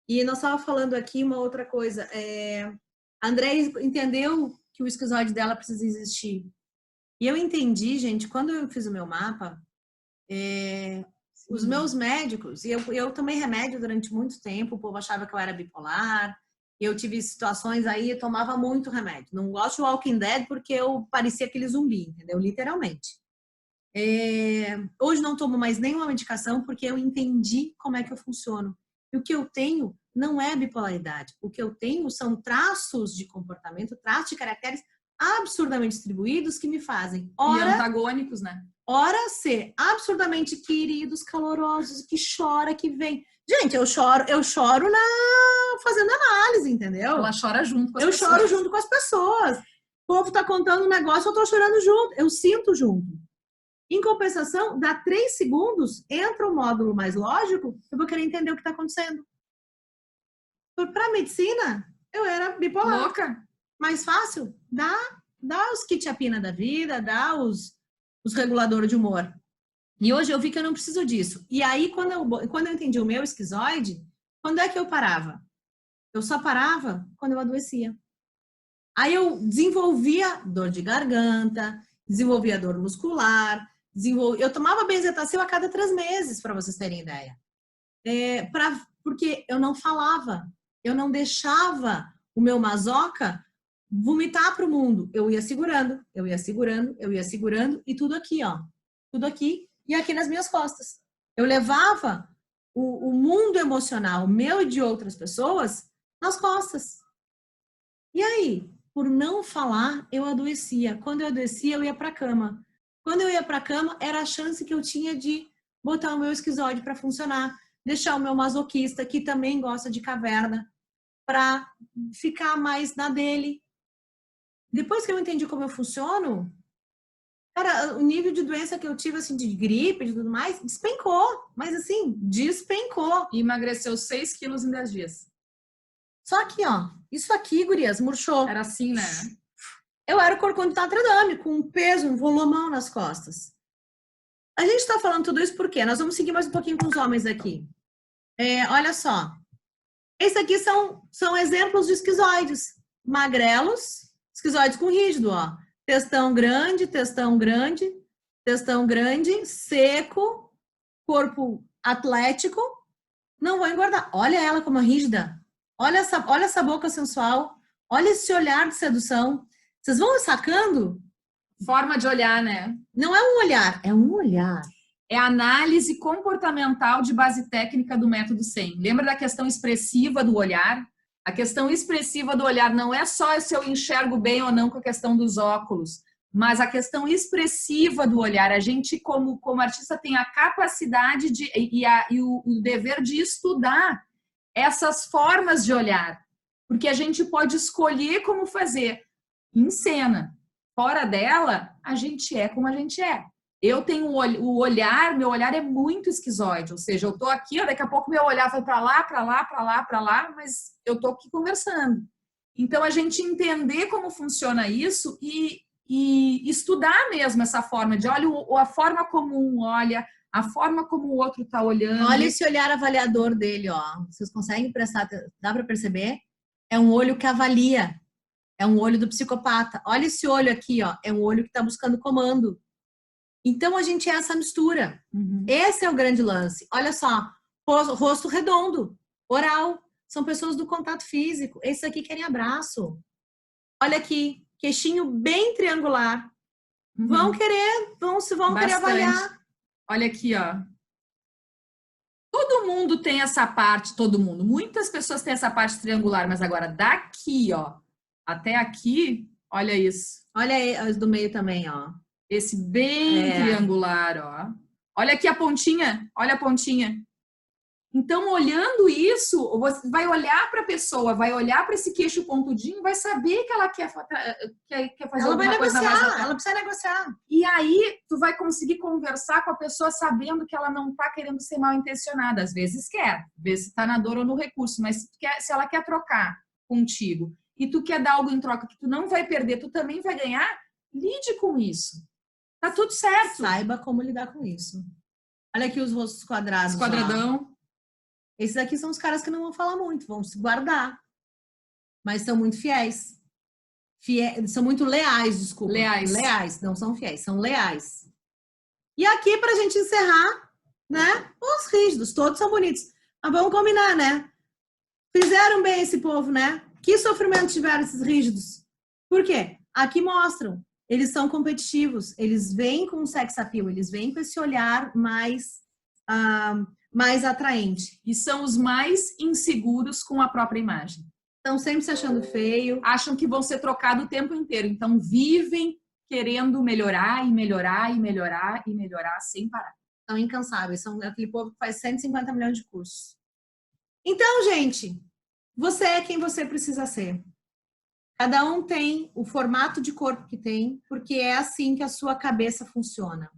Speaker 1: E nós estávamos falando aqui uma outra coisa. A Andréia entendeu que o esquizoide dela precisa existir. E eu entendi, gente, quando eu fiz o meu mapa, os meus médicos, e eu tomei remédio durante muito tempo, o povo achava que eu era bipolar, Eu tive situações aí, eu tomava muito remédio. Não gosto de Walking Dead porque eu parecia aquele zumbi, entendeu? Literalmente. Hoje não tomo mais nenhuma medicação porque eu entendi como é que eu funciono. E o que eu tenho não é bipolaridade. O que eu tenho são traços de comportamento, traços de caracteres absurdamente distribuídos que me fazem,
Speaker 2: e antagônicos, né?
Speaker 1: Ora ser absurdamente queridos, calorosos, que chora, que vem. Gente, eu choro fazendo análise, entendeu?
Speaker 2: Ela chora junto com as pessoas.
Speaker 1: Eu choro junto com as pessoas. O povo tá contando um negócio, eu tô chorando junto. Eu sinto junto. Em compensação, dá 3 segundos, entra o módulo mais lógico, eu vou querer entender o que tá acontecendo. Pra medicina, eu era bipolar.
Speaker 2: Louca.
Speaker 1: Mais fácil, dá os quitiapina da vida, dá os reguladores de humor. E hoje eu vi que eu não preciso disso. E aí, quando eu entendi o meu esquizoide, quando é que eu parava? Eu só parava quando eu adoecia. Aí eu desenvolvia dor de garganta, desenvolvia dor muscular, eu tomava benzetacil a cada 3 meses, para vocês terem ideia. Porque eu não falava, eu não deixava o meu mazoca vomitar para o mundo. Eu ia segurando, e tudo aqui, ó. Tudo aqui e aqui nas minhas costas. Eu levava o mundo emocional meu e de outras pessoas nas costas. E aí, por não falar, eu adoecia. Quando eu adoecia, eu ia para a cama. Quando eu ia para a cama, era a chance que eu tinha de botar o meu esquizoide para funcionar, deixar o meu masoquista, que também gosta de caverna, para ficar mais na dele. Depois que eu entendi como eu funciono, cara, o nível de doença que eu tive, assim, de gripe e tudo mais, despencou. Mas, assim, despencou.
Speaker 2: E emagreceu 6 quilos em 10 dias.
Speaker 1: Só aqui, ó. Isso aqui, gurias, murchou.
Speaker 2: Era assim, né?
Speaker 1: Eu era o Corcunda de Notre Dame, com um peso, um volumão nas costas. A gente tá falando tudo isso porque nós vamos seguir mais um pouquinho com os homens aqui. Olha só. Esses aqui são exemplos de esquizoides. Magrelos, esquizoides com rígido, ó. Testão grande, seco, corpo atlético. Não vou engordar. Olha ela como é rígida. Olha essa boca sensual. Olha esse olhar de sedução. Vocês vão sacando?
Speaker 2: Forma de olhar, né?
Speaker 1: Não é um olhar, é um olhar.
Speaker 2: É a análise comportamental de base técnica do método 100. Lembra da questão expressiva do olhar? A questão expressiva do olhar não é só se eu enxergo bem ou não com a questão dos óculos, mas a questão expressiva do olhar. A gente, como artista, tem a capacidade e o dever de estudar essas formas de olhar, porque a gente pode escolher como fazer em cena. Fora dela, a gente é como a gente é. Eu tenho o olhar, meu olhar é muito esquizoide, ou seja, eu tô aqui, daqui a pouco meu olhar vai para lá, mas eu tô aqui conversando. Então, a gente entender como funciona isso e estudar mesmo essa forma de olha, a forma como um olha, a forma como o outro tá olhando.
Speaker 1: Olha esse olhar avaliador dele, ó. Vocês conseguem prestar, dá para perceber? É um olho que avalia. É um olho do psicopata. Olha esse olho aqui, ó. É um olho que tá buscando comando. Então, a gente é essa mistura.
Speaker 2: Uhum.
Speaker 1: Esse é o grande lance. Olha só, rosto redondo, oral. São pessoas do contato físico. Esses aqui querem abraço. Olha aqui, queixinho bem triangular.
Speaker 2: Uhum.
Speaker 1: Vão querer avaliar.
Speaker 2: Olha aqui, ó. Todo mundo tem essa parte, todo mundo. Muitas pessoas têm essa parte triangular, mas agora daqui, ó, até aqui, olha isso.
Speaker 1: Olha as do meio também, ó.
Speaker 2: Esse bem triangular, ó. Olha aqui a pontinha, olha a pontinha. Então, olhando isso, você vai olhar para a pessoa, vai olhar para esse queixo pontudinho, vai saber que ela quer fazer alguma coisa mais.
Speaker 1: Ela precisa negociar.
Speaker 2: E aí, tu vai conseguir conversar com a pessoa sabendo que ela não está querendo ser mal intencionada. Às vezes quer, ver se está na dor ou no recurso, mas se ela quer trocar contigo e tu quer dar algo em troca que tu não vai perder, tu também vai ganhar, lide com isso. Tá tudo certo.
Speaker 1: Saiba como lidar com isso. Olha aqui os rostos quadrados.
Speaker 2: Quadradão.
Speaker 1: Ó. Esses aqui são os caras que não vão falar muito, vão se guardar. Mas são muito fiéis. São muito leais, desculpa. Leais, não são fiéis, são leais. E aqui, pra gente encerrar, né? Os rígidos, todos são bonitos. Mas vamos combinar, né? Fizeram bem esse povo, né? Que sofrimento tiveram esses rígidos? Por quê? Aqui mostram, eles são competitivos, eles vêm com sex appeal, eles vêm com esse olhar mais atraente.
Speaker 2: E são os mais inseguros com a própria imagem.
Speaker 1: Estão sempre se achando feio.
Speaker 2: Acham que vão ser trocados o tempo inteiro. Então, vivem querendo melhorar e melhorar e melhorar e melhorar sem parar.
Speaker 1: São incansáveis. São aquele povo que faz 150 milhões de cursos. Então, gente, você é quem você precisa ser. Cada um tem o formato de corpo que tem, porque é assim que a sua cabeça funciona.